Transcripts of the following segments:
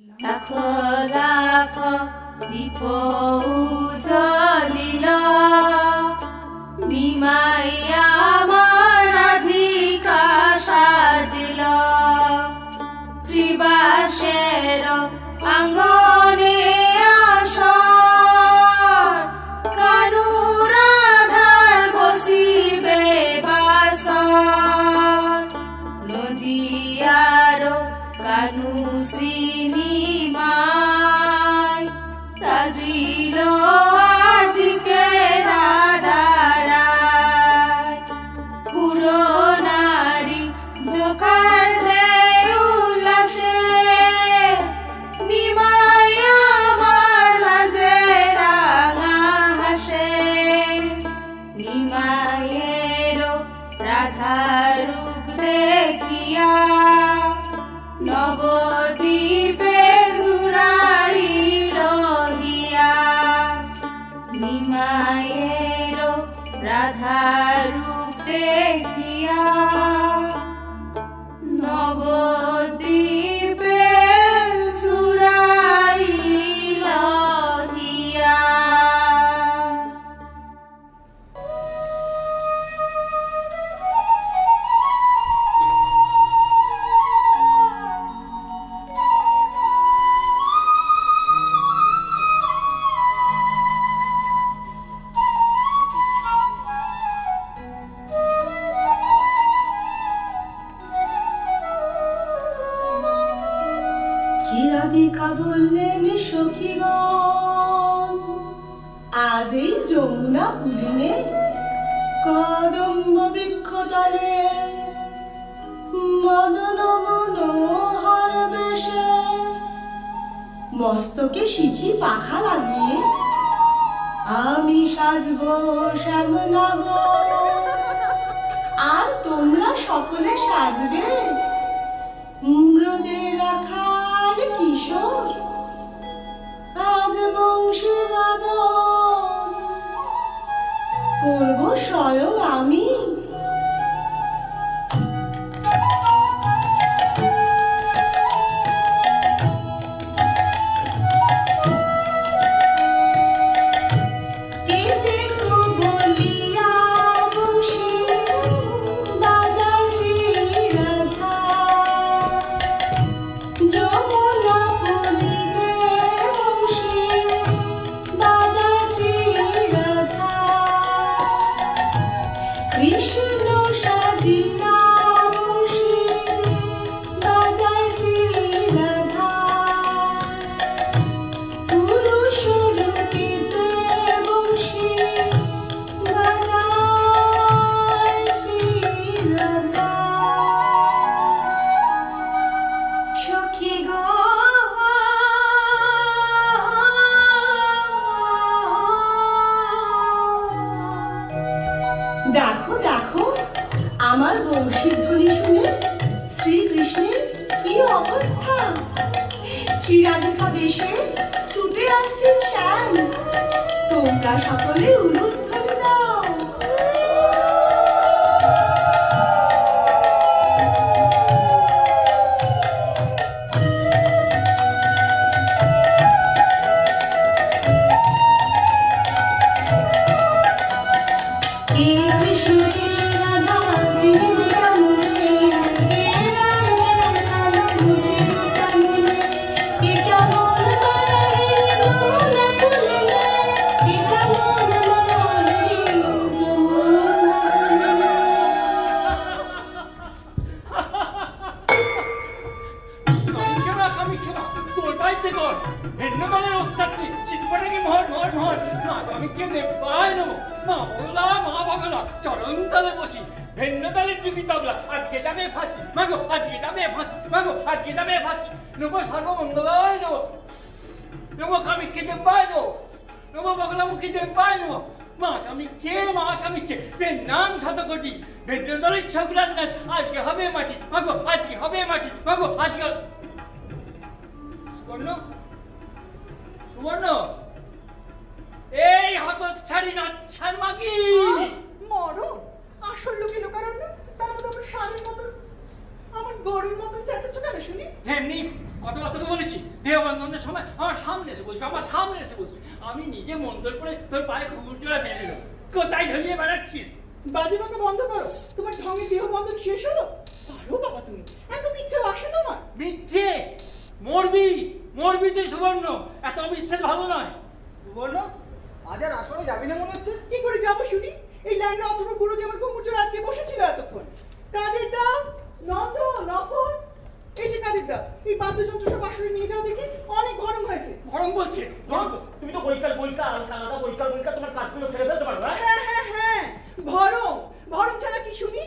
লাখো লাখো দীপ উজ্জ্বলিল নিমাই আমার রাধিকা সাজিল শ্রীবাসের আঙ্গনে আসর কানু রাধার বসিবে বাসর নদিয়ার কানু সিনিমায় সাজিল আজকে রাধারায় পুরো নারী জোকার দেয় উল্লাসে নিমাই আমার মাঝে রাঙা হাসে নিমাইয়ের রাধার রূপ দেখিয়া নবদ্বীপে ঘুরাইল হিয়া নিমাইয়ের রাধার রূপ দেখিয়া নবদ্বীপে ঘুরাইল হিয়া। রাধিকা বললেন সখীগণ আজ এই যমুনা পুলিনে কদম্ব বৃক্ষতলে মদন মনোহর বেশে মস্তকে শিখি পাখা লাগিয়ে আমি সাজবো শ্যামনগর আর তোমরা সকলে সাজবে ব্রজে রাখাল কিশোর আজ বংশী বাদন করবো স্বয়ং আমি। দেখো দেখো আমার বংশীর ধ্বনি শুনে শ্রীকৃষ্ণের কি অবস্থা। শ্রীরাধিকা বেশে ছুটে আসছেন শ্যাম, তোমরা সকলে উলুধ্বনি দাও। এই হতচ্ছাড়ি নাচ্ছার মাগি মরো আসল লোকে লোকারণ্য তার তো আমার স্বামীর মতো আমার গরুর মতন চেঁচাচ্ছ কেন শুনি? এমনি কথাবার্তা তো বলেছি, দেহবন্ধনের সময় আমার সামনে এসে বসবি, আমার সামনে এসে বসবি, আমি নিজে মন্তর করে তোর পায়ে কুকুর জোড়া মেরে দেবো। কোথায় ঢলিয়ে বেড়াচ্ছিস? বাজে বাঁকা বন্ধ করো, তোমার ঢঙের দেহ বন্ধন শেষ হলো? পারো বাবা তুমি, এত মিথ্যে আসে তোমার? মিথ্যে? মরবি, মরবি তুই সুবর্ণ, এত অবিশ্বাস ভালো নয়। সুবর্ণ, আজ আর আসলে যাবি না মনে হচ্ছে? কি করে যাবো শুনি? এই লাইনে অথবা পুরো যে আমার কুকুর জোড়া আটকে বসেছিল এতক্ষণ। কাদের দা, নন্দ, নকল, এই যে কাদের দা, এই বাদ্যযন্ত্র সব আসলে নিয়ে যাও দেখি, অনেক গরম হয়েছে। গরম বলছে, গরম বলছে। তুমি তো বৈকাল কানাডা বৈকাল তোমার কাজগুলো ছেড়ে ফেলতে পারো না? হ্যাঁ হ্যাঁ হ্যাঁ, ভরম, ভরম ছাড়া কি শুনি?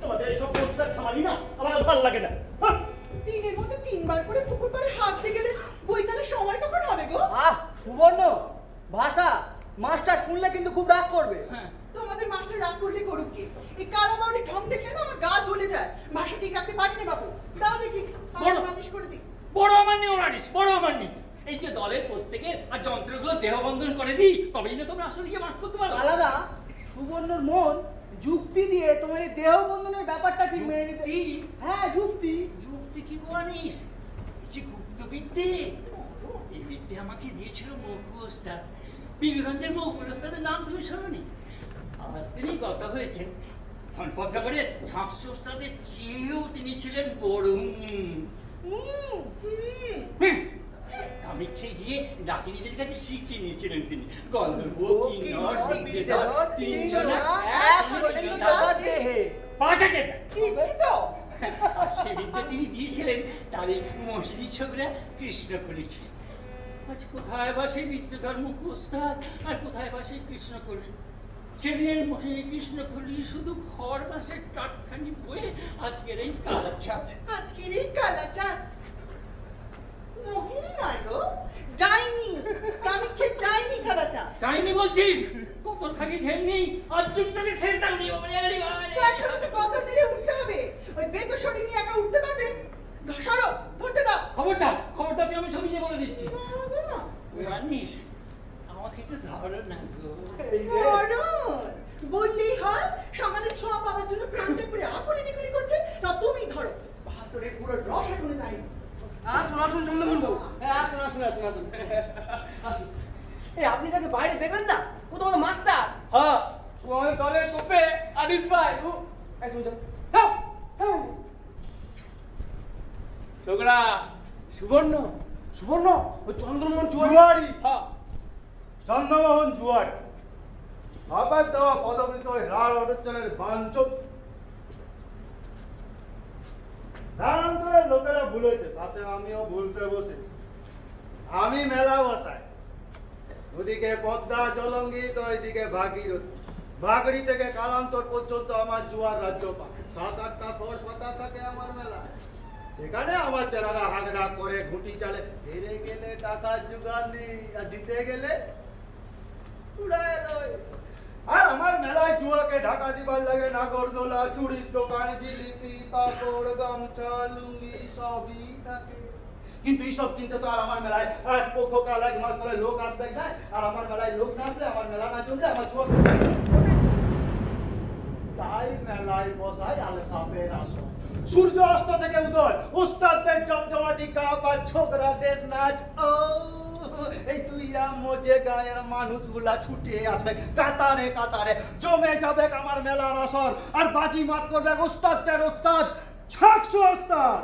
তোমাদের এইসব পরিষ্কার ছামালি না আমার ভালো লাগে না। দিনের মধ্যে 3 বার করে পুকুর পাড়ে হাত দিয়ে গেলে বৈকালের সময় কখন হবে গো? সুবর্ণ, ভাষা মাস্টার শুনলে কিন্তু খুব রাগ করবে। হ্যাঁ, তোমাদের মাস্টার রাগ করলে করুক কি, এই কালাবাউরি ঢং দেখলে না আমার গা জ্বলে যায়। ভাষা ঠিক রাখতে পারি না বাবু, দাও দেখি বড়। মালিশ করে দিই। বড় আমার নেই ওরানিস, বড় আমার নেই। এই যে দলের প্রত্যেকে আর যন্ত্রগুলো দেহবন্ধন করে দিই, তবেই না তোমরা আসলে গিয়ে মাঠ করতে পারো। আলাদা সুবর্ণর মন যুক্তি দিয়ে তোমার এই দেহ বন্ধনের ব্যাপারটা ঠিক মেনে নিতে। যুক্তি? হ্যাঁ যুক্তি। যুক্তি কি জানিস? যে গুপ্তবিদ্যে, এই বিদ্যে আমাকে দিয়েছিল মৌকুল ওস্তাদ। বিবিগঞ্জের মৌকুল ওস্তাদের নাম তুমি শোনোনি? আজ তিনি গত হয়েছেন। ধনপত্রগড়ের ঝাঁকসি ওস্তাদের চেয়েও তিনি ছিলেন বড়। কামিক্ষে গিয়ে ডাকিনীদের কাছে শিখিয়ে নিয়েছিলেন তিনি। গন্ধর্ব, কিন্নর, বিদ্যেধর তিনজনা একসঙ্গে দেহে পাঠাকে ঠিকই তো। আর সে বিদ্যা তিনি দিয়েছিলেন তারই মহিলি ছোকরা কৃষ্ণকলিকে। আজ কোথায় বা সেই বিদ্যাধর মুখ ওস্তাদ, আর কোথায় বা সেই কৃষ্ণকলি? সেদিনের মহিনী কৃষ্ণকলি শুধু ঘর মাসের টাটখানি বয়ে আজকের এই কালা চাঁদ। আজকের এই কালাচাঁদ মোহিনী নয় গো, ডাইনি, কামিক্ষে ডাইনি কালাচাঁদ। তাইনি বলছিস? কতর খাকি ঢের নেই, আজ চুপচাপে শেষ দাম নিয়ে একসাথে কত নিয়ে উঠতে হবে, ওই বেতসরি নিয়ে একা উঠতে পারবে? সরো, ধরতে দাও। খবরদার, খবরদার তুই আমি ছবি দিয়ে বলে দিচ্ছি। না, না, জানিস আমাকে একটু ধরো না গো। ধরুন, বললেই হয়, সকালে ছোঁয়া পাওয়ার জন্য প্রাণটা করে আকুলি দিকুলি করছে। না তুমি ধরো, বাহাদুরের পুরো রস এখনো যায়নি। আসুন আসুন চন্দ্রমোহন বাবু, আসুন আসুন আসুন আসুন আসুন। এই আপনি যাকে বাইরে দেবেন না, ও তো আমাদের মাস্টার। হ্যাঁ, ও আমাদের দলের কোপে আদিস ভাই। ও একদম যাও, যাও, যাও। ছোকরা সুবর্ণ, সুবর্ণ ও চন্দ্রমোহন জুয়ারি। হ্যাঁ, চন্দ্রমোহন জুয়ারি আবার দেওয়া পদবৃত রার অনুষ্ঠানের বাঞ্চব রানান্তরের লোকেরা ভুলেছে, সাথে আমিও ভুলতে বসেছি। আমি মেলা বসাই, ওদিকে পদ্মা জলঙ্গি তো ওইদিকে ভাগীরথী, ভাগড়ি থেকে কালান্তর পর্যন্ত আমার জুয়ার রাজ্য পায়। 7-8টা ফোর পাতা থাকে আমার মেলা। সেখানে আমার চেলারা হাগড়া করে ঘুটি চালে, হেরে গেলে টাকা জোগান দিই, আর জিতে গেলে উড়ায় লয়। আর আমার মেলায় জুয়াকে ঢাকা দিবার লাগে নাগরদোলা, চুড়ির দোকান, জিলিপি, পাপড়, গামছা, লুঙ্গি সবই থাকে। কিন্তু এইসব কিনতে তো আর আমার মেলায় এক পক্ষ কাল 1 মাস ধরে লোক আসবে না। আর আমার মেলায় লোক না আসলে, আমার মেলা না চললে আমার জুয়া তাই মেলায় বসাই আলতাপের আসন। সূর্য অস্ত থেকে উদয়, উস্তাদদের জমজমাটি কাপ আর ছোকরাদের নাচ। ও এই তুই মজে গায়ের মানুষগুলা ছুটে আসবে কাতারে কাতারে, জমে যাবে আমার মেলার আসর। আর বাজি মাত করবে উস্তাদদের উস্তাদ, ছাকসু উস্তাদ।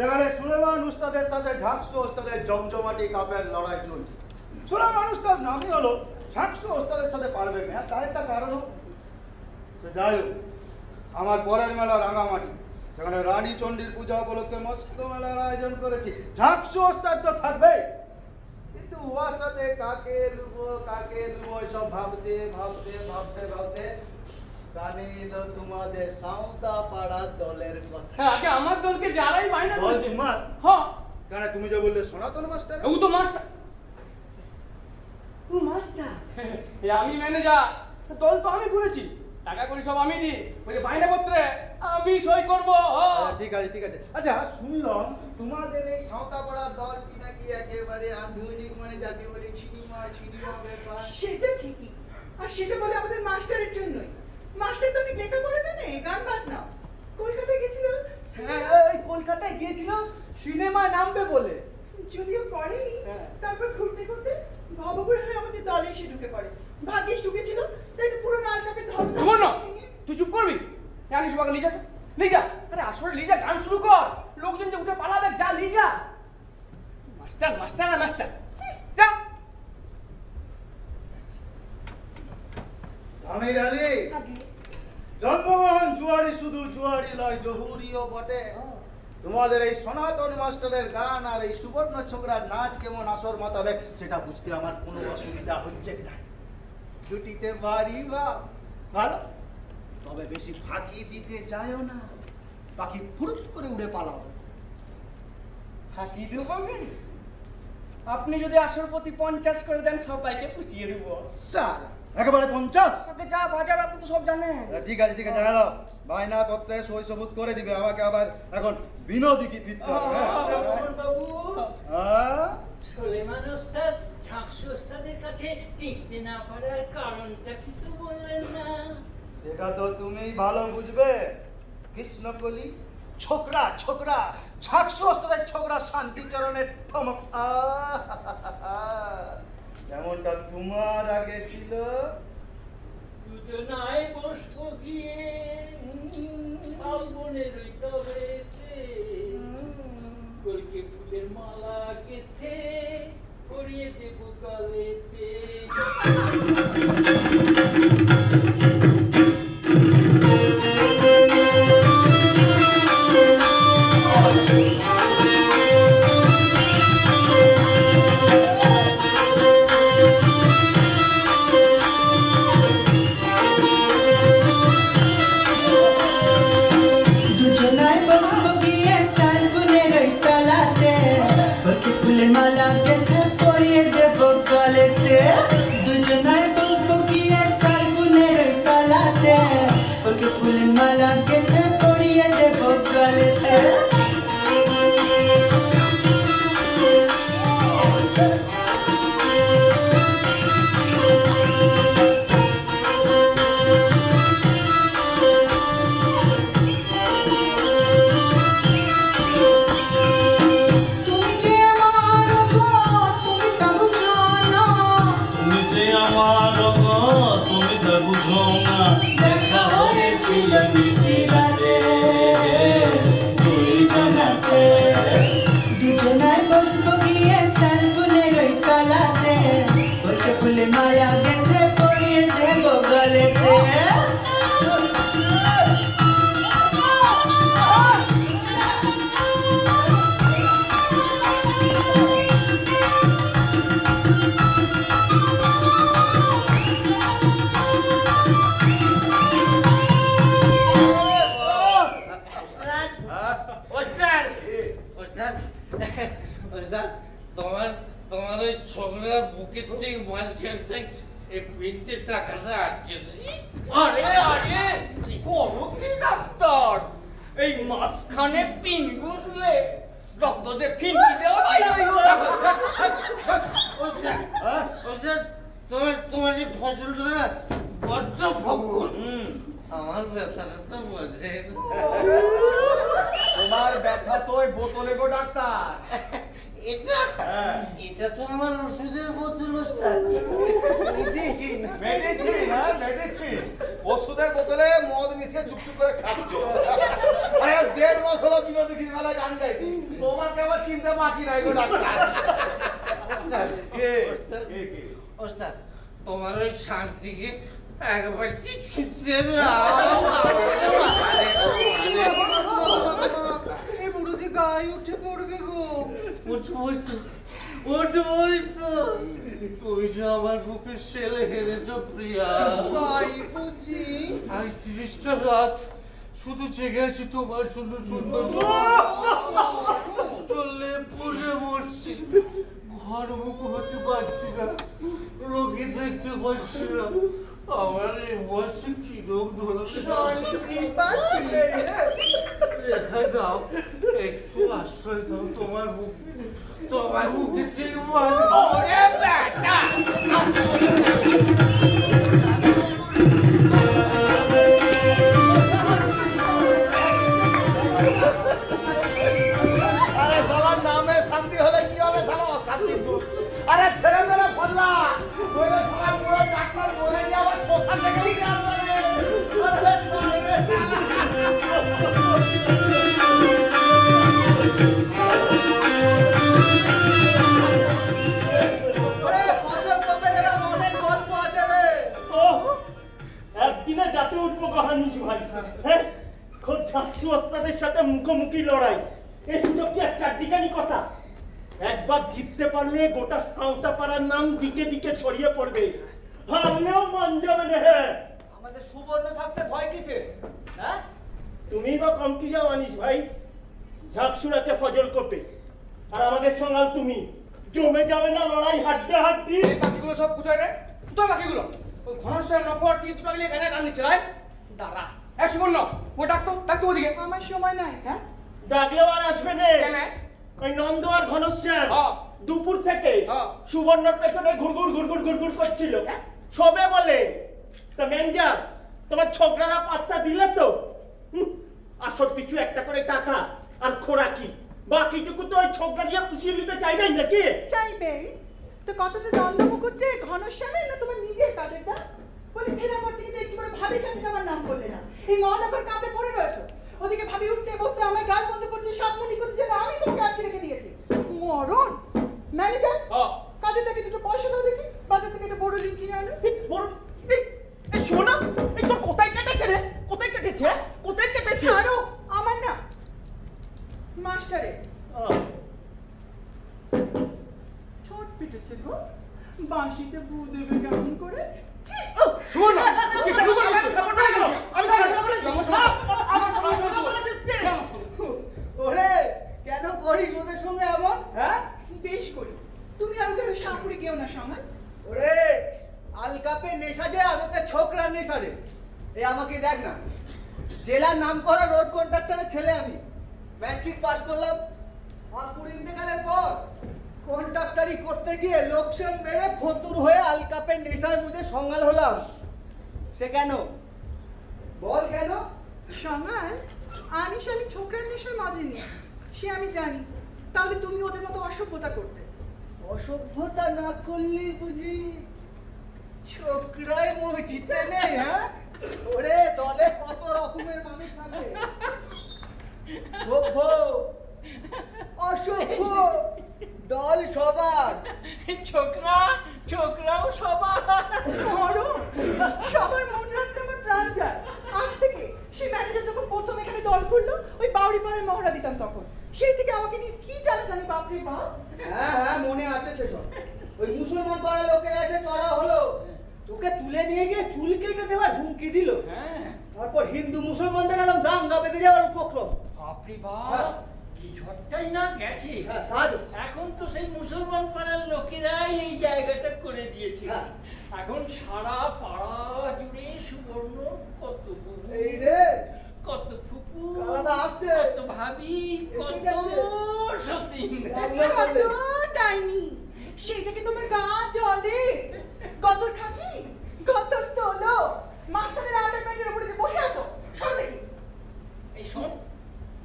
সেখানে সুলেমান উস্তাদের সাথে ঝাকসু ওস্তাদের জমজমাটি কাপের লড়াই চলছে। সুলেমান উস্তাদ নামই হলো ঝাকসু ওস্তাদের সাথে পারবে না, তার একটা কারণও। যাই হোক, আমার পরের মেলা রাঙামাটি, সেখানে রানী চণ্ডীর পূজা উপলক্ষে মস্ত মেলার আয়োজন করেছি। ঝাকসু ওস্তাদ তো থাকবেই, কিন্তু উহার সাথে কাকে লুবো এসব ভাবতে ভাবতে ভাবতে ভাবতে কানে এলো তোমাদের সাঁওতা পাড়া দলের কথা। হ্যাঁ, আগে আমার দলকে যারাই বাইনা দল বলছে। তোমার? হ্যাঁ, কেন তুমি যে বললে সনাতন মাস্টার? ও তো মাস্টার। ও মাস্টার। আমি ম্যানেজার, দল তো আমি করেছি, টাকা করি সব আমি দিই, ওই যে বাইনা পত্রে আমি সই করবো। ঠিক আছে ঠিক আছে। আচ্ছা, শুনলাম তোমাদের এই সাঁওতাপাড়া দলটি নাকি একেবারে আধুনিক, মানে যাকে বলে সিনেমা ব্যাপার। সেটা ঠিকই, আর সেটা বলে আমাদের মাস্টারের জন্যই। মাস্টার তো অনেক লেখাপড়া জানে, গান বাজনা। কলকাতায় গেছিল, হ্যাঁ, ওই কলকাতায় গিয়েছিল সিনেমা নামবে বলে। যদিও করেনি, হ্যাঁ। তারপর ঘুরতে ঘুরতে ভবঘুরে হয়ে আমাদের দলে এসে ঢুকে পড়ে। ভাগ্যিস ঢুকেছিল, তাই তো পুরো লাল কাপে সুবর্ণ, তুই চুপ করবি? আনিস বাবা লিজা তো, লিজা, আরে আসলে লিজা গান শুরু কর, লোকজন যে উঠে পালাবে, যা লিজা। মাস্টার মাস্টার না মাস্টার, যা। আমির আলী, জন্মমোহন জুয়ারি শুধু জুয়ারি লয়, জহুরিও বটে। তোমাদের এই সনাতন মাস্টারের গান আর এই সুবর্ণ ছোকরার নাচ কেমন আসর মাতাবে সেটা বুঝতে আমার কোনো অসুবিধা হচ্ছে না। দুটিতে বাড়ি বা ভালো, তবে বেশি ফাঁকি দিতে যায়ও না, পাখি ফুরুত করে উড়ে পালাও। ফাঁকি দেবো কেন? আপনি যদি আসর প্রতি 50 করে দেন, সবাইকে পুষিয়ে দেব। সারা একেবারে 50? সাথে যা বাজার আপনি তো সব জানেন। ঠিক আছে ঠিক আছে, হ্যালো, বায়না পত্রে সই সবুত করে দিবে, আমাকে আবার এখন বিনোদী কি ফিরতে হবে। বাবু, হ্যাঁ? সুলেমান ওস্তাদ ঝাকসু ওস্তাদের কাছে টিকতে না পারার কারণটা কি তো বললেন না? সেটা তো তুমিই ভালো বুঝবে। কৃষ্ণকলি ছোকরা ছোকরা ঝাকসু ওস্তাদের ছোকরা শান্তিচরণের ঠমক যেমনটা তোমার আগে ছিল। দুজনায় বসবো গিয়ে ফাল্গুনের ওই তবেতে, কলকে ফুলের মালা গেথে পরিয়ে দেব গলেতে। দুজনায় বসবো গিয়ে শালবনের ওই তলাতে, কলকে ফুলের মালা গেঁথে পরিয়ে দেব গলেতে। দুজনায় বসবো গিয়ে শালবনের ওই তলাতে, কলকে ফুলের মালা গেঁথে পরিয়ে দেব গলেতে। তুমি যে আমার গো, তুমি তা বুঝো না। তুমি যে আমার গো, তুমি তা বুঝো না। দেখা হয়েছিল মিশিরাতে, দুইজনাতে। দুজনায় বসবো গিয়ে শালবনের ওই তলাতে, কলকে ফুলের মালা গেঁথে পরিয়ে দেব গলেতে। তোমার ওই ছোকরার বুকের থেকে মাঝখান থেকে এই পিঠে টাকাটা আটকে দিই। আরে আরে, করো কি ডাক্তার? এই মাঝখানে পিন গুঁজলে রক্ত দিয়ে ফিনকি দেওয়া বাইরে হইল। তোমার এই ফসলটা না বড্ড ভগ্গুর। আমার ব্যথাটা তো বোঝে না। তোমার ব্যথা তো ওই বোতলে গো ডাক্তার। এটা তো আমার ওষুধের বোতল ওস্তাদ। মেডিসিন, হ্যাঁ মেডিসিন। ওষুধের বোতলে মদ মিশিয়ে চুপচুপ করে খাচ্ছ। আরে বয়স 1.5 মাস হলো বিনোদী মেলায় গান গাইছি, তোমাকে আবার চিনতে বাকি নাই গো ডাক্তার। ওস্তাদ তোমার ওই শান্তিকে একবার ছুটতে দাও। এই বুড়ো যে গায়ে উঠে পড়বে গো। উঠবই তো কইছে আমার বুকে ছেলে হেরেছো প্রিয়া। তাই বুঝি? আজ 30টা রাত শুধু জেগে আছি তোমার সুন্দর সুন্দর চললে পড়ে মরছি, ঘর মুখ হতে পারছি না, রোগী দেখতে পারছি না। আমার এই বয়সে কি রোগ ধরেছে দেখা দাও, একটু আশ্রয় দাও, তোমার মুখে চেয়ে ওরে বেটা আরে সবার নামে শান্তি হলে কি হবে, সারা অশান্তি দূর। আরে ছেড়ে ধরে বললা ওইটা সারা পুরো ডাক্তার বলে দিয়ে আবার শ্মশান থেকে উঠে আসবে রে। আরে সারে একদিনে যাতে উঠবো কহানিস ভাই, হ্যাঁ খোদ ঝাঁকসু ওস্তাদের সাথে মুখোমুখি লড়াই, এই সুযোগ কি আর চারদিকানি কথা? একবার জিততে পারলে গোটা সাঁওতা পাড়ার নাম দিকে দিকে ছড়িয়ে পড়বে, হারলেও মন যাবে না। হ্যাঁ আমাদের সুবর্ণ থাকতে ভয় কিসে? হ্যাঁ তুমি বা কম কি যাও আনিস ভাই, ঝাঁকসুর আছে ফজল কোপে, আর আমাদের সঙ্গাল তুমি, জমে যাবে না লড়াই হাড্ডা হাড্ডি? এই বাকিগুলো সব কোথায় রে? কোথায় বাকিগুলো? ওই ঘনশ্যাম নফর কি দুটো মিলে গানে গান দিচ্ছে রাই? দাঁড়া, এক সুবর্ণ, ও ডাকতো ওদিকে। আমার সময় নাই। হ্যাঁ ডাকলেও আর আসবে না। কেন? ওই নন্দ আর ঘনশ্যাম হ্যাঁ। দুপুর থেকে হ্যাঁ। সুবর্ণর পেছনে ঘুরঘুর করছিল, সবে বলে তা ম্যানেজার তোমার ছোকরারা পাত্তা দিলে তো? আসর পিছু একটা করে টাকা আর খোরাকি, বাকিটুকু তো ওই ছোকরা দিয়ে পুষিয়ে নিতে চাইবেন নাকি? চাইবে তো কতটা দ্বন্দ্ব মুকুচ্ছে ঘনশ্যামের না তোমার নিজের কাজেরটা? বলে ফেরার পর থেকে একটু করে ভাবির কাছে যাওয়ার নাম করলে না, এই মহানগর কাপে পড়ে রয়েছো। ওদিকে ভাবি উঠতে বসতে আমায় গাল বন্ধ করছে, সব মনে করছে যে আমি তোমাকে আটকে রেখে দিয়েছি। মরণ ম্যানেজার কাজে থেকে দুটো পয়সা দাও দেখি, বাজার থেকে একটা বড় রিং কিনে আনো। বড় এই শোনা, এই তোর কোথায় কেটেছে রে? কোথায় কেটেছে? কোথায় কেটেছে? আরো আমার না মাস্টারে ছোট পিটেছে গো, বাঁশিতে বু দেবে কেমন করে? শোন না, কি শুরু করে আমি ওরে কেন করিস ওদের সঙ্গে এমন? হ্যাঁ বেশ করি, তুমি আর ওদের ওই সাপুরে গেও না সঙ্গে। ওরে আলকাপে নেশা যে আদতে ছোকরার নেশা রে। এই আমাকে দেখ না, জেলার নাম করা রোড কন্ট্রাক্টরের ছেলে আমি, ম্যাট্রিক পাস করলাম, আপুর ইন্তেকালের পর কন্ট্রাক্টারি করতে গিয়ে লোকসান মেরে ফতুর হয়ে আলকাপের নেশার মধ্যে সঙ্গাল হলাম। সে কেন বল কেন? সঙ্গাল আমি শালি ছোকরার নেশার মাঝে নিয়ে সে আমি জানি, তাহলে তুমি ওদের মতো অসভ্যতা করতে। অসভ্যতা না করলেই বুঝি ছোকরাই মসজিদে নেই? হ্যাঁ ওরে দলে কত রকমের মানুষ থাকে, সভ্য অসভ্য দল সবার। ছোকরাও সবার। মরণ সবার মন রাখতে আমার প্রাণ যায়। আজ থেকে সেই ম্যানেজার যখন প্রথম এখানে দল করলো, ওই বাউরি পাড়ায় মহড়া দিতাম তখন, সেই থেকে আমাকে নিয়ে কি জানি বাপরে বাপ। হ্যাঁ হ্যাঁ মনে আছে সেসব। ওই মুসলমান পাড়ার লোকেরা এসে চড়া হলো, তোকে তুলে নিয়ে গিয়ে চুল কেটে দেওয়ার হুমকি দিল। তারপর হিন্দু মুসলমানদের একদম দাঙ্গা বেঁধে যাওয়ার উপক্রম। বাপরে বাপ, কি ঝড়টাই না গেছে। হ্যাঁ তা তো। এখন তো সেই মুসলমান পাড়ার লোকেরাই এই জায়গাটা করে দিয়েছে। হ্যাঁ। এখন সারা পাড়া জুড়ে সুবর্ণ কত বুবু, এই রে কত ফুপু, কালাদা আসছে, কত ভাবি, কত সতীন। কত ডাইনি, সেই থেকে তোমার গা জ্বলে। গতর খাকি গতর তোলো, মাস্টারের আন্ডারপ্যান্টের উপরে যে বসে আছো সরো দেখি। এই শোন,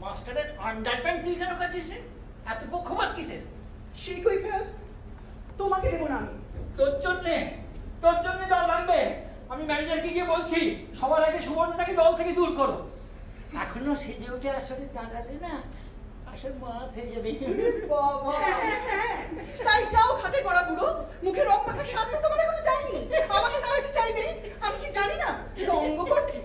মাস্টারের আন্ডারপ্যান্ট তুই কেন কাছিস রে? এত পক্ষপাত কিসের? সেই কই ফেল, তোমাকে দেবো না আমি। তোর জন্যে দল ভাঙবে। আমি ম্যানেজারকে গিয়ে বলছি সবার আগে সুবর্ণটাকে দল থেকে দূর করো। এখনো সেজে উঠে আসলে দাঁড়ালে না আসল মাত হয়ে যাবে। বাবা তাই যাও খাটে গড়া বুড়ো, মুখে রং মাখার স্বাদ তো তোমার এখনো যায়নি, আমাকে দাঁড়াতে চাইবে? আমি কি জানি না রঙ্গ করছি?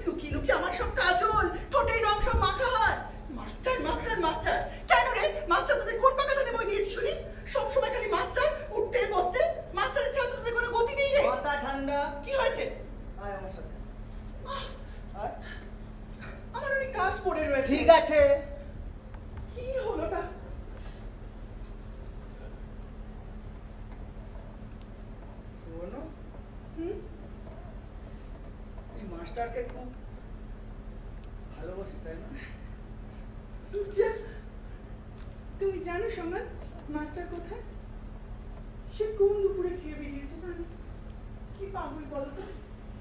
লুকিয়ে লুকিয়ে আমার সব কাজল ঠোঁটের রং সব মাখা হয়। মাস্টার মাস্টার মাস্টার কেন রে? মাস্টার তোদের কোন পাকা তাদের বই দিয়েছি শুনি? সব সময় খালি মাস্টার, উঠতে বসতে। মাস্টারের ছাড়া তো তোদের কোনো গতি নেই রে। মাথা ঠান্ডা। কি হয়েছে? আয় আমার সাথে। আয়। আমার অনেক কাজ পড়ে রয়েছে। ঠিক আছে। কি হলোটা? শোনো, এই মাস্টারকে খুব ভালোবাসিস তাই না? যা, তুমি জানো সঙ্গত মাস্টার কোথায়? সে কোন দুপুরে খেয়ে বেরিয়েছে জানো? কি পাগল বলো তো,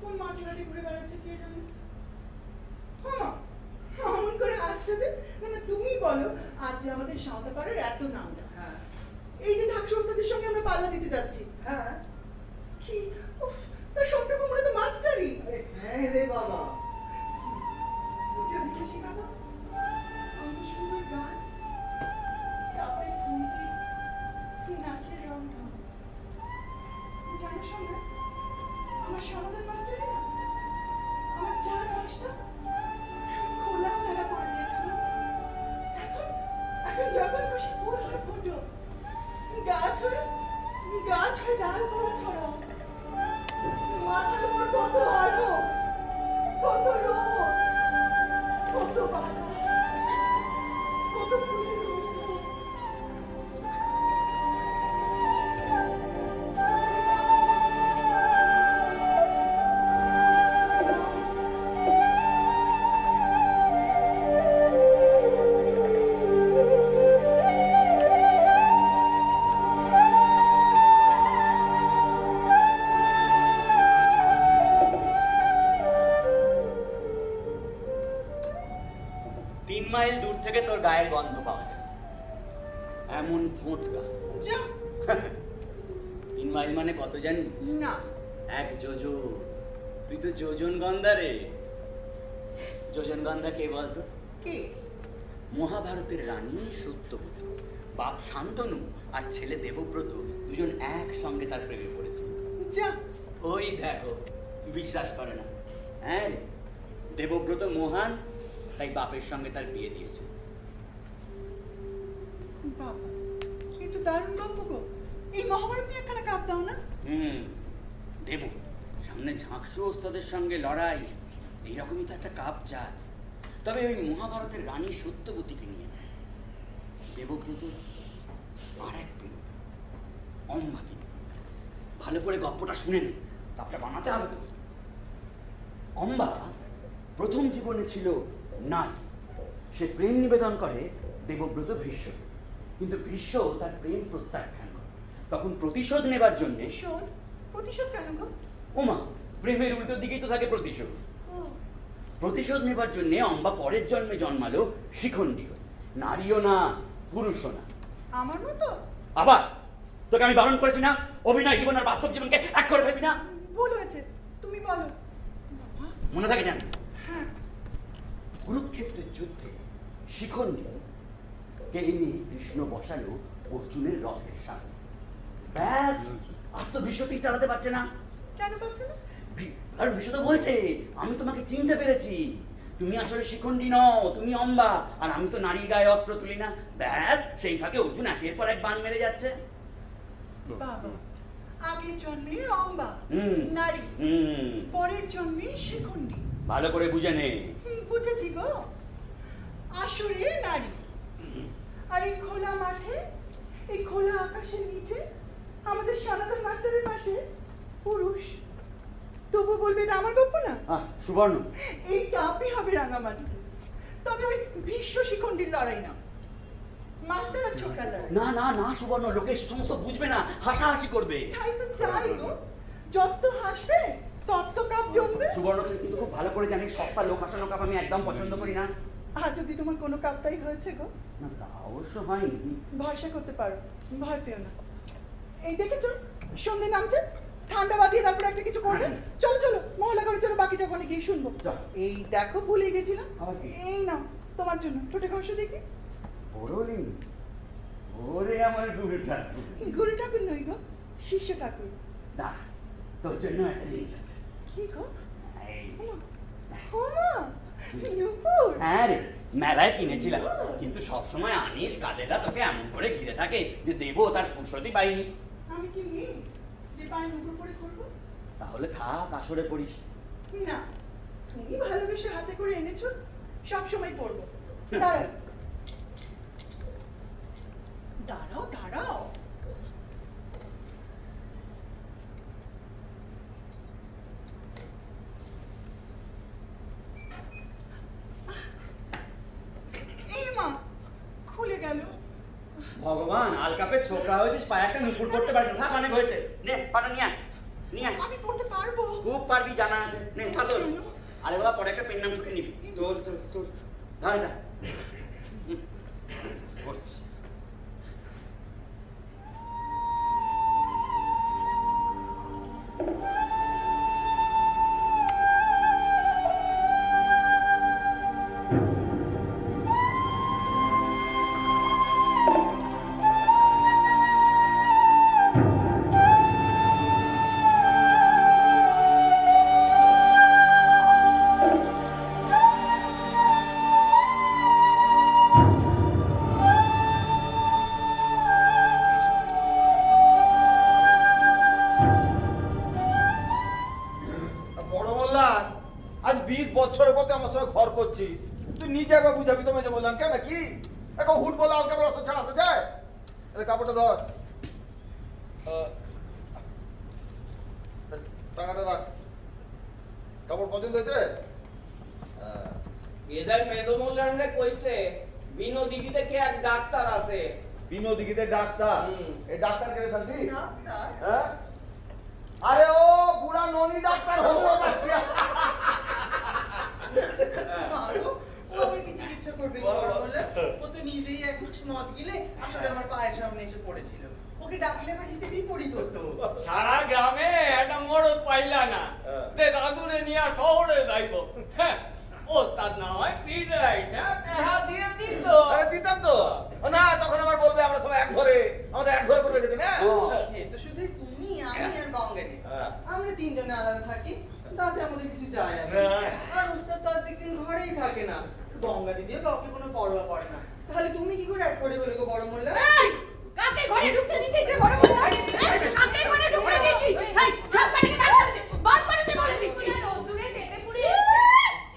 কোন মাটি ঘাটে ঘুরে বেড়াচ্ছে কে জানে? হ্যাঁ অমন করে আসছে যে, না না তুমি বলো আজ যে আমাদের সাঁওতাপাড়ার এত নামটা, হ্যাঁ এই যে ঢাকসু ওস্তাদের সঙ্গে আমরা পাল্লা দিতে যাচ্ছি, হ্যাঁ। কি উফ, তার সব রকম মনে তো মাস্টারই। আরে হ্যাঁ রে বাবা। যদি খুশি বাবা, আমার সুন্দর গান, কি আপনার ভঙ্গি, কি নাচের রং ঢং। জানো শোনা, আমার সমাধান মাস্টারই না আমার চার পাঁচটা খোলা মেলা করে দিয়েছিল। এখন এখন যখন খুশি ফুল হয় ফুটো, গাছ হয়ে ডালপালা ছড়াও। মাথার উপর কত আলো, কত রোদ, কত বাতাস, কত ফুলের রোদ। মাইল দূর থেকে তোর গায়ের গন্ধ পাওয়া যায়, এমন কোটকা। 3 মাইল মানে কত জানি? না 1 যোজন। তুই তো যোজন গন্ধা রে। যোজন গন্ধা কে বলতো? কে? মহাভারতের রানী সত্যবতী। বাপ শান্তনু আর ছেলে দেবব্রত দুজন একসঙ্গে তার প্রেমে পড়েছিল। ওই দেখো, বিশ্বাস করে না। হ্যাঁ রে, দেবব্রত মহান, তাই বাপের সঙ্গে তার বিয়ে দিয়েছে। বাবা, এই তো দারুণ গল্প গো। এই মহাভারত নিয়ে একখানা কাপ দাও না। দেব, সামনে ঝাঁকসু ওস্তাদের সঙ্গে লড়াই, এইরকমই তো একটা কাপ চায়। তবে ওই মহাভারতের রানী সত্যবতীকে নিয়ে দেবব্রত আর এক প্রেম, অম্বাকে। ভালো করে গল্পটা শুনে নে, কাপটা বানাতে হবে তো। অম্বা প্রথম জীবনে ছিল নারী। সে প্রেম নিবেদন করে দেবব্রত ভীষ্ম, কিন্তু ভীষ্ম তার প্রেম প্রত্যাখ্যান করে। তখন প্রতিশোধ নেবার জন্য। প্রতিশোধ কেন গো? ওমা, প্রেমের উল্টো দিকেই তো থাকে প্রতিশোধ। প্রতিশোধ নেবার জন্য অম্বা পরের জন্মে জন্মালো শিখণ্ডী হয়ে। নারীও না, পুরুষও না। আমার মতো? আবার তোকে আমি বারণ করেছি না, অভিনয় জীবন আর বাস্তব জীবনকে এক করে ফেলবি না। ভুল হয়েছে, তুমি বলো। মনে থাকে জানি? হ্যাঁ। কুরুক্ষেত্রের যুদ্ধে শিখণ্ডী কে এনে কৃষ্ণ বসালো অর্জুনের রথের সামনে। ব্যাস, আর তো ভীষ্ম তীর চালাতে পারছে না। কেন পারছে না? কারণ ভীষ্ম তো বলছে, আমি তোমাকে চিনতে পেরেছি, তুমি আসলে শিখণ্ডী নও, তুমি অম্বা, আর আমি তো নারীর গায়ে অস্ত্র তুলি না। ব্যাস, সেই ফাঁকে অর্জুন একের পর এক বাণ মেরে যাচ্ছে। বাবা, আগের জন্মে অম্বা নারী, পরের জন্মে শিখণ্ডী। ভালো করে বুঝে নে। বুঝেছি গো। আসরে নারী, আর এই খোলা মাঠে, এই খোলা আকাশের নিচে, আমাদের সনাতন মাস্টারের পাশে পুরুষ। তবু বলবে এটা আমার গল্প না? সুবর্ণ, এই কাপই হবে রাঙামাটিতে। তবে ওই ভীষ্ম শিখণ্ডীর লড়াই না, মাস্টার আর ছোকরার লড়াই। না না না সুবর্ণ, লোকে সমস্ত বুঝবে না, হাসাহাসি করবে। তাই তো চাই গো, যত হাসবে তত কাপ জমবে। সুবর্ণ, তুই কিন্তু খুব ভালো করে জানিস সস্তা লোক হাসানো কাপ আমি একদম পছন্দ করি না। আর যদি তোমার কোনো কাপটাই হয়েছে গো? না, তা অবশ্য হয়নি। ভরসা করতে পারো, ভয় পেও না। এই দেখেছো সন্ধে নামছে, ঠান্ডা বাতিয়ে তারপরে একটা কিছু করবে। চলো চলো মহলা করে চলো, বাকিটা ওখানে গিয়ে শুনবো। এই দেখো ভুলে গেছিলাম, এই নাও তোমার জন্য, ঠোঁটে ঘষো দেখি। বড়লি ওরে আমার গুরু ঠাকুর। গুরু ঠাকুর নই গো, শিষ্য ঠাকুর। না তোর জন্য একটা জিনিস আছে। কি গো? এই, ওমা নুপুর। হ্যাঁ রে, মেলায় কিনেছিলাম, কিন্তু সবসময় আনিস কাদেরা তোকে এমন করে ঘিরে থাকে যে দেবো তার ফুরসতি পাইনি। আমি কি মেয়ে যে পায়ে নুপুর পরে করবো? তাহলে থাক, আসরে পড়িস। না, তুমি ভালোবেসে হাতে করে এনেছো, সব সময় পরবো। দাঁড়াও দাঁড়াও দাঁড়াও। এই মা, খুলে গেল। ভগবান, আলকাপের ছোকরা হয়েছিস, পায়ে একটা নুপুর করতে পারবি না। থাক, অনেক হয়েছে, নে পাটা নিয়ে আয়, নিয়ে আয়। আমি পড়তে পারবো? খুব পারবি, জানা আছে। নে থাকো, আরে বাবা পরে একটা পেন নাম ছুটে নিবি। তোর তোর তোর ধর এটা করছি। বড় মোল্লা, আজ 20 বছরের পথে আমার সঙ্গে ঘর করছিস, তুই নিজে একবার বুঝাবি। তোমায় যে বললাম কেন কি এখন হুট বলে আলকা বলা ছাড়া আসা যায়? কাপড়টা ধর, টাকাটা রাখ। কাপড় পছন্দ হয়েছে? এদের মেদমূল্যান্ডে কইছে বিনোদিগিতে কে এক ডাক্তার আছে। বিনোদিগিতে ডাক্তার? হুম। এই ডাক্তার কে শান্তি? ডাক্তার? হ্যাঁ, আরে ও বুড়া ননি ডাক্তার হলো বাচ্চা। আরো ও আবার কি চিকিৎসা করবে কি বড় বলে? ও তো নিজেই এক মুঠ মদ গিলে আসলে আমার পায়ের সামনে এসে পড়েছিল। ওকে ডাকলে আবার হিতে বিপরীত হতো। সারা গ্রামে একটা মরদ পাইলা না, দে দাদুরে নিয়ে শহরে যাইব। হ্যাঁ, ওস্তাদ না হয় পিরাইছে, টাকা দিয়ে দিত। আরে দিতাম তো। না, তখন আবার বলবে আমরা সবাই এক ঘরে, আমাদের এক ঘরে করে রেখেছে না। এ তো শুধু তুমি, আমি আর গঙ্গাদি। হ্যাঁ। আমরা তিনজনে আলাদা থাকি, তাতে আমাদের কিছু যায় আসে না। আর ওস্তাদ তো অর্ধেক দিন ঘরেই থাকে না, গঙ্গা দিদিও কাউকে কোনো পরোয়া করে না। তাহলে তুমি কি করে এক ঘরে হলে গো বড় মোল্লা? কাকে ঘরে ঢুকতে দিতেছে বড় বড়? কাকে ঘরে ঢুকতে দিছিস? এই সব কাটিকে বার করে দে বলে দিচ্ছি। রোদুরে তেতে পুড়ে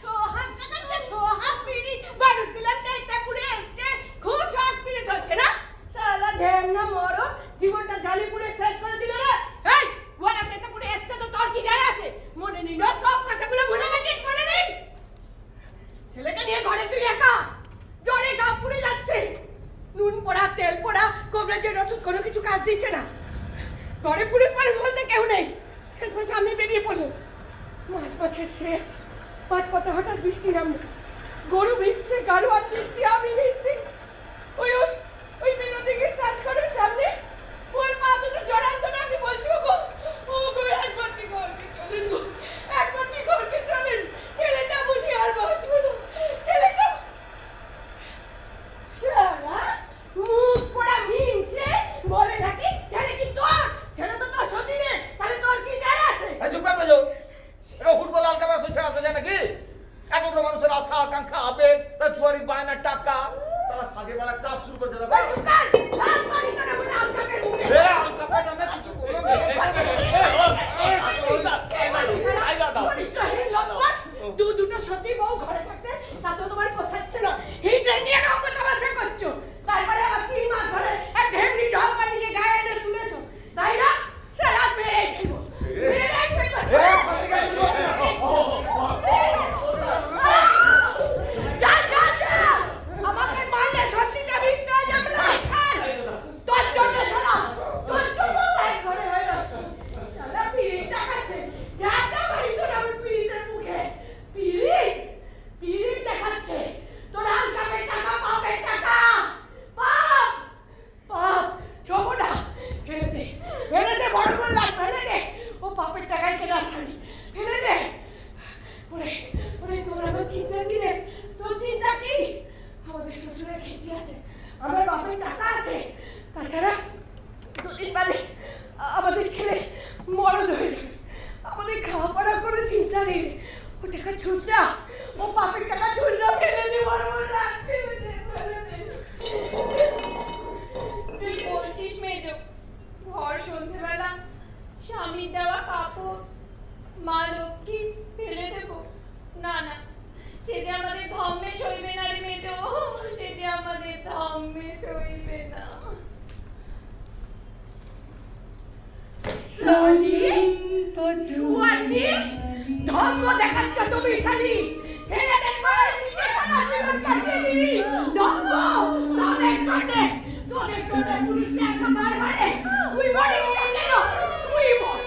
ছোহাব কাটাচ্ছে, ছোহাব পিড়ি মানুষগুলো তেতে পুড়ে এসছে, খুব ঝাঁক পিড়ে ধরছে না। শালা ঢ্যাংনা মরদ জীবনটা জ্বালি পুড়ে শেষ করে দিল রে। এই ওরা তেতে পুড়ে এসছে তো তোর কি যায় আসে? মনে নিল সব কথাগুলো ভুলে গেছিস, মনে নেই? ছেলেকে নিয়ে ঘরে তুই একা, জ্বরে গা পুড়ে যাচ্ছে, নুন পোড়া তেল পোড়া কবরেজের ওষুধ কোনো কিছু কাজ দিচ্ছে না। ঘরে পুলিশ মানুষ বলতে কেউ নেই, শেষ আমি বেরিয়ে পড়লো। মাছ মাছের শেষ, পাঁচ পাতা হঠাৎ বৃষ্টি নামলো, গরু ভিজছে, গাড়োয়ান ভিজছে, আমি ভিজছি। ওই ওই বিনোদিকে সাজ করার সামনে ওর পা দুটো জড়ান তো না, আমি বলছি ও গো একবার কি করকে চলেন গো, একবার কি করকে চলেন, ছেলেটা বুঝি আর বাঁচবো না, ছেলেটা শালা মুখ পোড়া হিংসে বলে নাকি ছেলে কি তোর? ছেলে তো তোর সতীনে, তাহলে তোর কি যায় আসে? এই চুপ কর বেজো। এটা হুট বলে আলকা বলা ছাড়া আসা যায় নাকি? এতগুলো মানুষের আশা আকাঙ্ক্ষা আবেগ, তার জুয়ারি বায়না টাকা, সারা সাজে বেলা কাজ শুরু করে দিল। লাল পানি করে উঠে আমাদের ও টাকা ছুঁচরা ও পাপের টাকা ছুঁচরা ফেলে দে বড় বলা ফেলে দে তুই বলছিস মেজো ঘর সন্ধ্যেবেলা স্বামী দেওয়া কাপড় মা লক্ষ্মী ফেলে দেব না না সে যে আমাদের ধম্মে সইবে না রে মেজো সে যে আমাদের ধম্মে সইবে না ধর্ম দেখাচ্ছ তুমি শালি ছেলে দেখবার নিজে সারা জীবন কাটিয়ে দিবি ধর্ম তোদের করে পুলিশে একবার মানে তুই মরে গেল তুই মর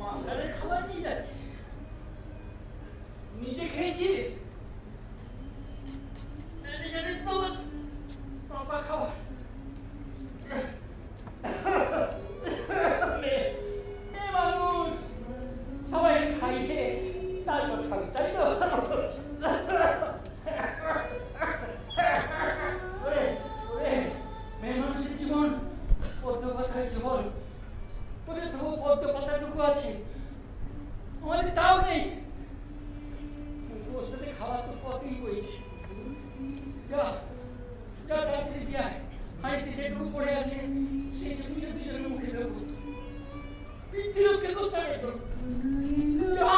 মাস্টারের খাবার নিয়ে যাচ্ছিস নিজে খেয়েছিস জানিস তো পাপা খাবার মানুষ সবাই খাইয়ে তারপর খাবে তাই তো মেয়ে মানুষের জীবন পদ্ম পাতায় জীবন তোদের তো পদ্ম পাতাটুকু আছে আমাদের তাও নেই ওর সাথে খাওয়া তো কতই বইছে যা যা তাড়াতাড়ি যায় হাঁড়িতে যেটুকু পড়ে আছে সেইটুকু দুজনের মুখে দেবো পৃথিবীকে করতে হবে তো যা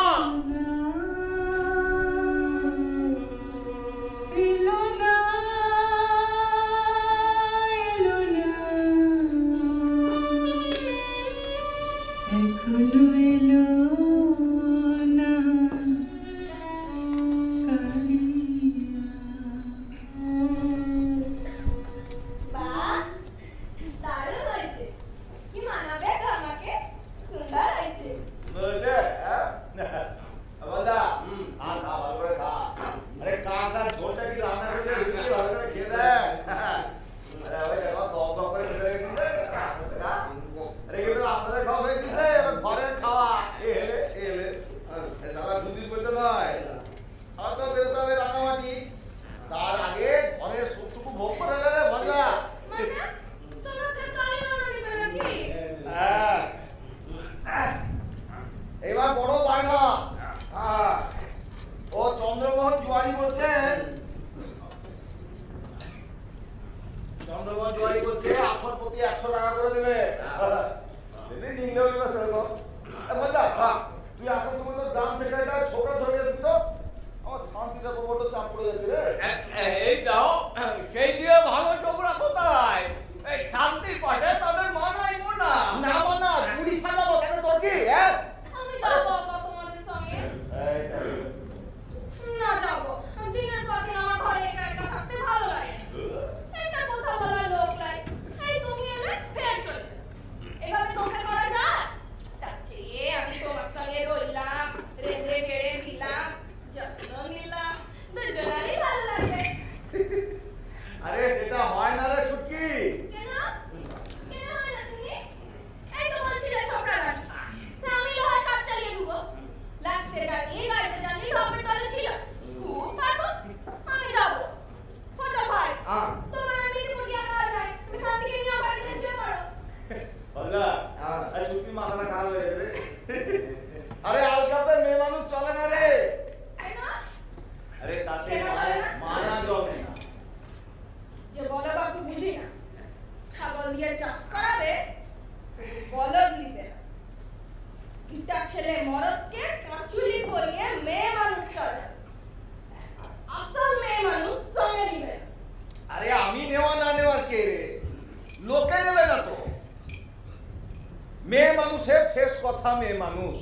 কথা মেয়ে মানুষ,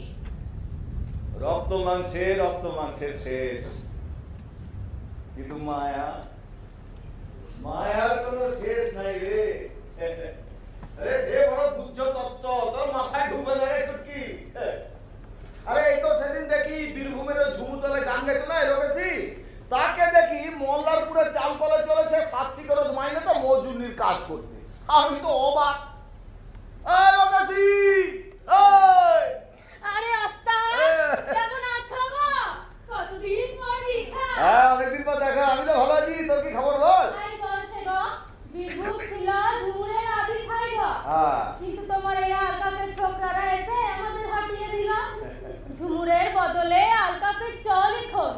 রক্ত মাংসের শেষ, কিন্তু মায়ার কোনো শেষ নাই রে। আরে সে বড় গুজ্জ তত্ত্ব, তোর মাথায় ঢুকে যায় চুটকি। আরে এই তো সেদিন দেখি বীরভূমের ঝুমুতলে গান গেছে না এরকম, তাকে দেখি মোল্লারপুরে চাল কলে চলেছে 700 খরচ মাইনেতে মজুরির কাজ করতে। আমি তো অবাক। আরে ওস্তাদ কেমন আছো গো? কতদিন পর দেখা। হ্যাঁ অনেকদিন পর দেখা। আমি তো ভালো আছি, তোর কি খবর বল? এই চলছে গো, বীরভূম ছিল ঝুমুরের আদি খাই গো। হ্যাঁ কিন্তু তোমার এই আলকাপের ছোকরারা এসে আমাদের হাঁটিয়ে দিল। ঝুমুরের বদলে আলকাপের চলই খোল।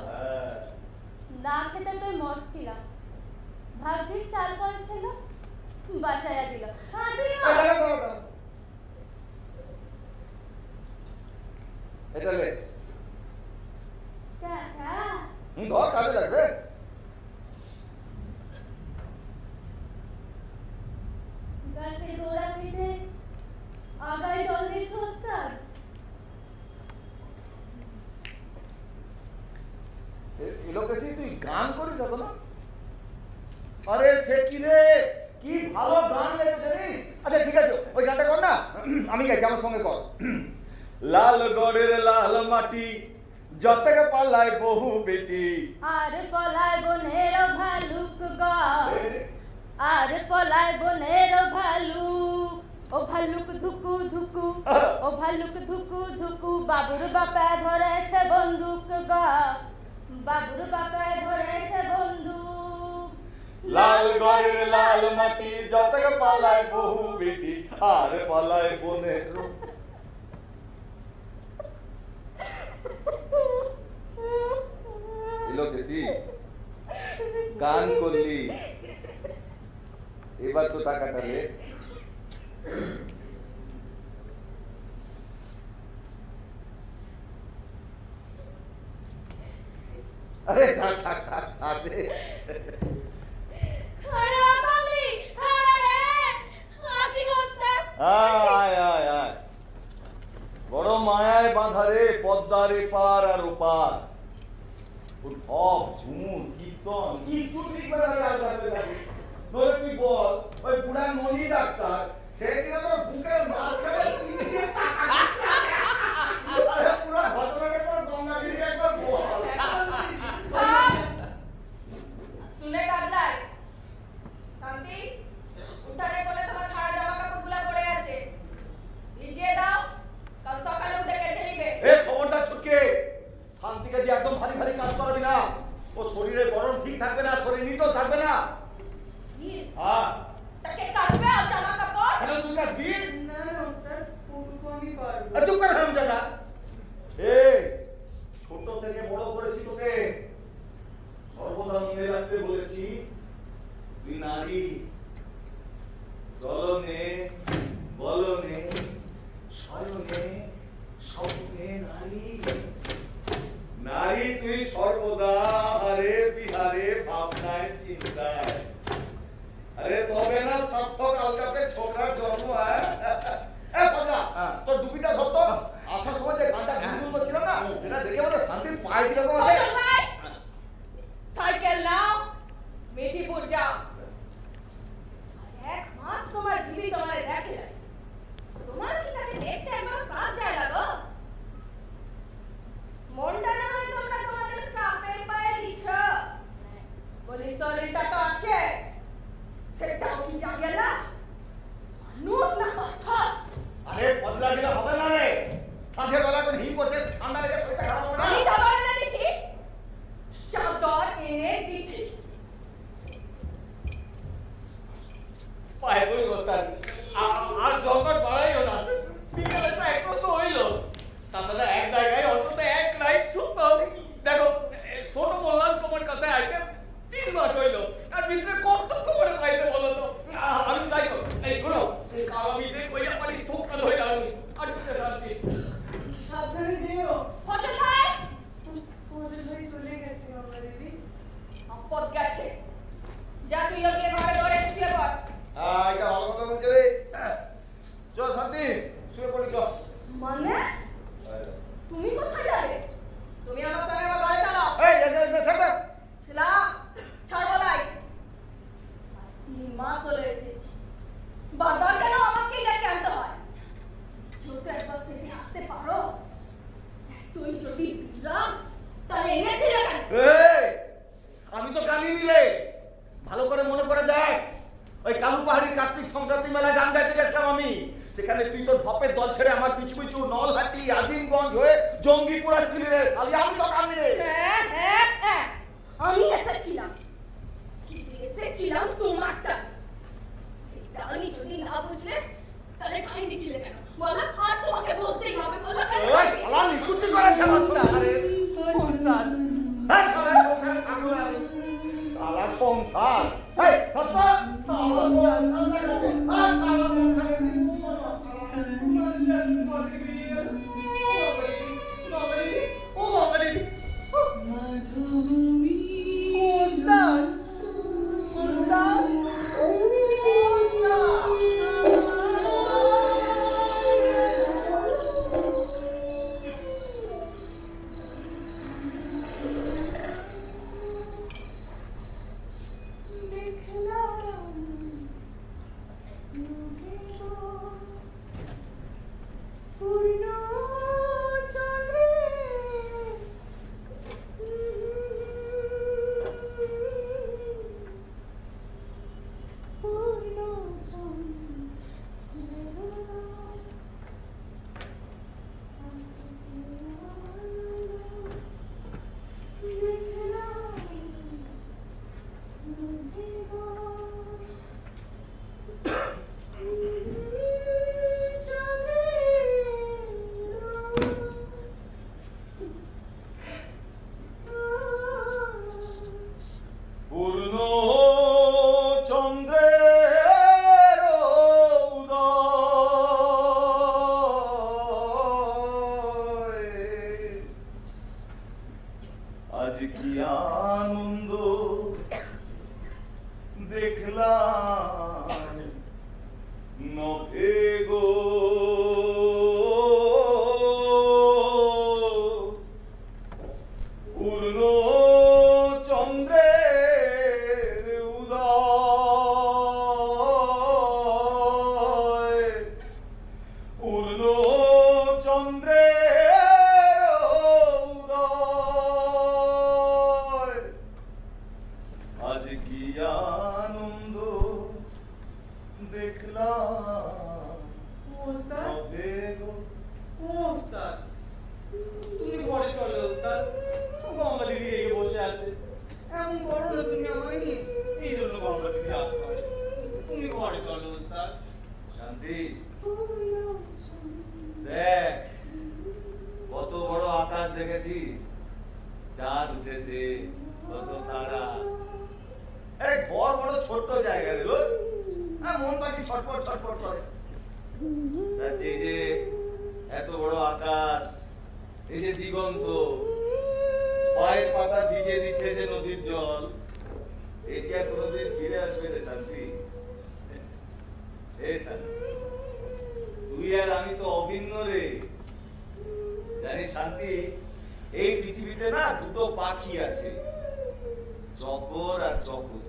না খেতে তুই মরছিলাম, ভাগ্যিস চাল কল ছিল, বাঁচাইয়া দিল। এটা লে, কাকা ধর কাজে লাগবে। গাছের গোড়া কেটে আগায় জল দিচ্ছ ওস্তাদ? এলোকেশি তুই গান করিস এখন? আরে সে কি রে, কি ভালো গান লেগে জানিস। আচ্ছা ঠিক আছে, ওই গানটা কর না, আমি গাইছি, আমার সঙ্গে কর। লাল গড়ের লাল মাটি, যতকে পালায় বহু বেটি, আর পলায় বনের ভালুক গো, আর পলায় বনের ভালুক। ও ভালুক ধুকু ধুকু, ও ভালুক ধুকু ধুকু, বাবুর বাপে ধরেছে বন্দুক গো, বাবুর বাপে ধরেছে বন্দুক। লাল গড়ের লাল মাটি, যতকে পালায় বহু বেটি, আর পালায় বনের। এলোকেশি গান করলি, এবার তো টাকাটা লে। আরে থাক থাক থাক থাক রে। আরে বাবলি, আরে আসি গো ওস্তাদ। আয় আয় আয়, বড় মায়ায় বাঁধা রে পদ্মার এপার আর ওপার। ঢপ ঝুমুর কীর্তন কিছু লিখবে না রাজধানী লাগে। ধরে তুই বল, ওই বুড়া ননি ডাক্তার সে কিনা তোর বুকের মাঝখানে নিচে আরে পুরা ঘটনাটা তোর গঙ্গাগিরি একবার বল। শুনে কাজ যায় শান্তি, উঠানে বলে তোমার ছাড়া জামা কাপড়গুলো পড়ে আছে, ভিজিয়ে দাও, কাল সকালে উঠে কেচে নিবে। এ খবরটা চুকে, শান্তিকে দিয়ে একদম ভারী ভারী কাজ করাবি না। ও শরীরে গরম ঠিক থাকবে না, শরীর নিটো থাকবে না। হ্যাঁ তাকে কাটবে আর জামা কাপড়? কেন তুই কাটবি? না না ওস্তাদ, ওটুকু আমি পারবো। আর চুপ করে থাম জায়গা। এ ছোট থেকে বড় করেছি তোকে, সর্বদা মনে রাখতে বলেছি তুই নারী। চলনে বলনে শয়নে স্বপ্নে নারী, নারী তুই সর্বদা হারে বিহারে ভাবনায় চিন্তায়। আরে তবে না সার্থক আলকাপে ছোকরার জন্ম হয়। তোর ডুবিটা ধরতো আসার সময় যে গানটা গুনগুন করছিল না, সেটা দেখে আমাদের শান্তির পায়ে কিরকম আছে। সাইকেল নাও, মেদিনীপুর যাও। আজ 1 মাস তোমার বিবি তোমারে দেখে নাই, তোমার কি তাকে দেখতে একবার সাথ যায় না গো? মনটা না হয় তোমরা তোমাদের কাপের পায়ে দিচ্ছ, বলি শরীরটা তো আছে, সেটাও কি জানিয়ে না? মানুষ না পাথর। আরে বদলা দিলে হবে না রে, সাথে বেলা করে হিম করতে ঠান্ডা লেগে শরীরটা খারাপ হবে না। আমি চাদর এনে দিচ্ছি, চাদর এনে দিচ্ছি। পায়ে বই করতাম আর দরকার বাড়াইও না, বিকেলে তো একটু তো হইল, তাছাড়া এক জায়গায় অন্তত এক নাইট শুকো। দেখো ছোট বললাম তোমার কাছে আইতে 3 মাস হইল, আর ভিতরে কত করে পাইতে বলো তো। আমি যাই তো, এই শোনো কালো ভিতরে কইয়া পারি ঠোকা হইল আমি আর শান্তি। সাবধানে যেও। ফজল ভাই, ফজল ভাই চলে গেছে বাবা দেবী। আপদ গেছে, যা তুই ওকে ঘরে ধরে শুয়ে পড়। এটা ভালো কথা বলছে রে। চল শান্তি শুয়ে পড়ি চল। মানে তুমি কোথায় যাবে? তুমি আমার সঙ্গে আমার গাড়ি চালাও। এই ছাড় দে। ছিলা ছাড় বলাই। আজ 3 মাস হলে এসেছি, বারবার কেন আমাকে ডেকে আনতে হয়? ছোট একবার সেদিন আসতে পারো। তুই যদি বিরাম তাহলে এনেছিলে কেন? এই আমি তো কালিয়ে দিলে ভালো করে মনে করে দেখ, ওই কালু পাহাড়ি কার্তিক সংক্রান্তি মেলায় গান গাইতে গেছিলাম আমি। সেখানে তুই তো ধপের দল ছেড়ে আমার পিছু পিছু নলহাটি আজিমগঞ্জ হয়ে জঙ্গিপুর আসছিলি রে শালি। আমি তো কালি রে। হ্যাঁ, আমি এসেছিলাম, কিন্তু এসেছিলাম তোমারটা। সেটা আমি যদি না বুঝলে তাহলে টাইম দিচ্ছিলে কেন বলো? আর তোমাকে বলতেই হবে, বলো কেন? ওই শালা নিকুচি করে খেলা শুনে আরে ওস্তাদ। এই শালা সংসার থাকলো না আমি। শালা সংসার। এই সত্য শালা আজ কি আনন্দ দেখলাম নভে গো পূর্ণ চন্দ্রের উদয় পূর্ণ চন্দ্রের উদয় আজ কি আনন্দ দেখলাম নভে গো। ওস্তাদ তুমি ঘরে চলো ওস্তাদ, গঙ্গা দিদি এগিয়ে বসে আছে। এমন করো না তুমি আমায় নিয়ে, এই জন্য গঙ্গা দিদি হাত করে। তুমি ঘরে চলো ওস্তাদ। শান্তি দেখ কত বড় আকাশ দেখেছিস, চাঁদ উঠেছে, কত তারা। আরে ঘর বড় ছোট্ট জায়গা রে লোক, মন পাখি ছটফট ছটফট করে। এই যে এত বড় আকাশ, এই যে দিগন্ত, পায়ের পাতা ভিজে দিচ্ছে যে নদীর জল, একে আর কোনোদিন ফিরে আসবে রে শান্তি? এ শান্তি তুই আর আমি তো অভিন্ন রে। জানিস শান্তি, এই পৃথিবীতে না দুটো পাখি আছে, চকর আর চকর।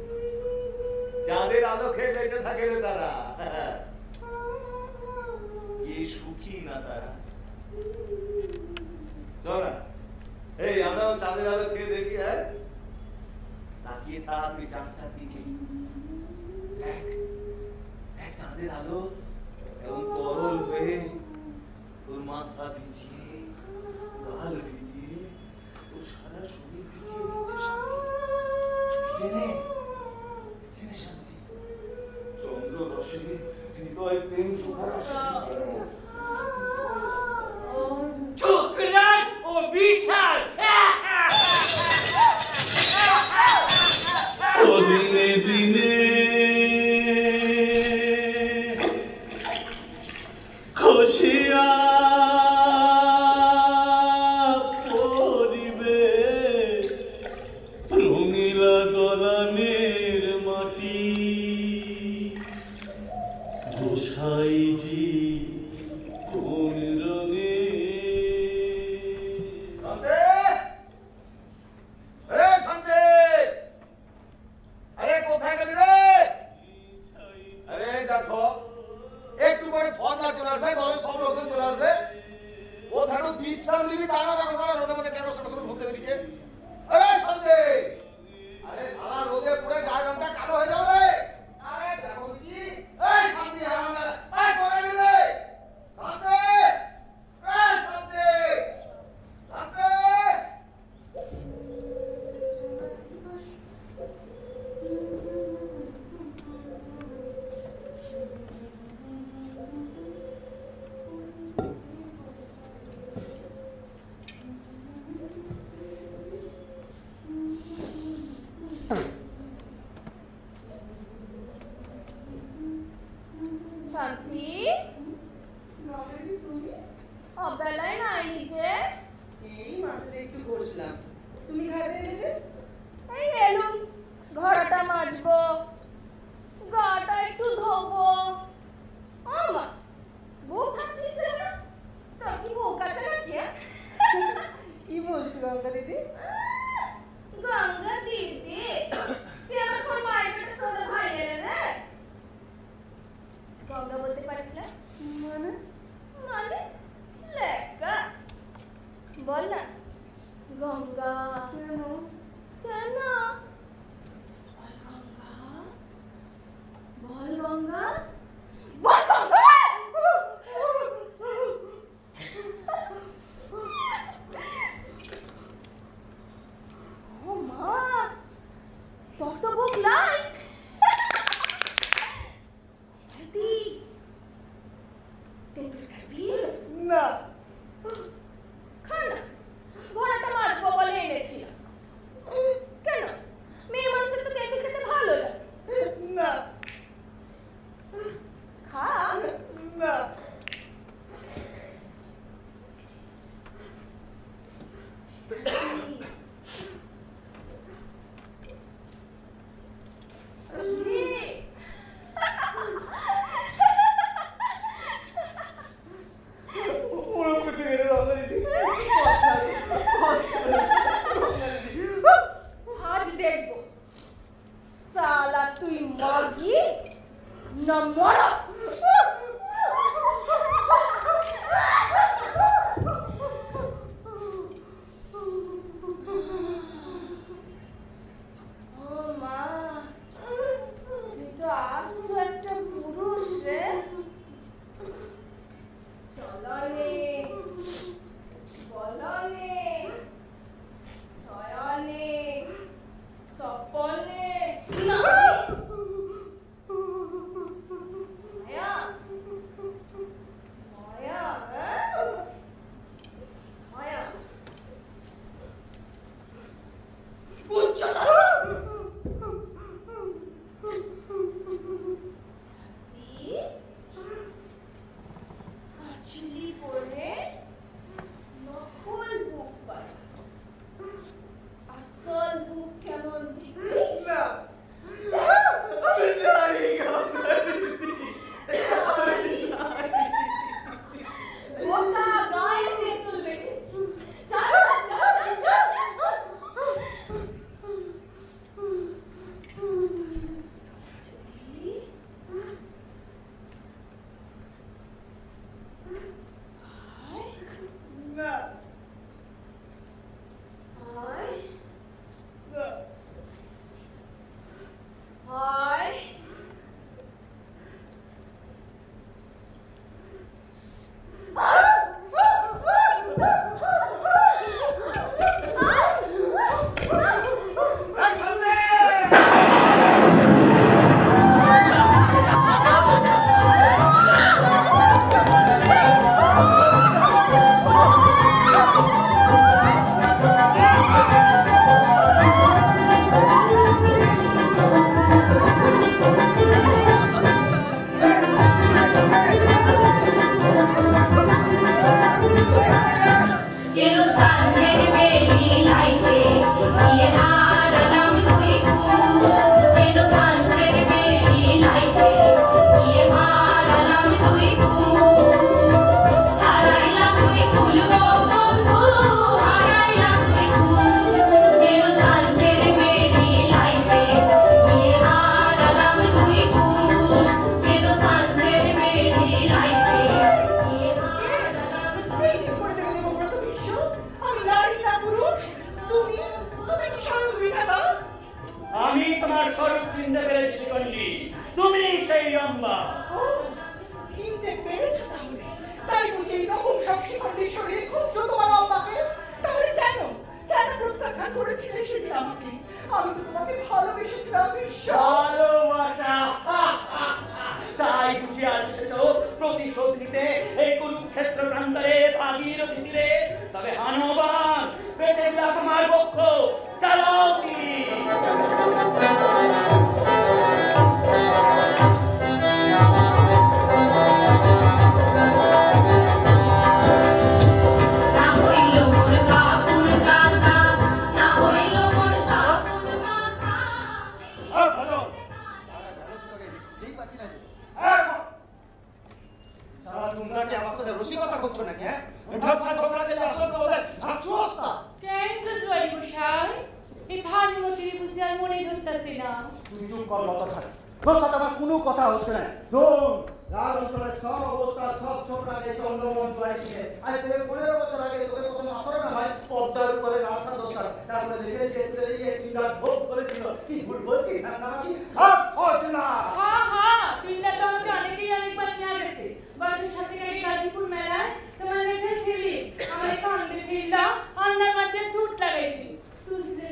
চাঁদের আলো খেয়ে বেঁচে থাকে রে তারা। কি সুখী না তারা। চল না এই আমরাও চাঁদের আলো খেয়ে দেখি। হ্যাঁ তাকিয়ে থাক ওই চাঁদটার দিকে। দেখ দেখ চাঁদের আলো এবং তরল হয়ে তোর মাথা ভিজিয়ে, গাল ভিজিয়ে, তোর সারা শরীর ভিজিয়ে দিচ্ছে শান্তি। জেনে জেনে শান্তি চন্দ্র রসে হৃদয় প্রেম ছোকরার ও বিশাল ও দিনে দিনে খুশিয়া পরিবে রঙিলা দলানের মাটি গোসাইজি কোন রঙে মাগি না মরা? ও মা, তুই তো আস্ত একটা পুরুষ রে। চলনে বলনে শয়নে স্বপনে না মায়া মায়া মায়া কাচুলি পরে নকল বুক বানাস, আসল বুক কেমন দেখবি? গোটা গায়ে তেঁতুল বেঁধেছি। চল, চল, চল, চল, সারথি, আয়, আয়, আয়, Quiero Sánchez Beli Laite, y el Aralam Tuiku. Quiero Sánchez Beli Laite, y el Aralam Tuiku. Arailam Tuiku, Lugo Bondu, Arailam Tuiku. Quiero Sánchez Beli Laite, y el Aralam Tuiku. Quiero Sánchez Beli Laite, y el আমি নারী না পুরুষ? তুমি তুমি কি স্বরূপ বিধাতা? আমি তোমার স্বরূপ চিনতে পেরেছি শিখণ্ডী, তুমি সেই অম্বা। ও, চিনতে পেরেছো তাহলে? তাই বুঝি এই নপুংসক শিখণ্ডীর শরীরে খুঁজছো তোমার অম্বাকে? তাহলে কেন কেন প্রত্যাখ্যান করেছিলে সেদিন আমাকে? আমি তো তোমাকে ভালোবেসেছিলাম ঈশ্বর। ভালোবাসা, তাই বুঝি আজ এসেছো প্রতিশোধ নিতে এই কুরুক্ষেত্র প্রান্তরে ভাগীরথী তীরে? তবে হানবান পেটে দিলা তোমার বক্ষ, চালাও কি? না হইল মোর কাপুর কাঁচা, না হইল মোর সাপুর মাথা। যেই পাচ্ছি না যে। সারা তোমরা কি আমার সাথে রসিকতা করছো নাকি? হ্যাঁ, ঝগড়া ঝগড়া করলে আসল তো ওদের ঝাঁকছো অবস্থা। কেন প্রজোয়ারি মশাই? এই ভানুমতির বুঝি আর মনে ধরতেছে না। তুই চুপ কর লতা থাকে, তোর সাথে আমার কোনো কথা হচ্ছে না। শোন, রার অঞ্চলের সব অবস্থা সব ছোকরাকে চন্দ্রমোহন চড়াইছে। আরে তোর 15 বছর আগে তোকে কোনো আসর না হয় পদ্মার উপরে রাস্তা দোষা, তারপরে দেখে যে তুই এই তিনটা ভোগ করেছিল। কি ভুল বলছিস না কি? আর হজ না। হ্যাঁ হ্যাঁ, তিনটা তো আমাকে অনেকেই অনেকবার নিয়ে গেছে। গতকাল সাথে গাড়ি গাজীপুর মেলায় তোমার লেখা ছিলি আমার একটা অন্ধের ফিল্ডা অন্ধার মধ্যে স্যুট লাগাইছি। তুলছে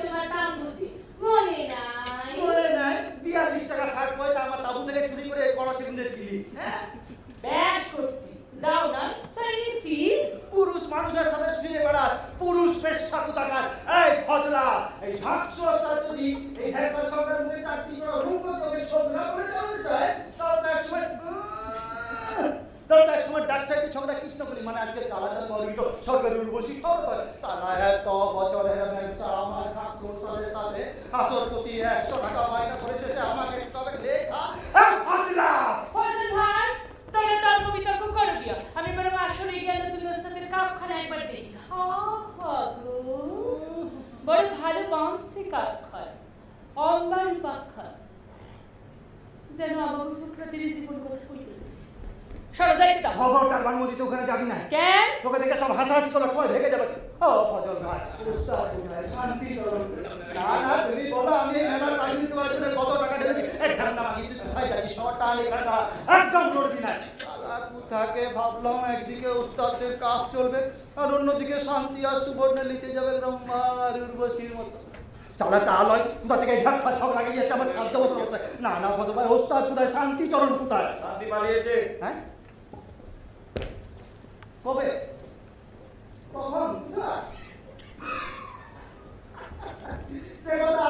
তোমার দাম বুদ্ধি মনে নাই? মনে নাই? 42 টাকা শার্ট পয়সা আমার তাবু থেকে চুরি করে কড়া কিনে দিলি। হ্যাঁ, ব্যাস করছি, দাও না তাই নিছি। পুরুষ মানুষের সাথে শুয়ে বেড়াস, পুরুষ পেশা কোথাকার। এই ফজলা, এই ঝাঁকছো অবস্থা যদি এই ঢেকার সঙ্গে মুখে চারটি করে রূপ তোকে ছোকরা করে চালাতে চায়, তাহলে একসময় ডাক্তারকে ছোকরা কৃষ্ণ বলি মানে আজকে কালাচার মরিত সরকারি উর্বশী খবর তারা এত বছরের ব্যবসা আমার ঝাঁকছো তাদের সাথে আসরপতি 100 টাকা মাইনা করে শেষে আমাকে তবে লেখা ফজলা। ফজল ভাই, তোমরা তর্ক বিতর্ক করো গিয়া। আমি বরং আসলে গিয়ে নতুন ওস্তাদের কাপখানা একবার দেখি। আহা গো, বড় ভালো বাঁধছে কাপখানা, অম্বান পাখা। যেন আমাকে সুক্রাতির জীবন কথা কইতেছে। সরো যাইতা খবরটার বাংমতি তো ওখানে যাবি না কেন? তোকে দেখে সব হাসাহাসি করবে, সবাই ভেগে যাবে। ও ফজল ভাই, উস্তাদ ভাই, শান্তি চরণ। না না, তুমি বলো আমি মেলার রাজনীতি করার জন্য কত টাকা ঢেলেছি। এই ঠান্ডা মাগিস, কোথায় যাবি? শর্টটা আনি খাটা, একদম লড়বি না। তাকে ভাবলাম একদিকে উস্তাদের কাজ চলবে আর অন্যদিকে শান্তি আর সুবর্ণে লিখে যাবে ব্রহ্মার উর্বশীর মতো। চালা তা লয়, কোথা থেকে ঝাপটা ঝগড়া গিয়েছে আমার খাদ্য বসে। না না ফজল ভাই, ওস্তাদ কোথায়, শান্তি চরণ কোথায়? শান্তি পালিয়েছে। হ্যাঁ কবে? কখন?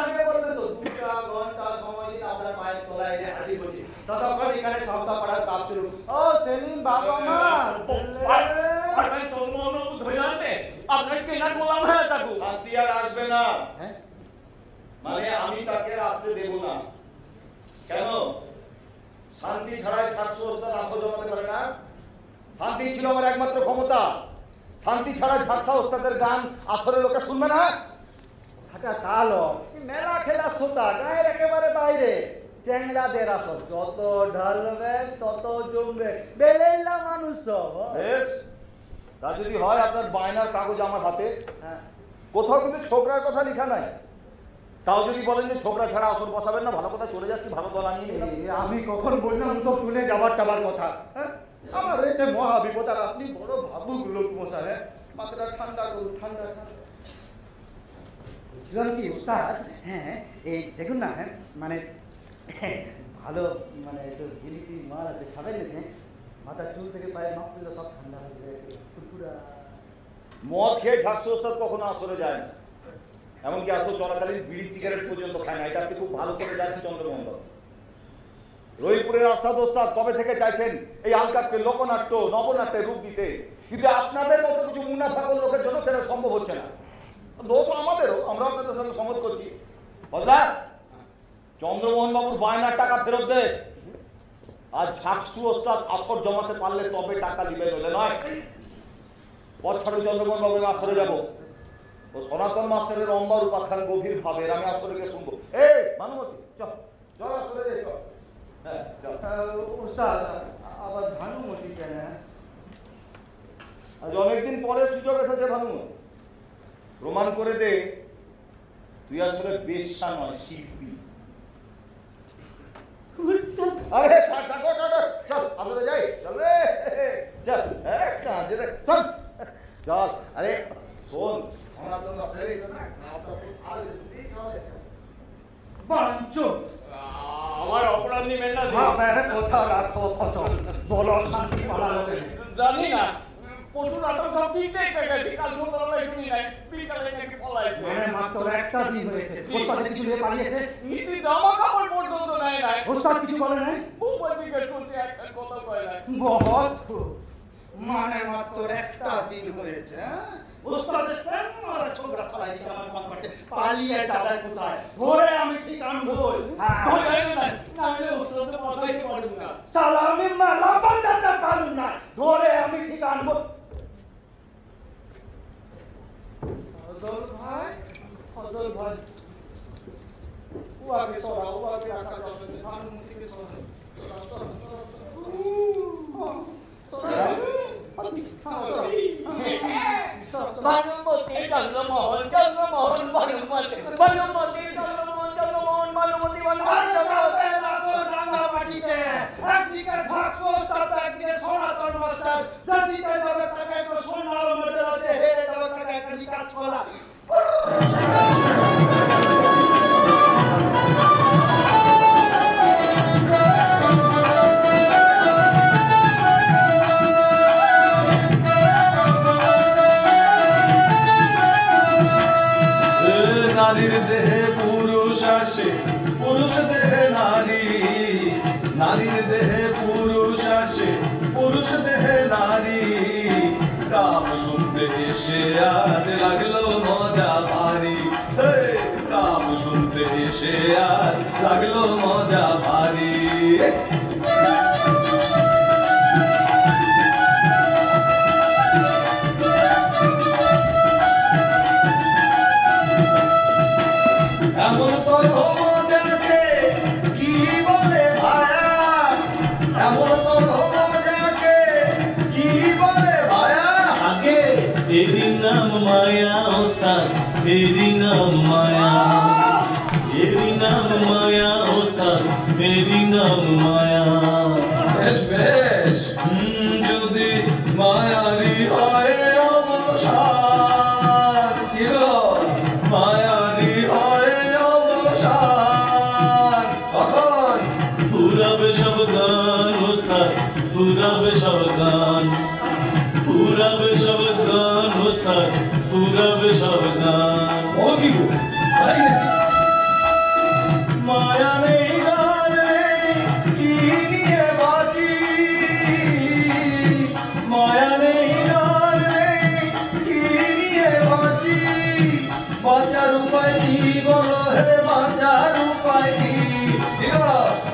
আগে বলবে তো 2টা ঘন্টা সময় দিয়ে আপনার পায়ের তলায় এনে হাজির করছি। ততক্ষণ এখানে সপ্তাহ পাড়ার কাজ শুরু। ও সেলিম বাবা মা শান্তি আর আসবে না। মানে আমি তাকে আসতে দেব না। কেন? শান্তি ছাড়াই ছাত্র ওস্তাদ আসর জমাতে পারে না। শান্তি ছিল আমার একমাত্র ক্ষমতা। শান্তি ছাড়া ঝাড়সা ওস্তাদের গান আসরের লোকে শুনবে না। হাঁটা তালো মেলা খেলা সোতা গায়ের একেবারে বাইরে চ্যাংড়াদের আসর, যত ঢালবে তত জমবে, বেলেইলা মানুষ সব। বেশ, তা যদি হয় আপনার বায়নার কাগজ আমার হাতে। কোথাও কিন্তু ছোকরার কথা লেখা নাই। তাও যদি বলেন যে ছোকরা ছাড়া আসর বসাবেন না, ভালো কথা, চলে যাচ্ছি, ভালো দল আনিয়ে নিলাম। আমি কখন বললাম তো শুনে যাবার টাবার কথা? আমার রয়েছে মহা বিপদ আর আপনি বড় ভাবুক লোক মশাই। মাথাটা ঠান্ডা করুন, ঠান্ডা ঠান্ডা। বলছিলাম কি উস্তাদ, হ্যাঁ এই দেখুন না, হ্যাঁ মানে ভালো মানে একটু গিলিটি মাল আছে, খাবেন না? মাথার চুল থেকে পায়ের নখ পর্যন্ত সব ঠান্ডা হয়ে যায়, ফুরফুরা। মদ খেয়ে ঝাড়সা ওস্তাদ কখনো আসরে যায় না, এমনকি আসর চলাকালীন বিড়ি সিগারেট পর্যন্ত খায় না। এটা আপনি খুব ভালো করে জানেন চন্দ্রমোহন। রহিপুরের আসাদ ওস্তাদ কবে থেকে চাইছেন এই আলকাপকে লোকনাট্য নবনাট্যে রূপ দিতে, কিন্তু আপনাদের মতো কিছু মুনাফাকর লোকের জন্য সেটা সম্ভব হচ্ছে না। দোষ আমাদেরও, আমরা আপনাদের সঙ্গে সমত করছি। বদলা চন্দ্রমোহন বাবুর বায়নার টাকা ফেরত দে। আর ঝাকসু ওস্তাদ আসর জমাতে পারলে তবে টাকা দিবে, বলে নয়। বছরে চন্দ্রমোহন বাবুর আসরে যাবো। ও সনাতন মাস্টারের অম্বার উপাখ্যান গভীর ভাবে আমি আসরে গিয়ে শুনবো। এই ভানুমতি চল চল আসরে যাই, চল। হ্যাঁ উস্তাদ আবার ভানুমতি কেন? আজ অনেকদিন পরে সুযোগ এসেছে ভানুমতি, প্রমাণ করে দে তুই আসলে বেশ্যা নয়, শিল্পী। আরে চল আসরে যাই, চল রে, চল কাজে দেখ, চল চল। আরে শোন, সনাতন মাস্টারের এটা না আরে বাঞ্চো আমার অপরাধ নিবেন না। কথা রাখো ফসল, বলো শান্তি পালালো। জানি না, পশু নাটক সব ঠিকঠাক থাকে, কাল সন্ধ্যাবেলা একটু নাই, বিকালে নাকি পলাই। মানে মাত্র একটা দিন হয়েছে, ওস্তাদ কিছু নিয়ে পালিয়েছে? নীতি জামা কাপড় পর্যন্ত নাই নাই। ওস্তাদ কিছু বলে নাই? উপর দিকে শুনছি একটা কথা কয় নাই। বহুত মানে মাত্র একটা দিন হয়েছে। ওস্তাদের সামনে ছোকরা সবাই দিকে আমার ফোন করতে পালিয়ে যাবে কোথায়, ধরে আমি ঠিক আনবো। সালামি মালা বাঁচাতে পারুন না, ধরে আমি ঠিক আনবো। ফজল ভাই, ফজল ভাই, ও আগে সরা, ও আগে রাখা যাবে না, ভানুমতিকে সরা। ভানুমতি চন্দ্রমোহন, চন্দ্রমোহন ভানুমতি, ভানুমতি চন্দ্রমোহন, চন্দ্রমোহন ভানুমতি, রাঙ্গামাটিতে একদিকে ঝাকসু ওস্তাদ, একদিকে সনাতন মাস্টার। জাতিতে যাবে টাকা একটা সোনার মেডেল আছে, হেরে যাবে টাকা একটা কাজ করা। নারীর দেহে পুরুষ আসে, পুরুষ দেহে নারী। নারীর দেহে পুরুষ আসে, পুরুষ দেহে নারী। কাম শুনতে এসে আর লাগলো মজা ভারী। কাম শুনতে এসে আর লাগলো মজা ভারী। এমন কোনো মজাতে কি বলে ভায়া, নাম মায়া ওস্তাদ, এরই নাম মায়া, এরই নাম মায়া ওস্তাদ, এরই নাম মায়া। বেশ বেশ, যদি মায়ারি হয় অবসান, কি গো মায়ারি হয় অবসান, তখন পুরাবে সব গান ওস্তাদ, পুরাবে সব গান, পুরাবে সব গান ওস্তাদ, পুরাবে সব গান। ও কি গো তাই নাকি? মায়া নেই গান নেই কি নিয়ে বাঁচি, মায়া নেই গান নেই কি নিয়ে বাঁচি, বাঁচার উপায় কি বলো হে, বাঁচার উপায় কি,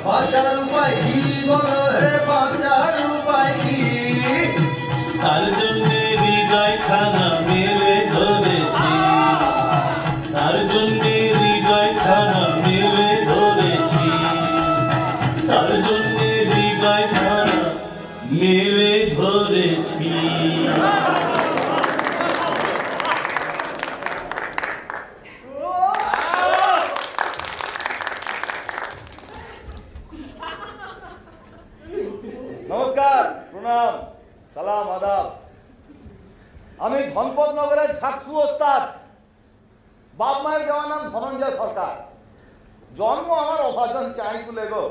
বাঁচার উপায় কি বলো হে, বাঁচার উপায় কি? তার জন্যে হৃদয় খানা মেলে ধরেছি, তার জন্যে হৃদয় খানা মেলে ধরেছি, তার জন্যে হৃদয় খানা মেলে ধরেছি। নমস্কার, প্রণাম, সালাম, আদাব। আমি ধনপতনগরের ঝাকসু ওস্তাদ। বাপ মায়ের দেওয়া নাম ধনঞ্জয় সরকার। জন্ম আমার অভাজন চাইগুলে গো।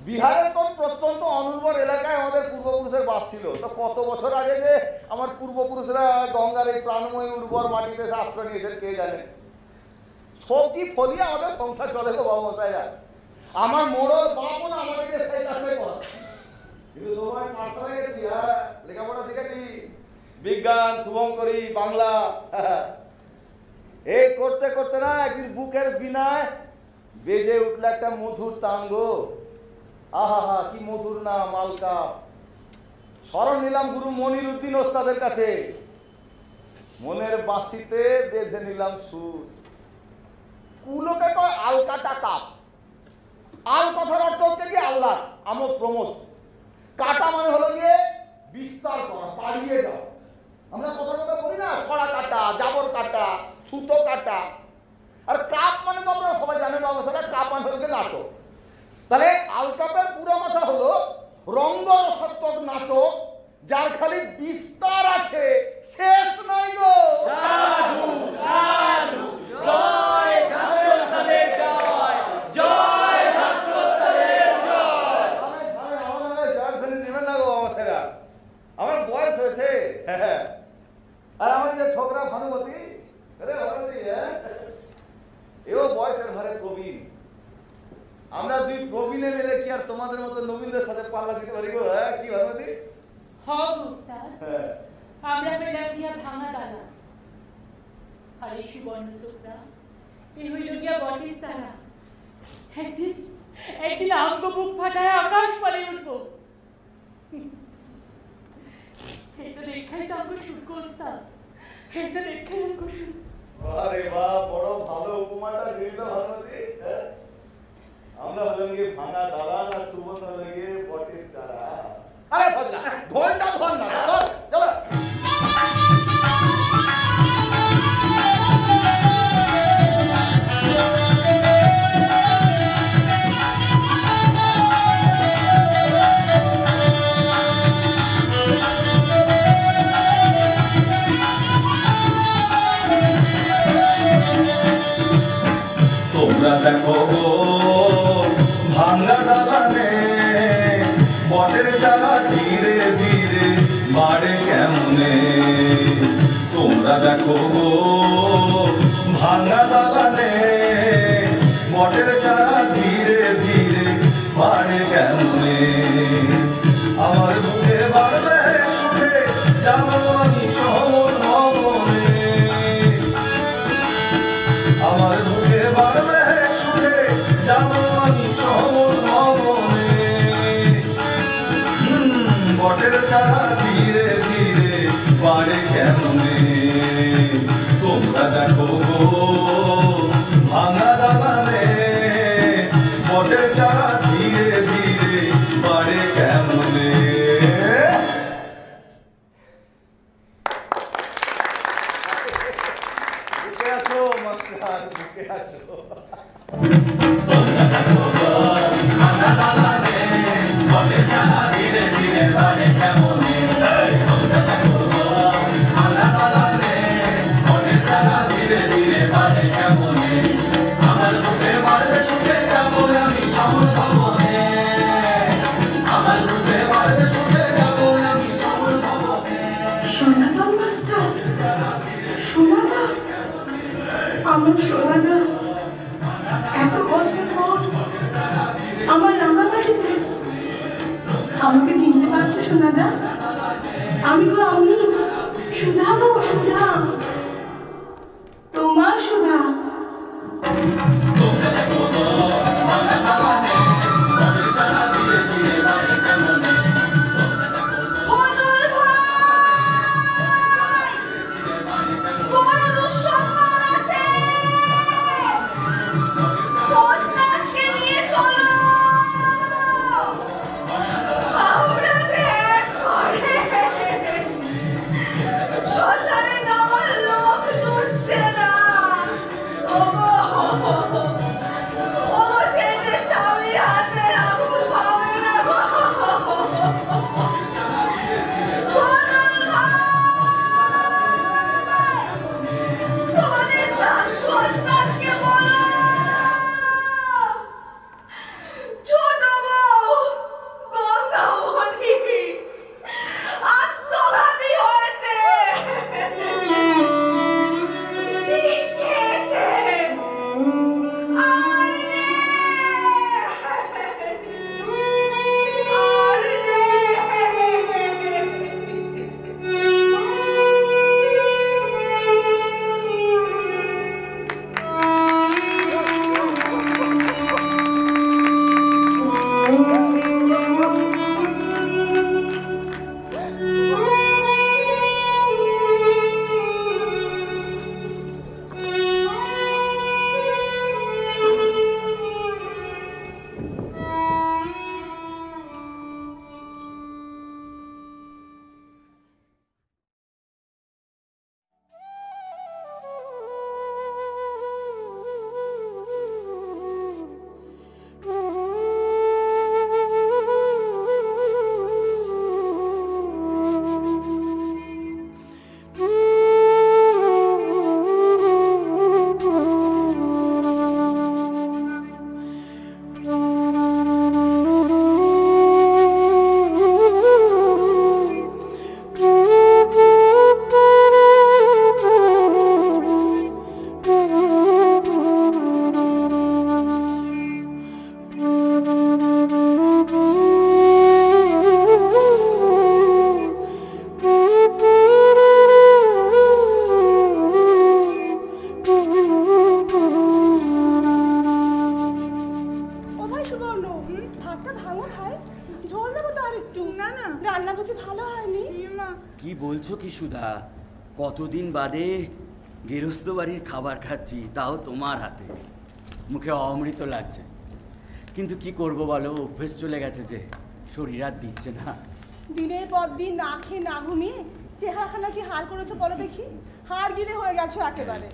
বিহারের কোন প্রত্যন্ত অনুর্বর এলাকায় আমাদের পূর্বপুরুষের বাস ছিল। তো কত বছর আগে যে আমার পূর্বপুরুষরা গঙ্গার এই প্রাণময়ী উর্বর মাটিতে আশ্রয় নিয়েছেন কে জানে। সবজি ফলিয়ে আমাদের সংসার চলে গো বাবু মশাইরা। আমার মোড়ল বাপও না আমাকে সেই কাজটাই করা, কিন্তু তোমার পাঠশালায় গেছি, হ্যাঁ লেখাপড়া শিখেছি, বিজ্ঞান, শুভঙ্করী, বাংলা। এই করতে করতে না একদিন বুকের বিনায় বেজে উঠল একটা মধুর তাঙ্গ। আহা হা, কি মধুর নাম, আলকা। স্মরণ নিলাম গুরু মনির উদ্দিন ওস্তাদের কাছে, মনের বাঁশিতে বেঁধে নিলাম সুর। কুলোকে কয় আলকাটা কাপ। আল কথার অর্থ হচ্ছে কি আল্লাহ, আমোদ প্রমোদ। কাটা মানে হলো গিয়ে বিস্তার করা, পাড়িয়ে যাওয়া। আমরা কথা কথা বলি না, ছড়া কাটা, জাবর কাটা, সুতো কাটা। আর কাপ মানে তো আপনারা সবাই জানেন অবস্থা, কাপ মানে হলো গিয়ে নাটক। তাহলে আলকাপের পুরো কথা হলো রঙ্গরসাত্মক নাটক, যার খালি বিস্তার আছে, শেষ নাই গো। সাধু সাধু, জয় ঝাকসু ওস্তাদের জয়, জয় ঝাকসু ওস্তাদের জয়। আমার বয়স হয়েছে, আর আমার যে ছোকরা ভানুমতি, এও বয়সের ঘরে প্রবীণ। আমরা দুই প্রবীণে মিলে কি আর তোমাদের মতো নবীনদের সাথে পাল্লা দিতে পারি গো? হ্যাঁ কি ভানুমতি? আমরা পেলাম গিয়া ভাঙা তালা, আর এই সুবর্ণ চোখরা এই হইল গিয়া বটির তারা। একদিন একদিন আঙ্গ বুক ফাটায় আকাশ পালে উঠবো। এটা দেখাই তো আঙ্গ শুল্ক ওস্তাদ, এটা দেখাই আঙ্গ শুল্ক। আরে বাহ, বড় ভালো উপমাটা দিল ভানুমতি। আমরা হলাম গিয়ে ভাঙা দালান, আর সুবর্ণ হলো গিয়ে বটির তারা। আরে ভজনা ঢোলটা ধর না, চলো। তোমরা দেখো ভাঙ্গা দালানে বটের চারা ধীরে ধীরে বাড়ে কেমনে। তোমরা দেখো ভাঙ্গা দালানে বটের চারা ধীরে ধীরে বাড়ে কেমনে। আমার বুকে বাড়বে সুখে যাবো আমি শহর ভবনে, আমার বুকে বাড়বে সুখে যাবো আমি শহর ভবনে। বটের চারা ধীরে ধীরে বাড়ে কেমনে। তোমরা দেখো ভাঙা দালানে আমার সোনাদা এত বছর পর আমার রাঙামাটিতে আমাকে চিনতে পারছো সোনাদা? আমি সুধা গো, সুধা, তোমার সুধা। সুধা, কতদিন বাদে গেরস্ত বাড়ির খাবার খাচ্ছি, তাও তোমার হাতে। মুখে অমৃত লাগছে, কিন্তু কি করব বলো, অভ্যেস চলে গেছে যে, শরীর আর দিচ্ছে না। দিনের পর দিন না খেয়ে না ঘুমিয়ে চেহারাখানা কি হাল করেছো বলো দেখি, হাড় গিলে হয়ে গেছো একেবারে।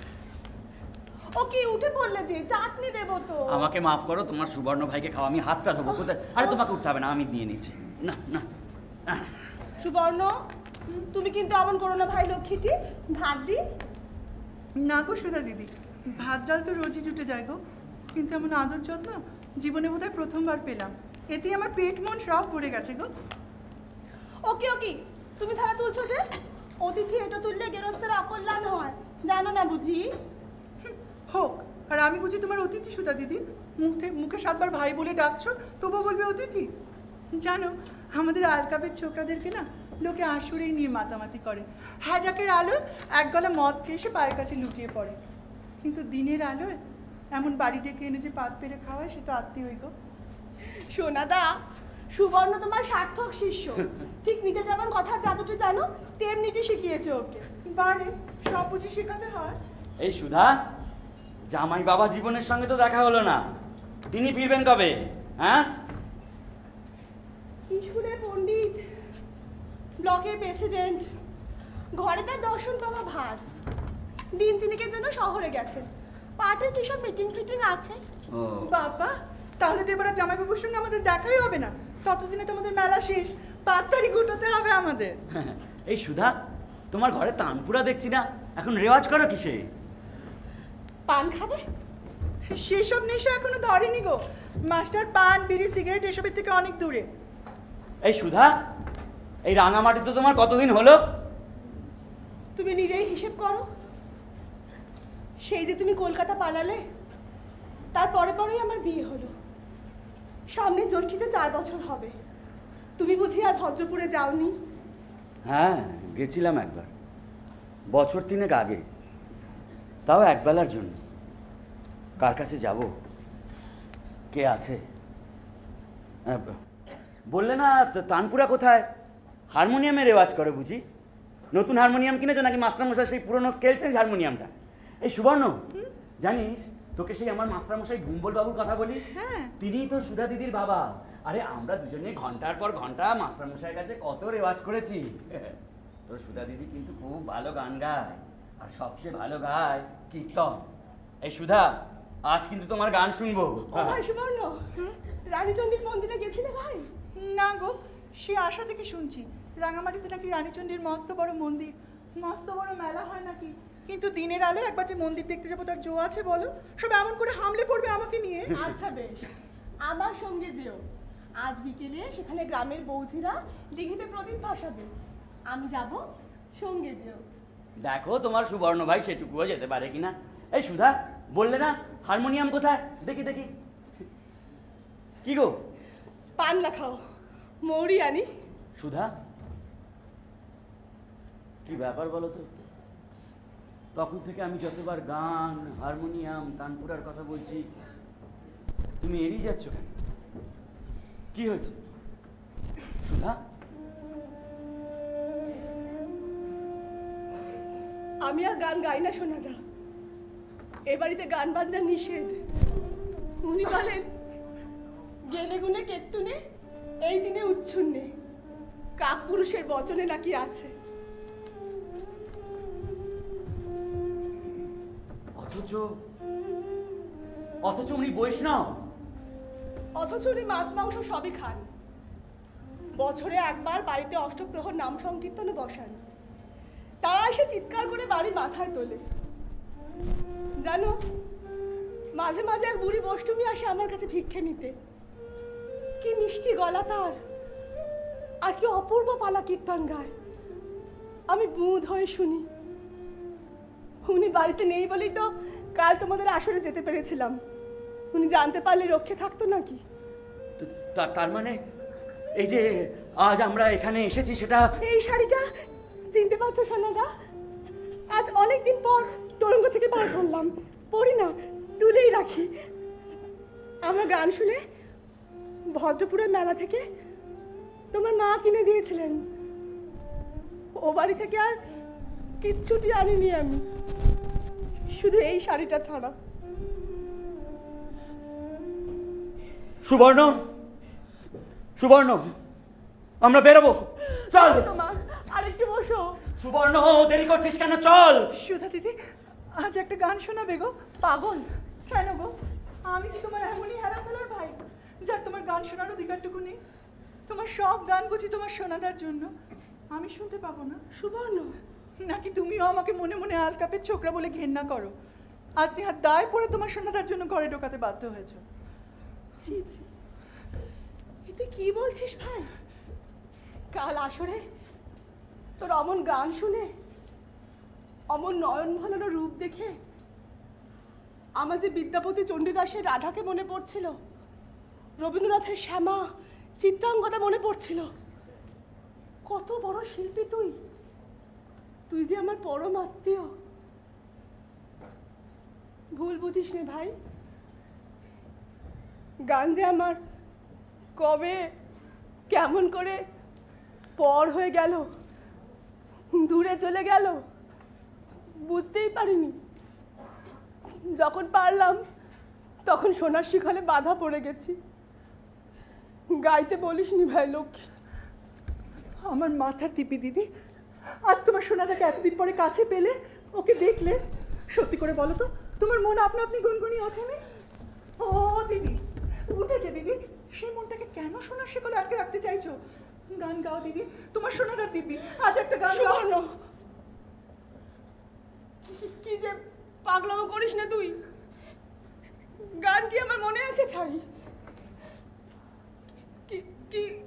ও কি উঠে পড়লে যে, চাটনি দেবো তো। আমাকে মাফ করো, তোমার সুবর্ণ ভাইকে খাও, আমি হাতটা ধোবো। কোথায়? আরে তোমাকে উঠতে হবে না, আমি দিয়ে নিচ্ছি। না না সুবর্ণ, তুমি কিন্তু এমন করো না ভাই লক্ষ্মীটি। ভাত দি না গো সুধা দিদি, ভাত ডাল তো রোজই জুটে যায় গো, কিন্তু এমন আদর যত্ন জীবনে বোধহয় প্রথমবার পেলাম। এতেই আমার পেট মন সব ভরে গেছে গো। ওকে ওকে, তুমি থালা তুলছো যে? অতিথি এটা তুললে গেরস্তের অকল্যাণ হয়, জানো না বুঝি? হোক, আর আমি বুঝি তোমার অতিথি সুধা দিদি? মুখে 7 বার ভাই বলে ডাকছো, তবুও বলবে অতিথি? জানো, আমাদের আলকাপের ছোকরাদেরকে না লোকে আসরেই নিয়ে মাতামাতি করে। হাজাকের আলোয় এক গলা মদ খেয়ে এসে পায়ের কাছে লুটিয়ে পড়ে, কিন্তু দিনের আলোয় এমন বাড়ি ডেকে এনে যে পাত পেরে খাওয়ায়, সে তো আত্মীয় গো। সোনাদা, সুবর্ণ তোমার সার্থক শিষ্য। ঠিক নিজে যেমন কথা জাদুটা জানো, তেমনিটি শিখিয়েছে ওকে। বারে সব বুঝি শেখাতে হয়। এই সুধা, জামাই বাবা জীবনের সঙ্গে তো দেখা হলো না, তিনি ফিরবেন কবে? হ্যাঁ, কিশোরে পণ্ডিত, ব্লকের প্রেসিডেন্ট, ঘরে তার দর্শন পাওয়া ভার, দিন তিনেকের জন্য শহরে গেছেন। পার্টির কি সব মিটিং ফিটিং আছে? বাবা, তাহলে তো এবার জামাইবাবুর সঙ্গে আমাদের দেখাই হবে না। ততদিনে তোমাদের মেলা শেষ, 5 তারিখ উঠোতে হবে আমাদের। এই সুধা, তোমার ঘরে তানপুরা দেখছি না, এখন রেওয়াজ করো কিসে? পান খাবে? সেসব নেশা এখনো ধরেনি গো। মাস্টার পান, বিড়ি, সিগারেট এসবের থেকে অনেক দূরে। এই সুধা, এই রাঙামাটি তো তোমার কতদিন হলো? তুমি নিজেই হিসেব করো। সেই যে তুমি কলকাতা পালালে, তারপরে পরেই আমার বিয়ে হলো। সামনে জ্যৈষ্ঠীতে 4 বছর হবে। তুমি বুঝি আর ভদ্রপুরে যাওনি? হ্যাঁ, গেছিলাম একবার, বছর 3 আগে, তাও একবেলার জন্য। কার কাছে যাব? কে আছে? বললে না তানপুরা কোথায়? হারমোনিয়ামে রেওয়াজ করে বুঝি? নতুন হারমোনিয়াম কিনেছো নাকি মাস্টারমশাই সেই পুরনো স্কেল চেঞ্জ হারমোনিয়ামটা? এই সুবর্ণ, জানিস তোকে সেই আমার মাস্টারমশাই গুম্বল বাবুর কথা বলি, তিনিই তো সুধা দিদির বাবা। আরে আমরা দুজনে ঘন্টার পর ঘন্টা মাস্টারমশাইয়ের কাছে কত রেওয়াজ করেছি। তোর সুধা দিদি কিন্তু খুব ভালো গান গায়, আর সবচেয়ে ভালো গায় কীর্তন। এই সুধা, আজ কিন্তু তোমার গান শুনবো। সুবর্ণ, রানীচন্ডীর মন্দিরে গেছিলে ভাই? না গো, সে আশা থেকে শুনছি রাঙামাটিতে নাকি রানীচন্ডীর মস্ত বড় মন্দির, মস্ত বড় মেলা হয় নাকি। কিন্তু দিনের আলো একবার যে মন্দির দেখতে যাবো তার জো আছে বলো? সব এমন করে হামলে পড়বে আমাকে নিয়ে। আচ্ছা বেশ, আমার সঙ্গে যেও। আজ বিকেলে সেখানে গ্রামের বৌঝিরা দিঘিতে প্রদীপ ভাসাবে, আমি যাব, সঙ্গে যেও। দেখো তোমার সুবর্ণ ভাই সেটুকুও যেতে পারে কিনা। এই সুধা, বললে না হারমোনিয়াম কোথায়? দেখি দেখি। কি গো? পান লাখাও, মৌরি আনি। সুধা, কি ব্যাপার বলো তো? তখন থেকে আমি যতবার গান, হারমোনিয়াম, তানপুরার কথা বলছি, তুমি এড়িয়ে যাচ্ছ কেন? কি হয়েছে সুধা? আমি আর গান গাই না সোনাদা, এ বাড়িতে গান বাজনা নিষেধ। উনি বলেন জেনে গুনে কেত্তুনে, এই দিনে উচ্ছন্নে, কাক পুরুষের বচনে নাকি আছে। অথচ উনি বৈষ্ণব, অথচ উনি মাছ মাংস সবই খান। বছরে একবার বাড়িতে অষ্টপ্রহর নাম সংকীর্তনে বসান, তারা এসে চিৎকার করে বাড়ি মাথায় তোলে। জানো, মাঝে মাঝে এক বুড়ি বষ্টমী আসে আমার কাছে ভিক্ষে নিতে। কি মিষ্টি গলা তার, আর কি অপূর্ব পালা কীর্তন গায়। আমি বুঁদ হয়ে শুনি। উনি বাড়িতে নেই বলেই তো কাল তোমাদের আসরে যেতে পেরেছিলাম। উনি জানতে পারলে রক্ষে থাকতো নাকি? তার মানে এই যে আজ আমরা এখানে এসেছি সেটা... এই শাড়িটা চিনতে পারছো সোনাদা? আজ অনেকদিন পর তরঙ্গ থেকে বার করলাম, পরি না, তুলেই রাখি। আমরা গান শুনে ভদ্রপুরের মেলা থেকে তোমার মা কিনে দিয়েছিলেন। ও বাড়ি থেকে আর কিচ্ছুটি আনিনি আমি, শুধু এই শাড়িটা ছাড়া। সুবর্ণ, সুবর্ণ, আমরা বেরোবো, চল। তোমার আরেকটু বসো। সুবর্ণ, দেরি করছিস কেন? চল। সুধা দিদি, আজ একটা গান শোনাবে গো? পাগল কেন গো? আমি কি তোমার এমনই হেরা ফেলার ভাই যার তোমার গান শোনার অধিকারটুকু নেই? তোমার সব গান বুঝি তোমার শোনাদার জন্য, আমি শুনতে পাবো না? সুবর্ণ, নাকি তুমিও আমাকে মনে মনে আলকাপের ছোকরা বলে ঘেন্না করো? আজ নিহার দায় পড়ে তোমার শোনাদার জন্য ঘরে ঢোকাতে বাধ্য হয়েছো। ছি ছি, তুই কি বলছিস ভাই? কাল আসরে তোর অমন গান শুনে, অমন নয়ন ভালো রূপ দেখে আমার যে বিদ্যাপতি চণ্ডীদাসের রাধাকে মনে পড়ছিল, রবীন্দ্রনাথের শ্যামা, চিত্রাঙ্গদা মনে পড়ছিল। কত বড় শিল্পী তুই, তুই যে আমার পরম আত্মীয়। ভুল বুঝিস নে ভাই, গান যে আমার কবে কেমন করে পর হয়ে গেল, দূরে চলে গেল, বুঝতেই পারিনি। যখন পারলাম তখন সোনার শিখলে বাধা পড়ে গেছি। গাইতে বলিসনি ভাই লক্ষ্মী। আমার মাথার টিপি দিদি, আজ তোমার সোনাদাকে এতদিন পরে কাছে পেলে, ওকে দেখলে, সত্যি করে বলো তো তোমার মন আপনা আপনি গুনগুনি ওঠেনি? ও দিদি, উঠেছে দিদি। সেই মনটাকে কেন সোনার শিকলে আটকে রাখতে চাইছো? গান গাও দিদি, তোমার সোনাদার দিব্যি, আজ একটা গান গাও। সুবর্ণ, কি যে পাগলামো করিস না তুই। গান কি আমার মনে আছে ছাই?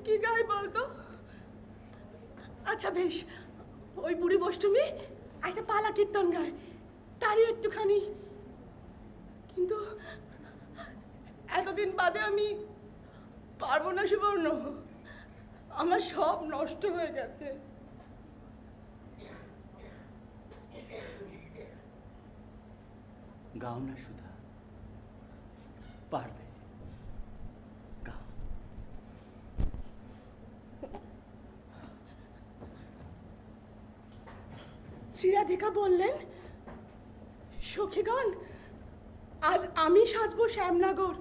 কি গাই বলতো? আচ্ছা বেশ, ওই বুড়ি বষ্টমী একটা পালা কীর্তন গায়, তারই একটুখানি। কিন্তু এতদিন বাদে আমি পারবো না সুবর্ণ, আমার সব নষ্ট হয়ে গেছে। গাও না সুধা, পারবে, গাও। শ্রীরাধিকা বললেন, সখীগণ আজ আমি সাজবো শ্যামনগর।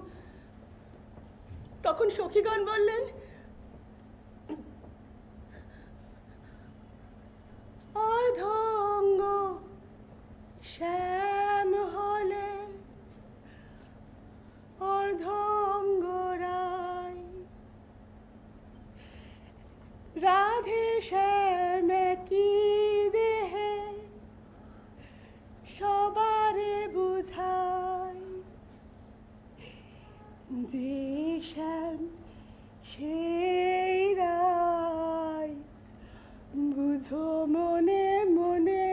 তখন সখীগণ বললেন, অর্ধাঙ্গ শ্যাম হলে অর্ধাঙ্গ রায়, রাধে শ্যাম কি দেহে সবারে বুঝাই, যে শ্যাম সেই রায় বুঝো মনে মনে,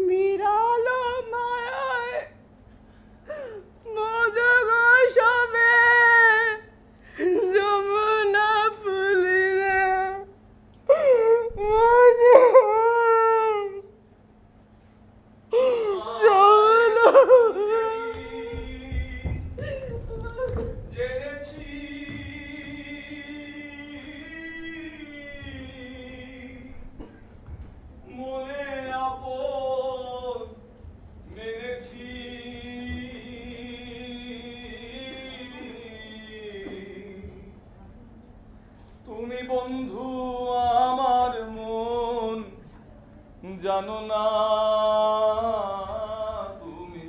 বিরল মায়ায় মজগ সবে যমুনা ফুলিরে জেনেছি মনে আপন মেনেছি, তুমি বন্ধু আমার মন জানো না, তুমি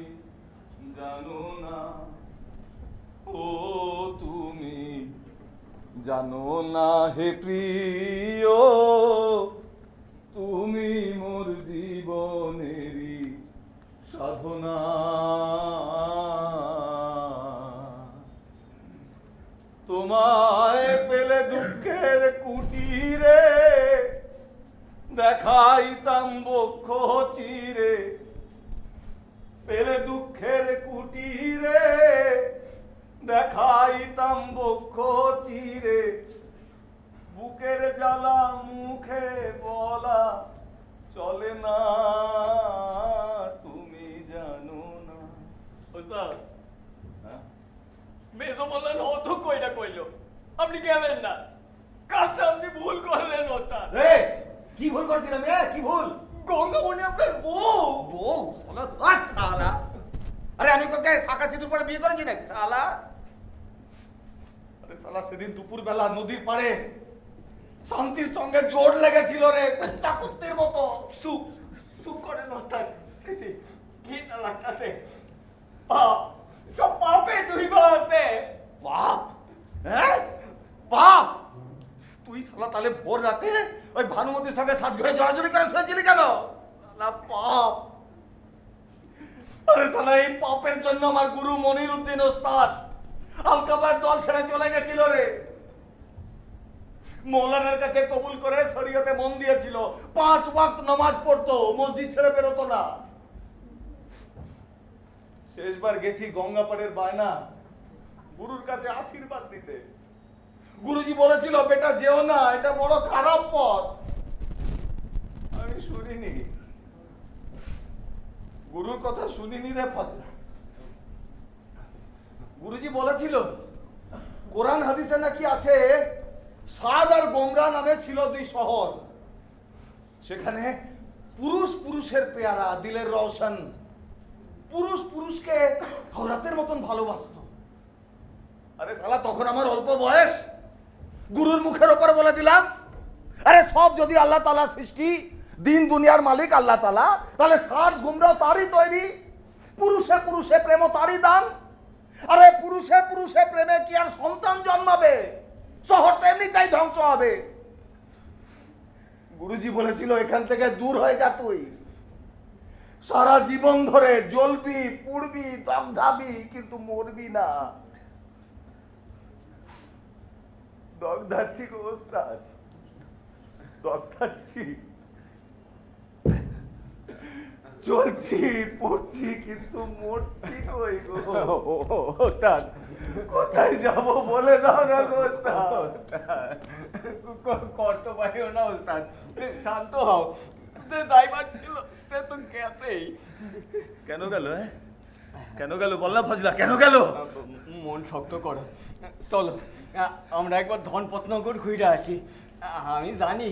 জানো না, ও তুমি জানো না হে প্রিয়, তুমি মোর জীবনেরই সাধনা। তোমায় পেলে দুঃখের কুটিরে দেখাইতাম বক্ষ চিরে, পেলে দুঃখের কুটিরে দেখাইতাম বক্ষ চিরে, বুকের জ্বালা মুখে বলা চলে না, তুমি জানো না। ওস্তাদ, মেজো বললেন অত কইটা কইলো, আপনি গেলেন না, কাজটা আপনি ভুল করলেন ওস্তাদ। কি ভুল করছিলাম? কি ভুল? গঙ্গামণি আপনার বউ। বউ? শালা, আরে আমি তোকে শাখা সিঁদুর পরে বিয়ে করেছি নাকি শালা? আরে শালা সেদিন দুপুর বেলা নদীর পাড়ে শান্তির সঙ্গে জোর লেগেছিল রে, কুত্তাকুত্তির মতো। চুপ করেন ওস্তাদ, কি না লাগতাছে। পাপ, সব পাপে তুই বাড়তে। বাপ? হ্যাঁ বাপ? তুই শালা তাহলে ভোর রাতে ওই ভানুমতির সঙ্গে সাজঘরে জড়াজড়ি করে শুয়েছিলি কেন? শালা পাপ। আরে শালা এই পাপের জন্য আমার গুরু মনির উদ্দিন ওস্তাদ আলকাবার দল ছেড়ে চলে গেছিল রে। মৌলানার কাছে কবুল করে শরীয়তে মন দিয়েছিল, 5 ওয়াক্ত নামাজ পড়তো, মসজিদ ছেড়ে বেরোতো না। শেষবার গেছি গঙ্গাপাড়ের বায়না গুরুর কাছে আশীর্বাদ দিতে। গুরুজি বলেছিল, বেটা যেও না, এটা বড় খারাপ পথ। আমি শুনিনি, গুরুর কথা শুনিনি রে ফাজলা। গুরুজি বলেছিল, কোরআন হাদিসে নাকি আছে সাদ আর গোমরা নামে ছিল 2 শহর, সেখানে পুরুষ পুরুষের পেয়ারা, দিলের রওশন, পুরুষ পুরুষকে হরাতের মতন ভালোবাসত। আরে শালা তখন আমার অল্প বয়স, গুরুর মুখের ওপর বলে দিলাম, আরে সব যদি আল্লাহ তাআলার সৃষ্টি, দিন দুনিয়ার মালিক আল্লাহ তাআলা, তাহলে সাদ গোমরা তারই তৈরি, পুরুষে পুরুষে প্রেম তারই দাম। আরে পুরুষে পুরুষে প্রেমে কি আর সন্তান জন্মাবে? শহর তো এমনিতেই ধ্বংস হবে। গুরুজি বলেছিল এখান থেকে দূর হয়ে যা তুই, সারা জীবন ধরে জ্বলবি, পুড়বি, দগ্ধাবি, কিন্তু মরবি না। দগ্ধাচ্ছি গো ওস্তাদ, দগ্ধাচ্ছি, চলছি, পড়ছি, কিন্তু মরছি কই গো ওস্তাদ? কোথায় যাব বলে দাও না গো ওস্তাদ। কষ্ট পাইও না ওস্তাদ, শান্ত হও। ড্রাইভার ছিল সে তো গেছেই। কেন গেল? কেন গেল বললাম ফজলা, কেন গেল? মন শক্ত করো, চলো আমরা একবার ধনপতনগর ঘুরে আসি। আমি জানি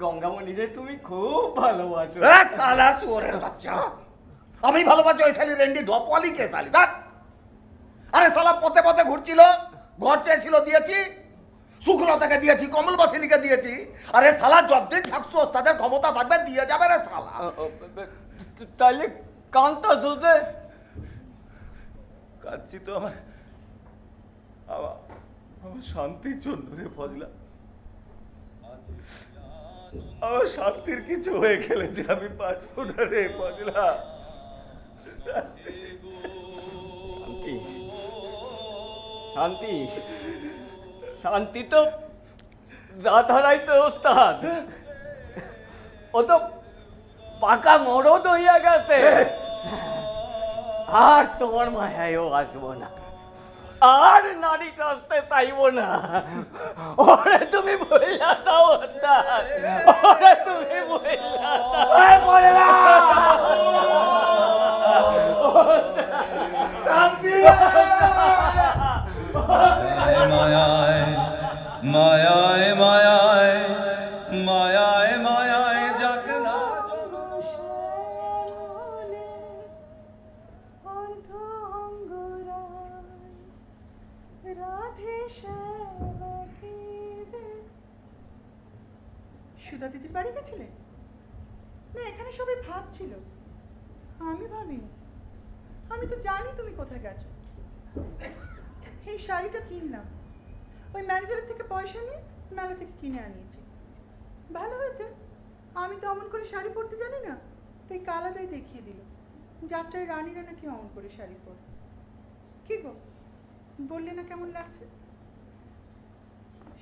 গঙ্গামণিরে তুমি খুব ভালোবাসো। শালা শুয়োরের বাচ্চা, আমি ভালোবাসি ওই শালি রেন্ডি ধপওয়ালি কে শালি? দেখ, আরে শালা পথে পথে ঘুরছিল, ঘর চেয়েছিল দিয়েছি, সুখলতাকে দিয়েছি, কমলবাসিনীকে দিয়েছি। আরে শালা যতদিন থাকছো ওস্তাদের ক্ষমতা থাকবে দিয়ে যাবে রে শালা। তাইলে কান্তা সোজে কাঁদছি তো আমার শান্তির জন্য রে ফজলা। আমার শান্তির কিছু হয়ে গেলে যে আমি বাঁচবো না রে ফজলা। শান্তি শান্তি তো যাধারাই তো ওস্তাদ, ও তো পাকা মরদ হইয়া গেছে। আর তোমার মায়ায়ও আসবো না, আর নারী টানতে চাইবো না। ওরে তুমি বইলা দাও ওস্তাদ, ওরে তুমি বইলা মায়ায় মায়ায় মায়ায় মায়ায় মায়ায় যাক না সুধা দিদির বাড়ি গেছিলে না? এখানে সবাই ভাবছিল, আমি ভাবিনি। আমি তো জানি তুমি কোথায় গেছো। এই শাড়িটা কিনলাম, ওই ম্যানেজারের থেকে পয়সা নিয়ে মেলা থেকে কিনে আনিয়েছি। ভালো হয়েছে, আমি তো অমন করে শাড়ি পরতে জানি না, তাই কালাদাই দেখিয়ে দিল যাত্রায় রানীরা নাকি অমন করে শাড়ি পরে। কি গো, বললে না কেমন লাগছে?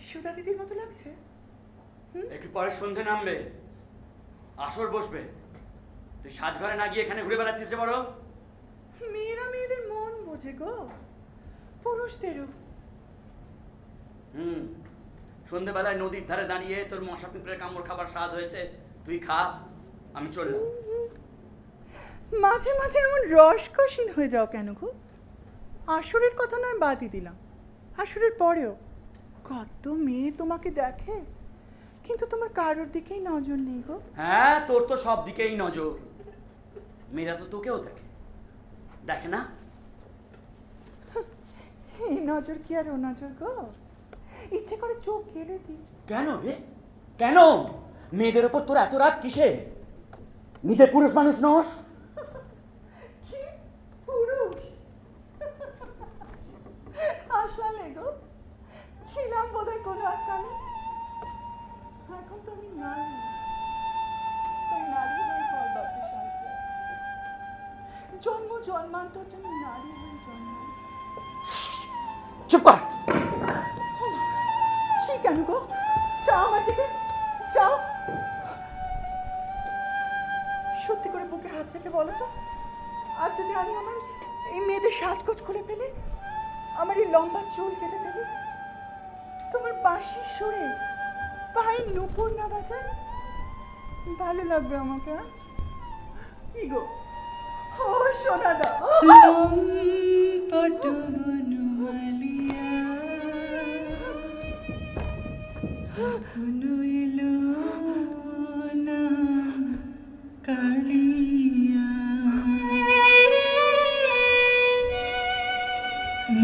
সুধা দিদির মতো লাগছে? একটু পরে সন্ধে নামবে, আসর বসবে, তুই সাজঘরে না গিয়ে এখানে ঘুরে বেড়াচ্ছিস যে বড়? মেয়েরা মেয়েদের মন বোঝে গো, পুরুষদেরও। সন্ধেবেলায় নদীর ধারে দাঁড়িয়ে তোর মশা পিঁপড়ের কামড় খাবার স্বাদ হয়েছে, তুই খা, আমি চললাম। মাঝে মাঝে এমন রসকসীন হয়ে যাও কেন গো? আসরের কথা নয় বাদই দিলাম, আসরের পরেও কত মেয়ে তোমাকে দেখে, কিন্তু তোমার কারোর দিকেই নজর নেই গো। হ্যাঁ, তোর তো সব দিকেই নজর, মেয়েরা তো তোকেও দেখে, দেখে না? এই নজর কি আর ও নজর গো? ইচ্ছে করে চোখ কেড়ে দিই। কেন রে, কেন? মেয়েদের ওপর তোর এত রাগ কিসে? নিজে পুরুষ মানুষ নস? কি পুরুষ? আসলে গো, ছিলাম বোধহয় কোনো একখানে, এখন তো আমি নারী, তাই নারী হয়ে করবাতে সাহায্য। জন্ম জন্মান্তর যেন নারী হয়ে জন্মাই। চুপ কর। ছি কেন গো? চাও আমার দিকে, চাও। সত্যি করে বুকে হাত রেখে বলো তো, আর যদি আমি আমার এই মেয়েদের সাজগোজ খুলে ফেলি, আমার এই লম্বা চুল কেটে ফেলি, তোমার বাঁশির সুরে পায়ে নুপুর না বাজায়, ভালো লাগবে আমাকে? কি গো? ও সোনা দা,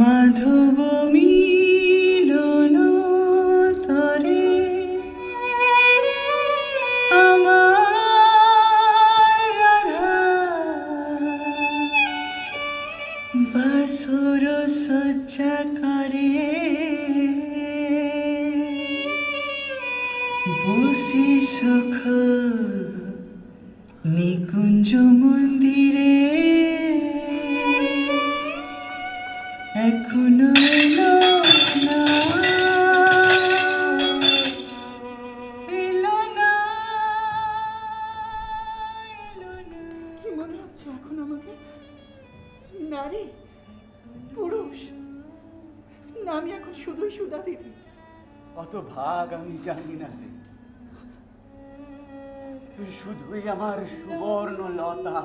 মাধব মিলন তরে আমার রাধা পুরো সজ্জা করে বসি সুখ নিকুঞ্জ মন্দিরে এখনো এলো না এলো না এলো না। কি মনে হচ্ছে এখন আমাকে? নারী, পুরুষ, না আমি এখন শুধুই সুধা দিদি। অত ভাগ আমি জানি না রে। তুই শুধুই আমার সুবর্ণ লতা,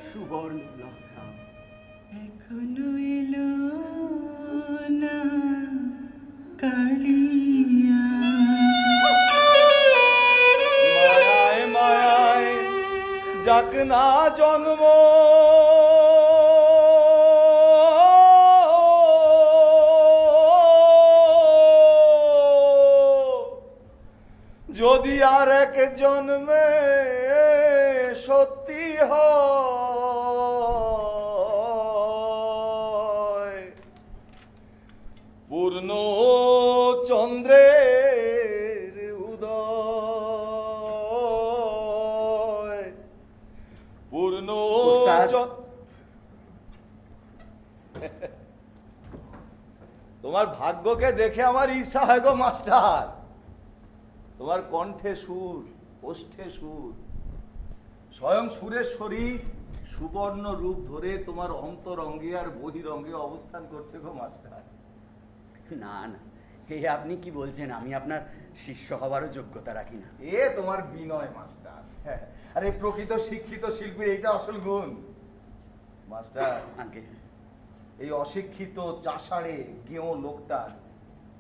সুবর্ণ লতা। এখনো এলো না কালিয়া। মায়ায় মায়ায় যাক না জন্ম, যদি আর এক জন্মে সত্যি হয় পূর্ণ চন্দ্রের উদয়, পূর্ণ তোমার ভাগ্যকে দেখে আমার ঈর্ষা হয় গো মাস্টার। তোমার কণ্ঠে সুর, ওষ্ঠে সুর, স্বয়ং সুরেশ্বরী সুবর্ণ রূপ ধরে তোমার অন্তরঙ্গে আর বহিরঙ্গে অবস্থান করছে গো মাস্টার। না না, এই আপনি কি বলছেন? আমি আপনার শিষ্য হবারও যোগ্যতা রাখি না। এ তোমার বিনয় মাস্টার। হ্যাঁ, আরে প্রকৃত শিক্ষিত শিল্পীর এইটা আসল গুণ মাস্টার। আগে এই অশিক্ষিত চাষাড়ে গেঁয়ো লোকটার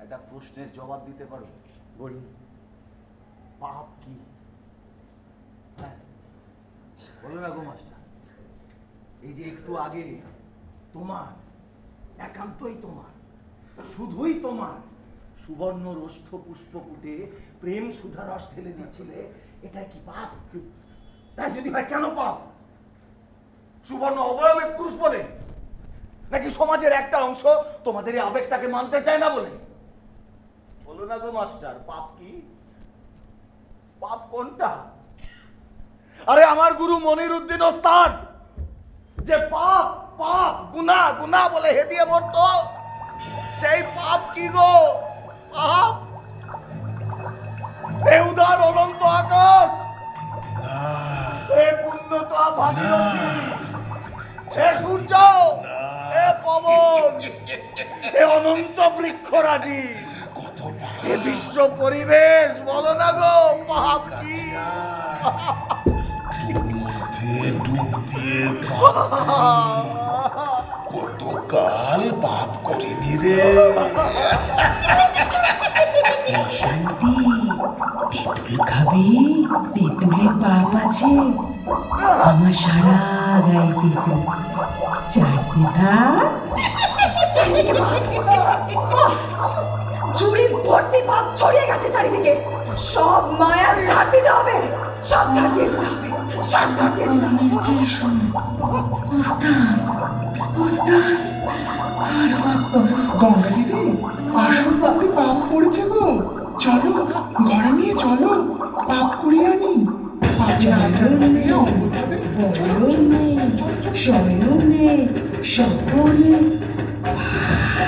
একটা প্রশ্নের জবাব দিতে পারো? বলুন। পাপ কি? হ্যাঁ, বলো না গো মাস্টার। এই যে একটু আগে তোমার, একান্তই তোমার, শুধুই তোমার সুবর্ণ রোষ্ঠ পুষ্পকুটে প্রেম সুধারস ঢেলে দিচ্ছিলে, এটা কি পাপ? তাই যদি হয় কেন পাপ? সুবর্ণ অবয়বে পুরুষ বলে, নাকি সমাজের একটা অংশ তোমাদের এই আবেগটাকে মানতে চায় না বলে? বলো না গো মাস্টার, পাপ কি? পাপ কোনটা? আরে আমার গুরু মনিরুদ্দিন ওস্তাদ যে পাপ পাপ গুনাহ গুনাহ বলে হেদিয়ে মরতো, সেই পাপ কি গো? পাপ? এ উদার অনন্ত আকাশ, এ পূর্ণত ভাগীরথী, এ সূর্য, এ পবন, এ অনন্ত বৃক্ষরাজি, এ বিশ্ব পরিবেশ, বলো না গো পাপ কি? ডুব দিয়ে কতকাল পাপ করিনি রে। শান্তি, তেঁতুল খাবি? তেঁতুলের পাপ আছে, আমার সারা গায়ে তেঁতুল। চাটতে থাক। ঝুড়ির ভর্তি পাপ ছড়িয়ে গেছে চারিদিকে। সব মায়া ছাড় দিতে হবে, সব ছাড় দিয়ে দিতে হবে, সব ছাড় দিয়ে দিতে হবে। গঙ্গা দিদি, আসল পাপে পাপ পড়েছে গো। চলো ঘরে নিয়ে চলো, পাপ করিয়ে আনি।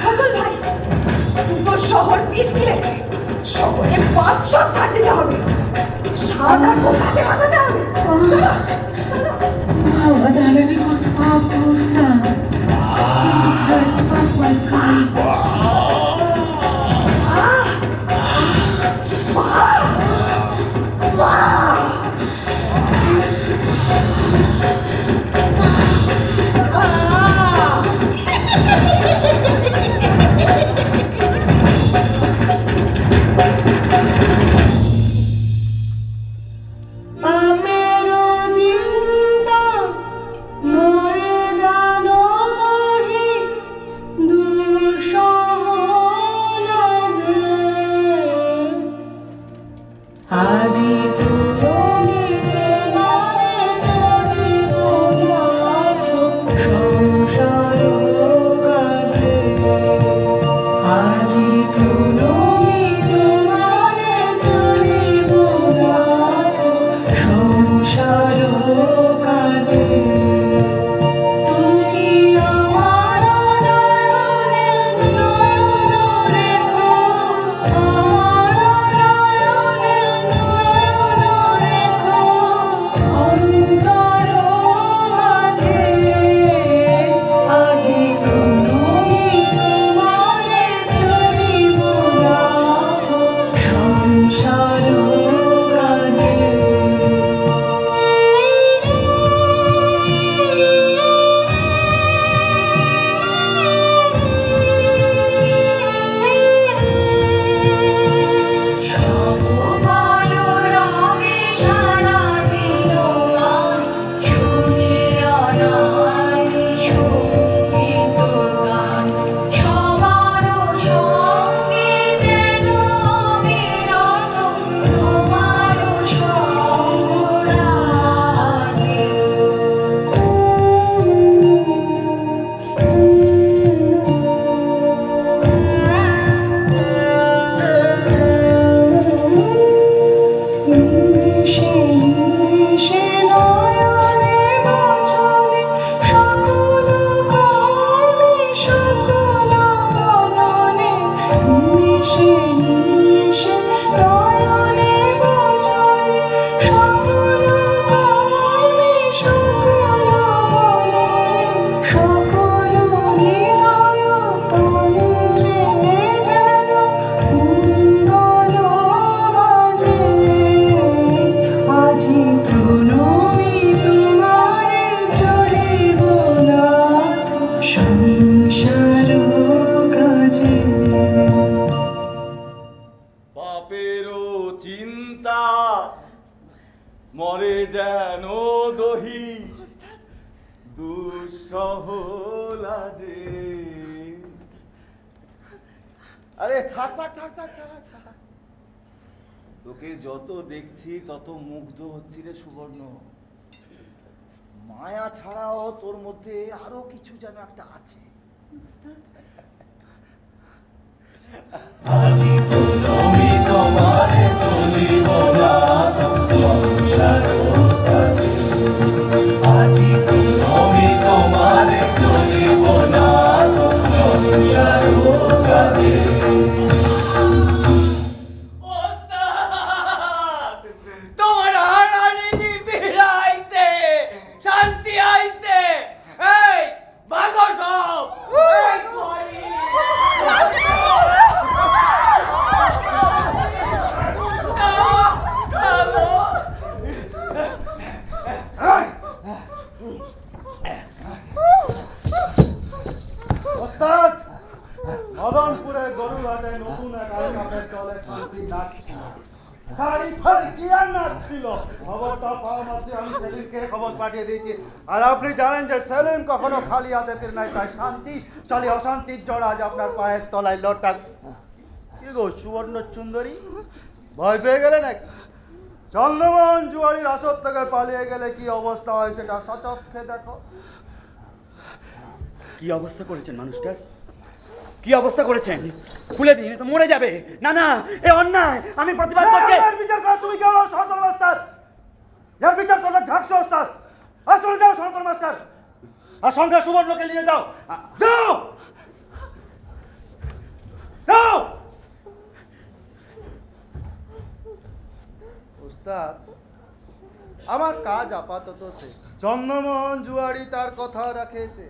ফজল ভাই, দুটো শহর বিষ গিলেছে, শহরের পাপ সব ছাড় দিতে হবে, সাদা গোপাকে বাঁচাতে হবে। কত পাপ অবস্থা। আমেরো জিন্দা মরে সহলাজে। আরে থাক থাক থাক থাক থাক থাক। তোকে যত দেখছি তত মুগ্ধ হচ্ছি রে সুবর্ণ। মায়া ছাড়াও তোর মধ্যে আরো কিছু যেন একটা আছে। আজি তুমি তোমারে চলিব না সংসার কাজে, আজি তুমি তোমারে চলিব না সংসার কাজে। তোমার হারানি ফিরাইতে শান্তি আইতে এই ভাগো সব এই করি ওস্তাদ, মদনপুরের গরুঘাটে নতুন এক আলকাপের দলে শান্তি নাচছিল। শাড়ি ফাড়ি কি আর নাচছিল। খবরটা পাওয়া মাত্রই আমি সেলিমকে খবর পাঠিয়ে দিয়েছি। আর আপনি জানেন যে সেলিম কখনো খালি হাতে ফিরে নাই, তাই শান্তি শালি অশান্তির জড় আজ আপনার পায়ের তলায় লটাক। কি গো সুবর্ণ সুন্দরী, ভয় পেয়ে গেলে নাকি? চন্দ্রমোহন জুয়ারির আসর থেকে পালিয়ে গেলে কি অবস্থা হয় সেটা সচক্ষে দেখো। কি অবস্থা করেছেন মানুষটার? কি অবস্থা করেছেন? খুলে দিন, তো মরে যাবে। না না, এ অন্যায়, আমি প্রতিবাদ করছি। এর বিচার করো তুমি কেন সরকার মাস্টার? এর বিচার করবে ঝাকসো ওস্তাদ। আর চলে যাও সরকার মাস্টার, আর সঙ্গে সুবর্ণকে নিয়ে যাও। যাও যাও। ওস্তাদ, আমার কাজ আপাতত শেষ। চন্দ্রমোহন জুয়ারি তার কথা রাখেছে।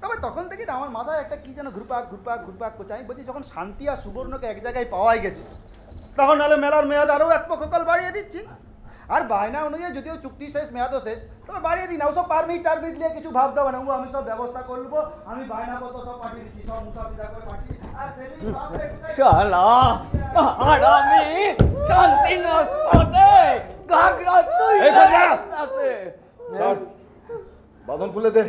তবে তখন থেকে আমার মাথায় একটা কি যেন ঘুরপাক ঘুরপাক ঘুরপাক করছে। আমি বলছি যখন শান্তি আর সুবর্ণকে এক জায়গায় পাওয়াই গেছে, তখন নাহলে মেলার মেয়াদ আরও এক পক্ষকাল বাড়িয়ে দিচ্ছি। আর বায়না অনুযায়ী যদিও চুক্তি শেষ, মেয়াদও শেষ, তবে বাড়িয়ে দিই না। ওসব পারমিট টারমিট নিয়ে কিছু ভাবতে হবে না, আমি সব ব্যবস্থা করবো। আমি বায়নাপত্র সব পাঠিয়ে দিচ্ছি, সব মুসাফিদা করে পাঠিয়ে। আর সেদিন শালা হারামি শান্তি নস্তাতে ঘাগরা তুই আছে। চল বাঁধন খুলে দে।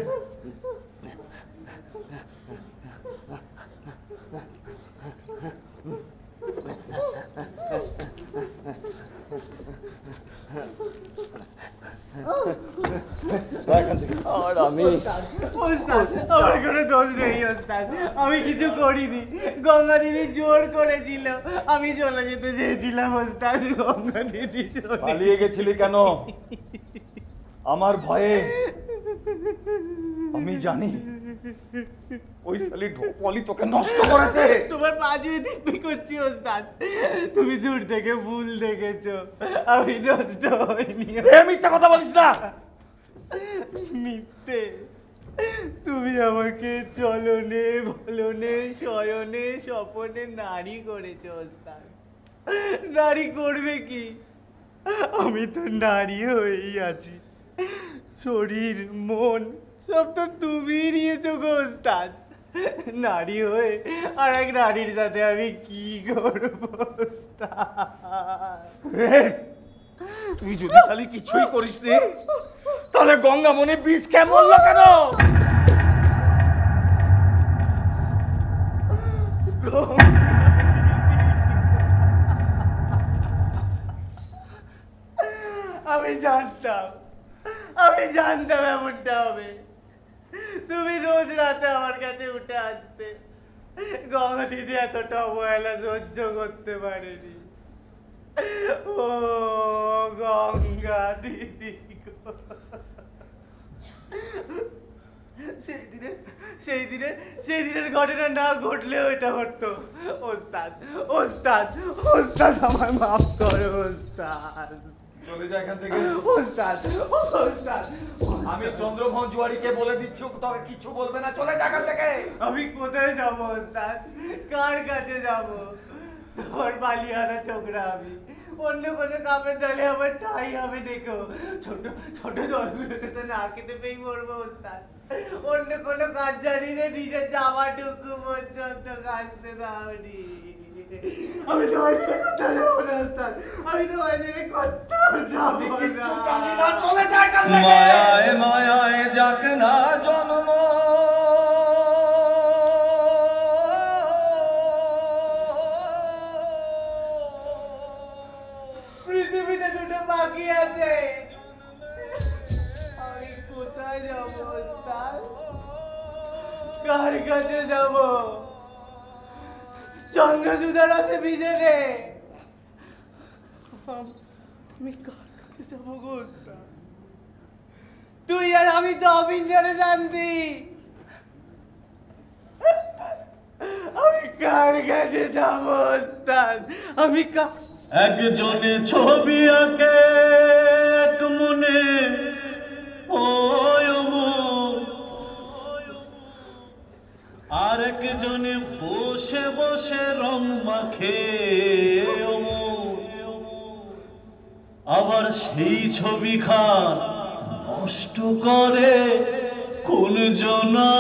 আমার কোনো দোষ নেই ওস্তাদ, আমি কিছু করিনি। গঙ্গা দিদি জোর করেছিল, আমি চলে যেতে চেয়েছিলাম ওস্তাদ। গঙ্গা দিদি পালিয়ে গেছিলি কেন? আমার ভয়ে। আমি জানি ওই শালি ঢোপলি তোকে নষ্ট করেছে। তোমার বাজুয়ে দিব্যি করছি ওস্তাদ, তুমি দূর থেকে ভুল দেখেছো, আমি নষ্ট হইনি। মিথ্যা কথা বলিস না। মিথ্যে? তুমি আমাকে চলনে বলনে শয়নে স্বপনে নারী করেছো ওস্তাদ। নারী করবে কি? আমি তো নারী হয়েই আছি। শরীর মন সব তো তুমি নিয়েছো গো ওস্তাদ। নারী হয়ে আর এক নারীর সাথে আমি কি করবো ওস্তাদ? তুই যদি খালি কিছুই করিস নি, তাহলে গঙ্গা মনে বিষ খেয়ে মরলো কেন? আমি জানতাম এমনটা হবে। তুমি রোজ রাতে আমার কাছে উঠে আসতে। গঙ্গা দিদি এতটা অবহেলা সহ্য করতে পারেনি। ও গঙ্গা দিদি, সেই দিনের ঘটনা না ঘটলেও এটা হতো। ওস্তাদ ওস্তাদ ওস্তাদ, আমার মাফ করো ওস্তাদ। চলে যা এখান থেকে ওস্তাদ ওস্তাদ। আমি চন্দ্রমোহন জুয়ারিকে বলে দিচ্ছি, তোকে কিছু বলবে না। চলে যা এখান থেকে। আমি কোথায় যাবো ওস্তাদ? কার কাছে যাবো? তোমার বালিয়ানা ছোকরা আমি। অন্য কোনো কাপের দলে আমার ঠাই হবে দেখো। ছোট ছোট দলগুলোকে তো না খেতে পেয়ে মরবো ওস্তাদ। অন্য কোনো কাজ জানি না, নিজের জামাটুকু পর্যন্ত কাচতে দাওনি। আমি তোমায় কোথাও যাবো না ওস্তাদ, আমি তোমায় ছেড়ে কোথাও যাবো না। চলে যায় মায়ায় মায়ায় যাক না জন্ম, পৃথিবীতে দুটো বাকি আছে, আমি কোথায় যাবো ওস্তাদ, কার কাছে যাবো? চন্দ্রচূড়ার আছে ভিজে রে, আমি কার কাছে যাবো গো ওস্তাদ? তুই আর আমি তো অবিঞ্জনে জানতি, আমি কার কাছে যাবো ওস্তাদ? আমি একজনে ছবি আঁকে এক মনে ওই অমর, আর একজনে বসে বসে রং মাখে অমর, আবার সেই ছবি খান নষ্ট করে কোন জনা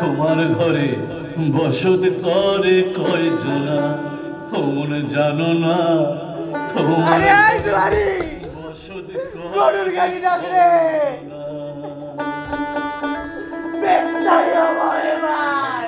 তোমার ঘরে বসত করে কয়জনা, তোমন জানো না তোমার বসত গরুর গাড়ি ডাক রে, বেশাই আমার এবার।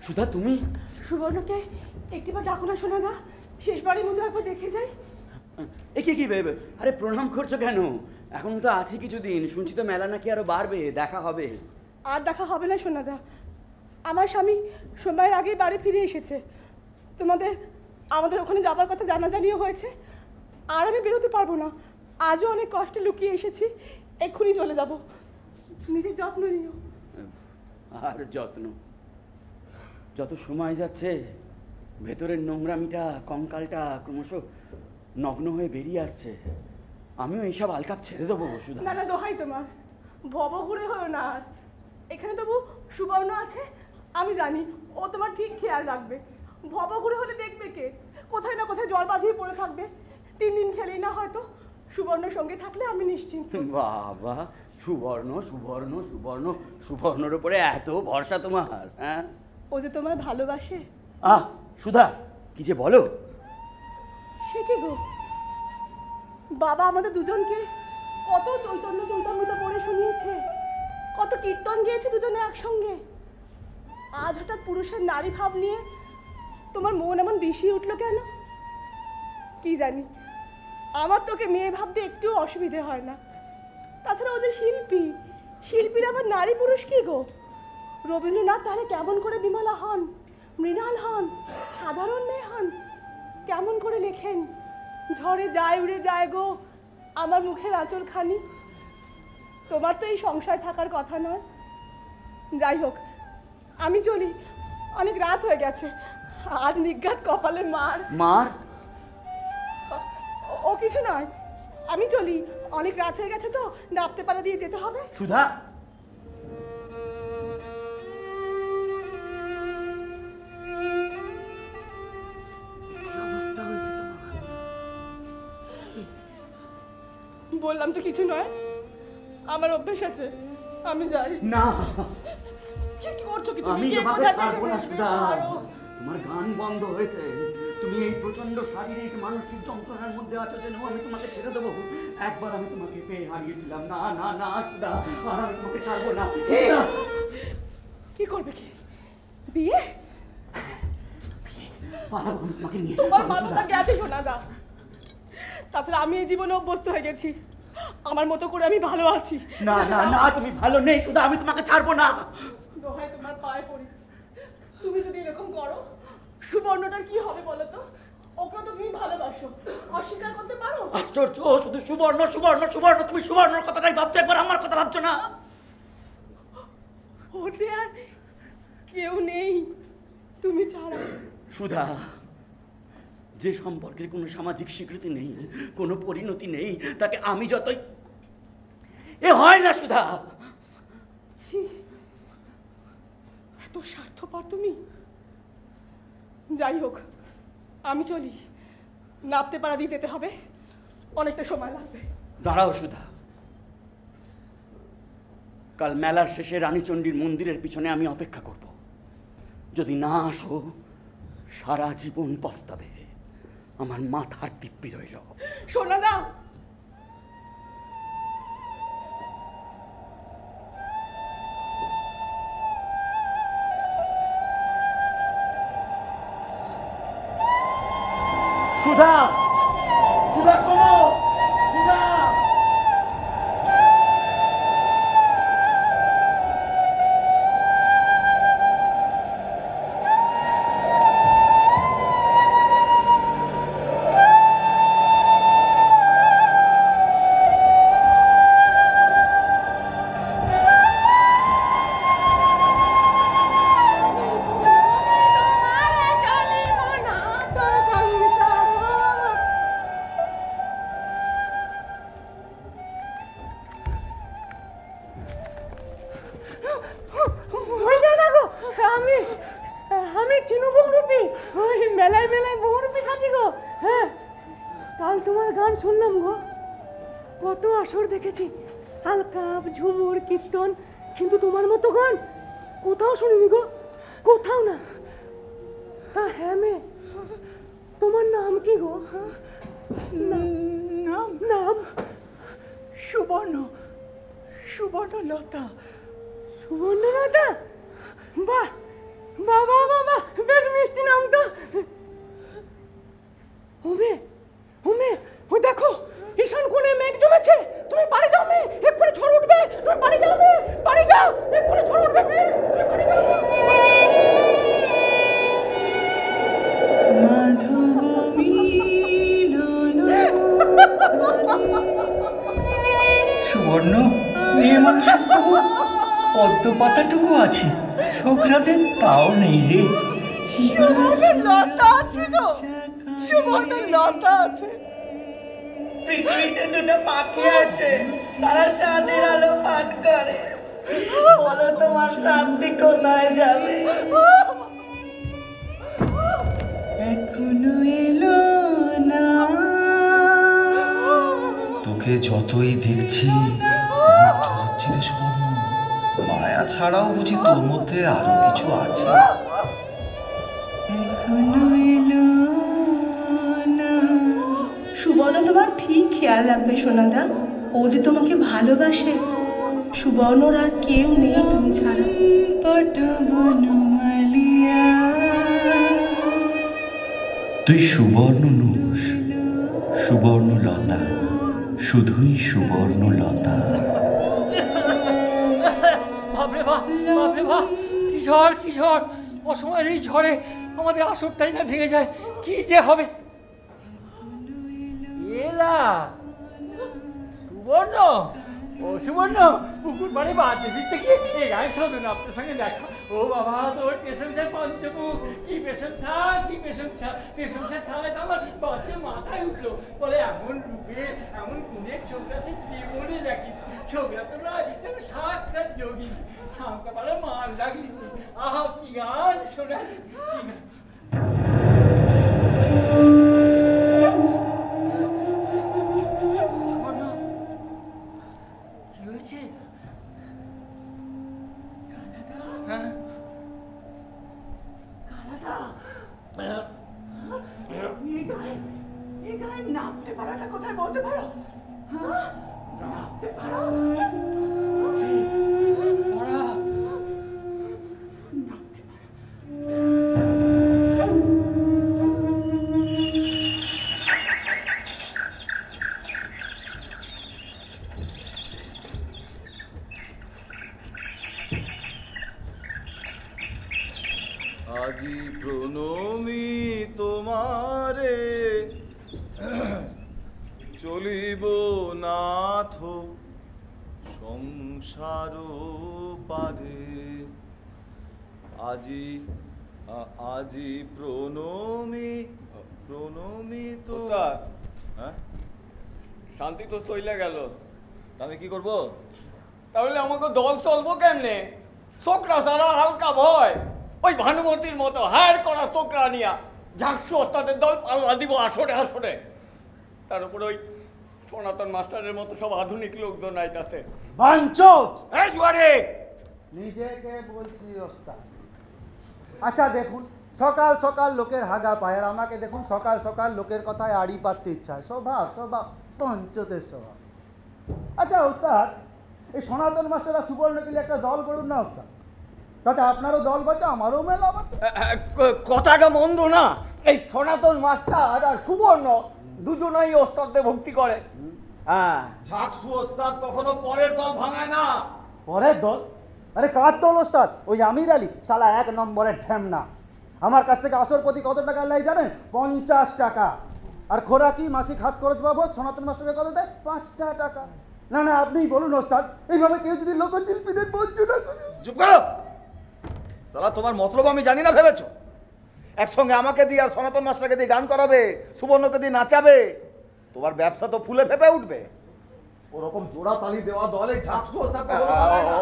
সুধা, তুমি? সুবর্ণকে একটিবার ডাকো না শোনা না, শেষবারের মতো একবার দেখে যাই। কি ভেবে? আরে প্রণাম করছো কেন? এখন তো আছি কিছুদিন, শুনছি তো মেলা নাকি আরো বাড়বে, দেখা হবে। আর দেখা হবে না সোনাদা, আমার স্বামী সময়ের আগেই বাড়ি ফিরে এসেছে। আমাদের ওখানে যাবার কথা জানাজানিও হয়েছে, আর আমি বেরোতে পারবো না। আজও অনেক কষ্টে লুকিয়ে এসেছি, এক্ষুনি চলে যাব। নিজের যত্ন নিও। আর যত্ন? যত সময় যাচ্ছে ভেতরের নোংরামিটা, কঙ্কালটা ক্রমশ নগ্ন হয়ে বেরিয়ে আসছে। আমিও এইসব আলকাপ ছেড়ে দেবো সুধা। না না, দোহাই তোমার, ভবঘুরে হলো না। আর এখানে তবু সুবর্ণ আছে, আমি জানি ও তোমার ঠিক খেয়াল রাখবে। ভবঘুরে হলে দেখবে কে, কোথায় না কোথায় জল বাঁধিয়ে পড়ে থাকবে। 3 দিন খেলেই না হয়তো। সুবর্ণর সঙ্গে থাকলে আমি নিশ্চিন্ত। বাবা, সুবর্ণ সুবর্ণ সুবর্ণ, সুবর্ণর উপরে এত ভরসা তোমার? হ্যাঁ, ও যে তোমায় ভালোবাসে। সুধা, কি যে বলো! সে কি গো, বাবা আমাদের দুজনকে কত চৈতন্যতা পড়ে শুনিয়েছে, কত কীর্তন গিয়েছে দুজনে একসঙ্গে। আজ হঠাৎ পুরুষের নারী ভাব নিয়ে তোমার মন এমন বিষিয়ে উঠলো কেন কি জানি। আমার তোকে মেয়ে ভাবতে একটু অসুবিধে হয় না। তাছাড়া ও যে শিল্পীর আবার নারী পুরুষ কি গো? রবীন্দ্রনাথ তাহলে কেমন করে বিমলা হন, মৃণাল হন, সাধারণ মেয়ে হন? কেমন করে লেখেন, ঝড়ে যায় উড়ে যায় গো আমার মুখের আঁচলখানি। তোমার তো এই সংসারে থাকার কথা নয়। যাই হোক, আমি চলি, অনেক রাত হয়ে গেছে। আজ নিজ্ঞাত কপালে মার। ও কিছু নয়, আমি চলি, অনেক রাত হয়ে গেছে তো, নাপতে পালা দিয়ে যেতে হবে। সুধা, বললাম তো কিছু নয়, আমার অভ্যেস আছে, আমি যাই। না, কি করছো কি আমি তুমি? তোমাকে ছাড়বো না সুধা। তোমার গান বন্ধ হয়েছে, তুমি এই প্রচন্ড শারীরিক মানসিক যন্ত্রণার মধ্যে আছো যেন আমি তোমাকে ছেড়ে দেবো। একবার আমি তোমাকে পেয়ে হারিয়েছিলাম। না না না সুধা, আর আমি তোমাকে ছাড়বো না। কি করবে কি? বিয়ে? পালাবো তোমাকে নিয়ে। তোমার মাথাটা গেছে সোনাদা। তাছাড়া আমি এই জীবনে অভ্যস্ত হয়ে গেছি, আমার মতো করে আমি ভালো আছি। না না না, তুমি ভালো নেই সুধা, আমি তোমাকে ছাড়বো না। দোহাই তোমার পায়ে পড়ি, তুমি যদি এরকম করো সুবর্ণটার কি হবে বলো তো? ওকে তো তুমি ভালোবাসো, অস্বীকার করতে পারো? আশ্চর্য, শুধু সুবর্ণ সুবর্ণ সুবর্ণ, তুমি সুবর্ণর কথাটাই ভাবছো, একবার আমার কথা ভাবছো না? ও যে আর কেউ নেই তুমি ছাড়া। সুধা, যে সম্পর্কের কোনো সামাজিক স্বীকৃতি নেই, কোনো পরিণতি নেই, তাকে আমি যতই এ হয় না সুধা। এত স্বার্থপর তুমি। যাই হোক, আমি চলি, নাপতে পাড়া দিয়ে যেতে হবে, অনেকটা সময় লাগবে। দাঁড়াও সুধা, কাল মেলার শেষে রানীচণ্ডীর মন্দিরের পিছনে আমি অপেক্ষা করব। যদি না আসো সারা জীবন পস্তাবে। আমার মাথার দিব্যি রইল। শোনা না, সুধা, সুধা শোনো, সুধা। আমি চিনু বহুরূপী, ওই মেলায় মেলায় বহুরূপী সাজি গো। হ্যাঁ, কাল তোমার গান শুনলাম গো, কত আসর দেখেছি, আলকাপ, ঝুমুর, কীর্তন, কিন্তু তোমার মতো গান কোথাও শুনিনি গো, কোথাও না। তা হ্যাঁ মেয়ে, তোমার নাম কি গো? নাম নাম সুবর্ণ, সুবর্ণলতা। সুবর্ণলতা? বাহ বাবা বাবা, বেশ মিষ্টি নাম তো। ওমে ওমে, ও দেখো ঈশান কোণে মেঘ জমেছে, তুমি বাড়ি যাও মেয়ে, এক্ষুনি ঝড় উঠবে, তুমি বাড়ি যাও মেয়ে, বাড়ি যাও, এক্ষুনি ঝড় উঠবে মেয়ে, তুমি বাড়ি যাও। সুবর্ণ, মেয়ে মানুষের তবু পদ্ম পাতাটুকু আছে, ছোকরাদের তাও নেই রে। সুবর্ণলতা আছে গো, সুবর্ণলতা আছে। পৃথিবীতে দুটো পাখি আছে, তারা চাঁদের আলো পান করে। বলো তোমার শান্তি কোথায় যাবে? এখনো এলো না। তোকে যতই দেখছি মুগ্ধ হচ্ছি রে সুবর্ণ। মায়া ছাড়াও বুঝি তোর মধ্যে আরো কিছু আছে। এখনো এলো না। সুবর্ণ তোমার ঠিক খেয়াল রাখবে সোনাদা, ও যে তোমাকে ভালোবাসে। সুবর্ণর আর কেউ নেই তুমি ছাড়া। তুই সুবর্ণ নুস, সুবর্ণলতা, শুধুই সুবর্ণলতা। বাপরে বাপ, বাপরে বাপ, কি ঝড়, কি ঝড়! অসময়ের এই ঝড়ে আমাদের আসরটাই না ভেঙে যায়, কি যে হবে। এলা সুবর্ণ, ও সুবর্ণ, পুকুর পাড়ে বাড়তে ফিরতে গিয়ে এই গায়ে শোধন আপনার সঙ্গে দেখা। ও বাবা, তোর পেশনছায় পঞ্চমুখ, কি পেশনছা, কি পেশনছা, পেশনছা ছাড়াই তো আমার বাচ্চা মাথায় উঠলো। বলে এমন রূপে, এমন গুণের ছোকরা সে জীবনে দেখি। ছোকরা তো নয়, যেন সাক্ষাৎ যোগী, শাঁকা পাড়া মান লাগলি। আহা, কি গান শোনালি, কি গান! এই গায়ে নামতে পারাটা কোথায় বলতে পারো? হ্যাঁ, নামতে পারো? আজি প্রণমি তোমারে, চলিব নাথ সংসার পারে। আজি আজি প্রণমি, প্রণমিত হ্যাঁ শান্তি তো চলে গেল, আমি কি করব? তাহলে আমাকে দল চলবো কেমনে? ছোকরা সারা হালকা ভয় ওই ভানুমতির মতো হায়ার করা ছোকরা নিয়া ঝাঁকশো ওস্তাদের দল পাল্লা দিব আসরে আসরে। তার উপরে ওই সনাতন মাস্টারের মতো সব আধুনিক লোকজন আইতাছে। বাঞ্চোত! এই জুয়ারে! নিজেকে বলছি ওস্তাদ। আচ্ছা দেখুন, সকাল সকাল লোকের হাগা পায়, আর আমাকে দেখুন সকাল সকাল লোকের কথায় আড়ি পাততে ইচ্ছা হয়। স্বভাব স্বভাব পঞ্চতের স্বভাব। আচ্ছা ওস্তাদ, এই সনাতন মাস্টাররা সুবর্ণকিলে একটা দল করুন না ওস্তাদ, তাতে আপনারও দল বাঁচে, আমারও মেলা বাঁচে। কথাটা মন্দ না। এই সনাতন মাস্টার আর সুবর্ণ দুজনেই ওস্তাদে ভক্তি করে। হ্যাঁ, ঝাকসু ওস্তাদ কখনো পরের দল ভাঙায় না। পরের দল? আরে কার দল ওস্তাদ? ওই আমির আলী, শালা 1 নম্বরের ঢ্যামনা। আমার কাছ থেকে আসর প্রতি কত টাকা নেয় জানেন? 50 টাকা। আর খোরাকি মাসিক হাত খরচ বাবদ সনাতন মাস্টারকে কত দেয়? 5টা টাকা। না না, আপনিই বলুন ওস্তাদ, এইভাবে কেউ যদি লোকশিল্পীদের বঞ্চনা করে। চুপ করো শালা, তোমার মতলব আমি জানি না ভেবেছো? একসঙ্গে আমাকে দিয়ে আর সনাতন মাস্টারকে দিয়ে গান করাবে, সুবর্ণকে দিয়ে নাচাবে, তোমার ব্যবসা তো ফুলে ফেপে উঠবে। ওরকম জোড়া তালি দেওয়া দলে ঝাকসু ওস্তাদ কখনো ভাঙায় না।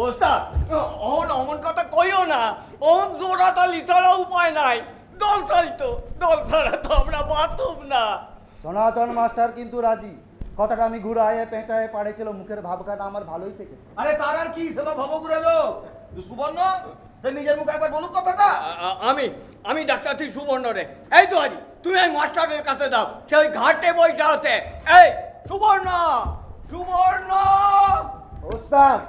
ওস্তাদ অমন কথা কইও না। ও জোড়া তালি ছাড়া উপায় নাই। দল চালিতো, দল ছাড়া তো আমরা বাঁচব না। সনাতন মাস্টার কিন্তু রাজি। কথাটা আমি ঘুরায়ে পেঁচায়ে পাড়েছিল, মুখের ভাবখানা আমার ভালোই থেকে। আরে তার আর কি, সে তো ভবঘুরে লোক। সুবর্ণ সে নিজের মুখে একবার বলুক কথাটা। আমি ডাক্তার ঠিক সুবর্ণ রে। এই তো আরি, তুমি এই মাস্টারের কাছে দাও, সে ওই ঘাটে বইটা হতে। এই সুবর্ণ, সুবর্ণ! ওস্তাদ,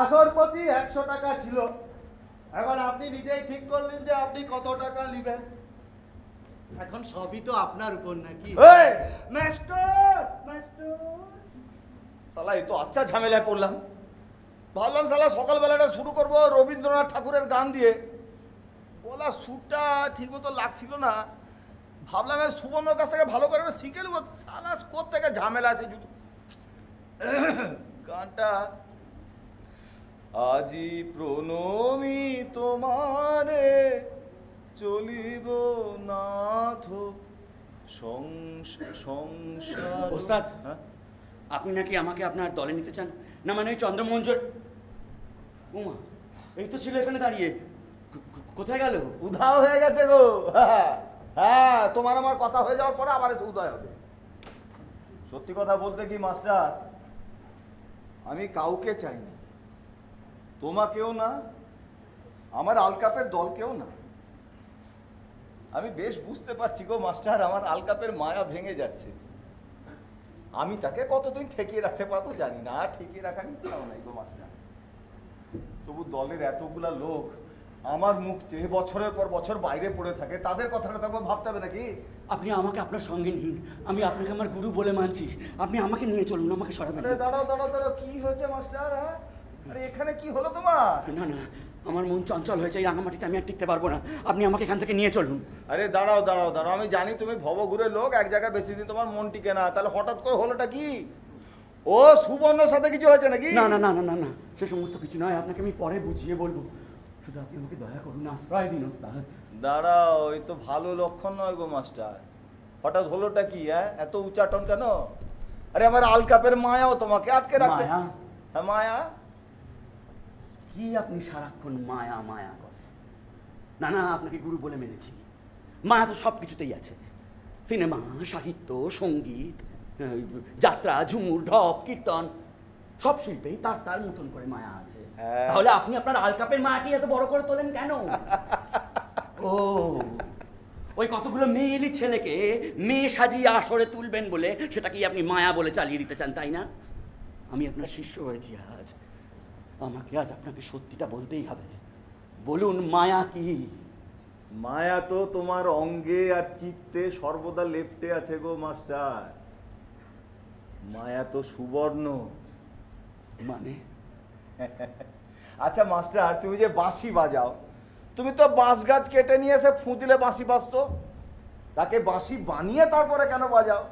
আসর প্রতি 100 টাকা ছিল। এখন আপনি নিজেই ঠিক করলেন যে আপনি কত টাকা নেবেন। এখন সবই তো আপনার উপর নাকি? Master master! শালা এই তো আচ্ছা ঝামেলায় পড়লাম। ভাবলাম শালা সকালবেলাটা শুরু করব রবীন্দ্রনাথ ঠাকুরের গান দিয়ে, বলা সুরটা ঠিক মতো লাগছিল না। ভাবলাম সুবর্ণর কাছ থেকে ভালো করে শিখে নেবো। শালা কোত্থেকে ঝামেলা আছে শুধু। গানটা আজি প্রণমি তোমারে চলিব নাথ সংসার। ওস্তাদ, আপনি নাকি আমাকে আপনার দলে নিতে চান? না মানে ওই চন্দ্রমঞ্জুর। উমা, এই তো ছিল এখানে দাঁড়িয়ে, কোথায় গেল? উধাও হয়ে গেছে গো। হ্যাঁ, তোমার আমার কথা হয়ে যাওয়ার পরে আবার এসে উদয় হবে। সত্যি কথা বলতে কি মাস্টার, আমি কাউকে চাই না, তোমাকেও না, আমার আলকাপের দলকেও না। আমি বেশ বুঝতে পারছি গো মাস্টার, আমার আলকাপের মায়া ভেঙে যাচ্ছে। আমি তাকে কতদিন ঠেকিয়ে রাখতে পারবো জানি না, আর ঠেকিয়ে রাখার ইচ্ছাও নাই গো মাস্টার। তবু দলের এতগুলা লোক আমার মুখ চেয়ে বছরের পর বছর বাইরে পড়ে থাকে, তাদের কথাটা তো ভাবতে হবে নাকি? আপনি আমাকে আপনার সঙ্গে নিন, আমি আপনাকে আমার গুরু বলে মানছি। আপনি আমাকে নিয়ে চলুন, আমাকে সরাবেন। আরে দাঁড়াও দাঁড়াও দাঁড়াও, কি হয়েছে মাস্টার? হ্যাঁ, আরে এখানে কি হলো তোমার? না না, আমার মন চঞ্চল হয়েছে, এই রাঙামাটিতে আমি আর টিকতে পারবো না। আপনি আমাকে এখান থেকে নিয়ে চলুন। আরে দাঁড়াও দাঁড়াও দাঁড়াও, আমি জানি তুমি ভবঘুরের লোক, এক জায়গায় বেশি দিন তোমার মন টিকে না, তাহলে হঠাৎ করে হলোটা কি? ও সুবর্ণর সাথে কিছু হয়েছে নাকি? না না না না না না, সে সমস্ত কিছু নয়, আপনাকে আমি পরে বুঝিয়ে বলবো। শুধু আপনি আমাকে দয়া করুন, আশ্রয় দিন ওস্তাদ। দাঁড়াও, এই তো ভালো লক্ষণ নয় গো মাস্টার। হঠাৎ হলোটা কি? হ্যাঁ, এত উচ্চাটন কেন? আরে আমার আলকাপের মায়াও তোমাকে আটকে রাখতে। মায়া? হ্যাঁ, মায়া। কি আপনি সারাক্ষণ মায়া মায়া করেন? না না, আপনাকে গুরু বলে মেনেছি। মায়া তো সব কিছুতেই আছে। সিনেমা, সাহিত্য, সঙ্গীত, যাত্রা, ঝুমুর, ঢপ, কীর্তন, সব শিল্পেই তার তার মতন করে মায়া আছে। তাহলে আপনি আপনার আলকাপের মায়াকে এত বড় করে তোলেন কেন? ও, ওই কতগুলো মেয়েলি ছেলেকে মেয়ে সাজিয়ে আসরে তুলবেন বলে সেটাকে আপনি মায়া বলে চালিয়ে দিতে চান, তাই না? আমি আপনার শিষ্য হয়েছি আজ, আমাকে আজ আপনাকে সত্যিটা বলতেই হবে। বলুন, মায়া কি? মায়া তো তোমার অঙ্গে আর চিত্তে সর্বদা লেপ্টে আছে গো মাস্টার। মায়া তো সুবর্ণ। মানে? আচ্ছা মাস্টার, তুমি যে বাঁশি বাজাও, তুমি তো বাঁশ গাছ কেটে নিয়ে এসে ফুঁ দিলে বাঁশি বাজতো, তাকে বাঁশি বানিয়ে তারপরে কেন বাজাও?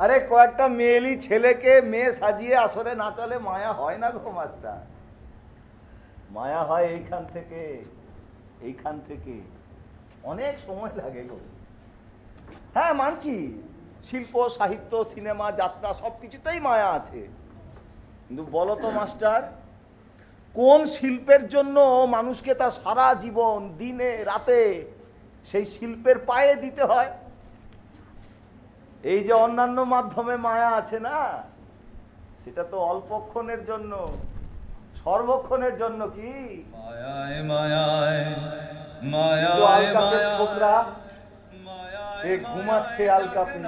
আরে কয়েকটা মেয়েলি ছেলেকে মেয়ে সাজিয়ে আসরে নাচালে মায়া হয় না গো মাস্টার। মায়া হয় এইখান থেকে, এইখান থেকে। অনেক সময় লাগে গো। হ্যাঁ মানছি, শিল্প সাহিত্য সিনেমা যাত্রা সব কিছুতেই মায়া আছে, কিন্তু বলো তো মাস্টার, কোন শিল্পের জন্য মানুষকে তার সারা জীবন দিনে রাতে সেই শিল্পের পায়ে দিতে হয়? এই যে অন্যান্য মাধ্যমে মায়া আছে না, সেটা তো অল্পক্ষণের জন্য, সর্বক্ষণের জন্য। কি মায়ায় মায়ায় মায়ায় আলকাপের ছোকরা, সে ঘুমাচ্ছে আলকাপে,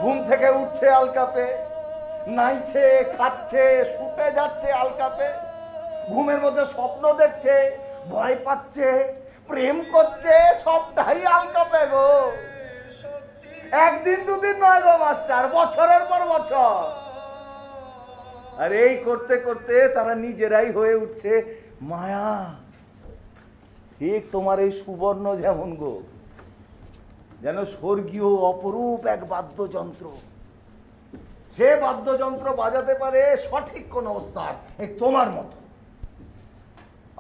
ঘুম থেকে উঠছে আলকাপে, নাইছে খাচ্ছে শুতে যাচ্ছে আলকাপে, ঘুমের মধ্যে স্বপ্ন দেখছে, ভয় পাচ্ছে, প্রেম করছে, সবটাই আলকাপে গো। একদিন দুদিন নয় গো মাস্টার, বছরের পর বছর। আর এই করতে করতে তারা নিজেরাই হয়ে উঠছে মায়া। ঠিক তোমার এই সুবর্ণ যেমন গো, যেন স্বর্গীয় অপরূপ এক বাদ্যযন্ত্র। সে বাদ্যযন্ত্র বাজাতে পারে সঠিক কোন ওস্তাদ, এই তোমার মতো।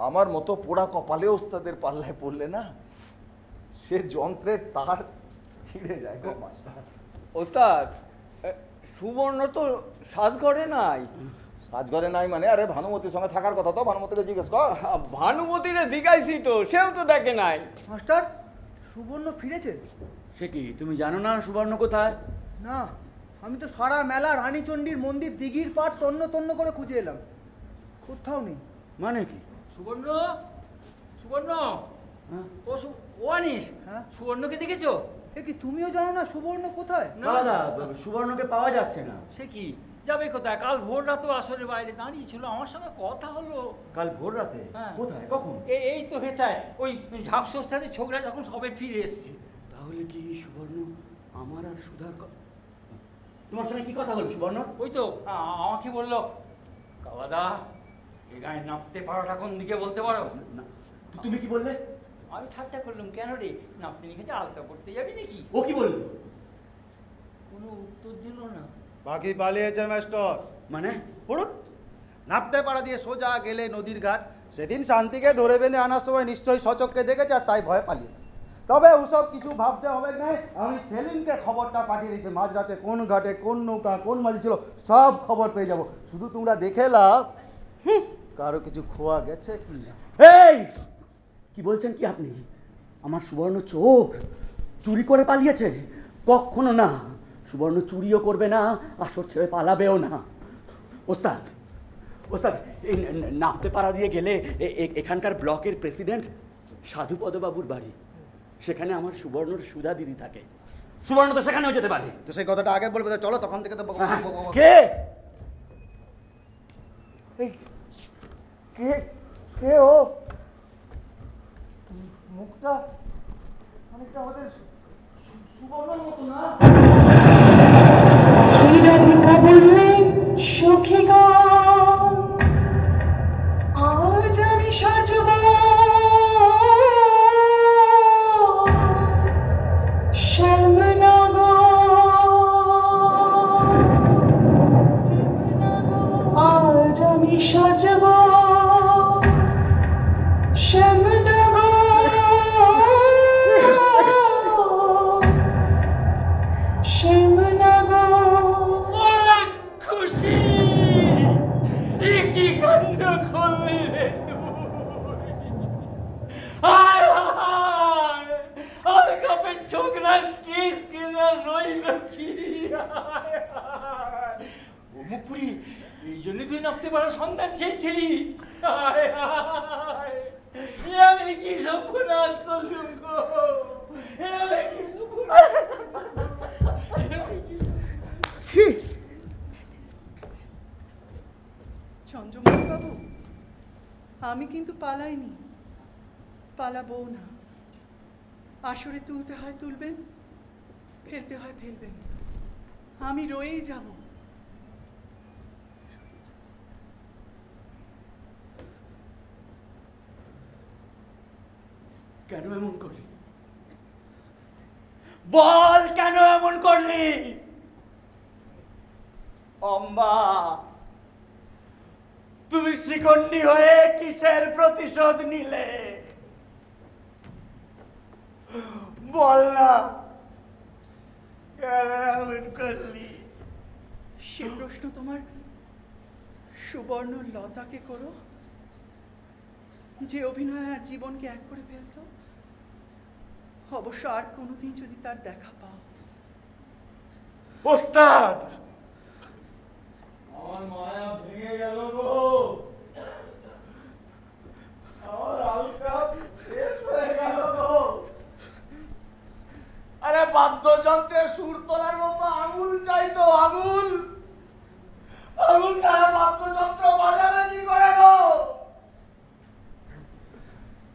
আমার মতো পোড়া কপালে ওস্তাদের পাল্লায় পড়লে না, সে যন্ত্রের তার ছিঁড়ে যায় গো মাস্টার। ওস্তাদ, সুবর্ণ তো সাজঘরে নাই। সাজঘরে নাই মানে? আরে ভানুমতির সঙ্গে থাকার কথা তো, ভানুমতিকে জিজ্ঞেস কর। ভানুমতিরে জিজ্ঞাসি তো, সেও তো দেখে নাই। মাস্টার, সুবর্ণ ফিরেছে? সে কি, তুমি জানো না সুবর্ণ কোথায়? না, আমি তো সারা মেলা রানীচণ্ডীর মন্দির দিঘির পাড় তন্ন তন্ন করে খুঁজে এলাম, কোথাও নেই। মানে কি? সুবর্ণ, সুবর্ণ, ও আনিস, সুবর্ণকে দেখেছো? এ কি, তুমিও জানো না সুবর্ণ কোথায়? দাদা, সুবর্ণকে পাওয়া যাচ্ছে না। সে কি যাবে কোথায়? কাল ভোর রাতে আসরে বাইরে দাঁড়িয়ে ছিল, আমার সঙ্গে কথা হলো। কাল ভোর রাতে? কোথায়, কখন? এই তো হেটায়, ওই ঝাঁকসস্তাতে ছোকরা যখন সবে ফিরে এসছে। তাহলে কি সুবর্ণ আমার আর সুধার তোমার সঙ্গে কি কথা হলো সুবর্ণ? ওই তো আমাকে বললো, কালাদা এ গায়ে নামতে পারোটা কোন দিকে বলতে পারো না? তুমি কি বললে? আমি ঠাট্টা করলাম, কেন রে নাপতে নিয়ে আলতা করতে যাবি নাকি? ও কি বললো? কোনো উত্তর দিল না। বাকি পালিয়েছে মাস্টার। মানে? পড়ুন, নাপতে পাড়া দিয়ে সোজা গেলে নদীর ঘাট। সেদিন শান্তিকে ধরে বেঁধে আনার সময় নিশ্চয়ই সচককে দেখেছে, আর তাই ভয় পালিয়েছে। তবে ওসব কিছু ভাবতে হবে না, আমি সেলিমকে খবরটা পাঠিয়ে দিয়েছি। মাঝরাতে কোন ঘাটে কোন নৌকা কোন মাঝি ছিল সব খবর পেয়ে যাব। শুধু তোমরা দেখে লাও কারো কিছু খোয়া গেছে কি না। এই কি বলছেন কি আপনি? আমার সুবর্ণ চোর চুরি করে পালিয়েছে? কখনো না, সুবর্ণ চুরিও করবে না, আসর ছেড়ে পালাবেও না। ওস্তাদ, ওস্তাদ, এই নাপতে পাড়া দিয়ে গেলে এখানকার ব্লকের প্রেসিডেন্ট সাধুপদবাবুর বাড়ি, সেখানে আমার সুবর্ণর সুধা দিদি থাকে। সুবর্ণ তো সেখানেও যেতে পারে। তো সেই কথাটা আগে বলবে, চলো তখন থেকে তো কে কে কে ও? মুখটা অনেকটা আমাদের সুবর্ণর মতো না? শ্রীরাধিকা বললেন, সখী গো আজ আমি সাজব শ্যামনগর, আজ আমি সাজব শ্যামনগর, শ্যামনগর। খুশি কি কাণ্ড করলি রে তুই! হায় হায়, আলকাপের ছোকরার কেস কিনা রইল কি! মুখপুরি, এই জন্য তুই নামতে পারার সন্ধান চেয়েছিলি? হায় হায়, আমি কি সর্বনাশ করলুম গো! চন্দ্রমোহন বাবু, আমি কিন্তু পালাইনি, পালাবো না। আসরে তুলতে হয় তুলবেন, ফেলতে হয় ফেলবেন, আমি রয়েই যাব। কেন এমন করলি? বল, কেন এমন করলি? অম্বা, তুমি শিখণ্ডী হয়ে কিসের প্রতিশোধ নিলে? বল না কেন এমন করলি? সে প্রশ্ন তোমার সুবর্ণ লতাকে করো, যে অভিনয় আর জীবনকে এক করে ফেলত। অবশ্য আর কোনোদিন যদি তার দেখা পাও। ওস্তাদ, আমার মায়া ভেঙে গেল গো, আমার আলকা শেষ হয়ে গেল গো। আরে বাদ্যযন্ত্রে সুর তোলার মতো আঙুল চাইতো, আঙুল আঙুল ছাড়া বাদ্যযন্ত্র বাজাবে কি করে গো?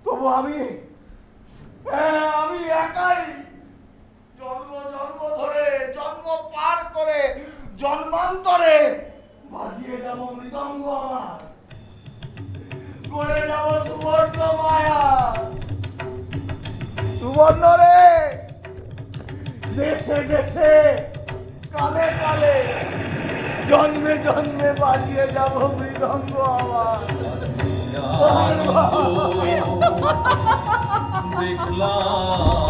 তবু আমি একাই জন্ম ধরে, জন্ম পার করে, জন্মান্তরে বাজিয়ে যাব মৃদঙ্গ আমার, করে যাব সুবর্ণ মায়া। সুবর্ণ রে, দেশে দেশে কালে কালে জন্মে জন্মে বাজিয়ে যাব মৃদঙ্গ আমার। দেখলাম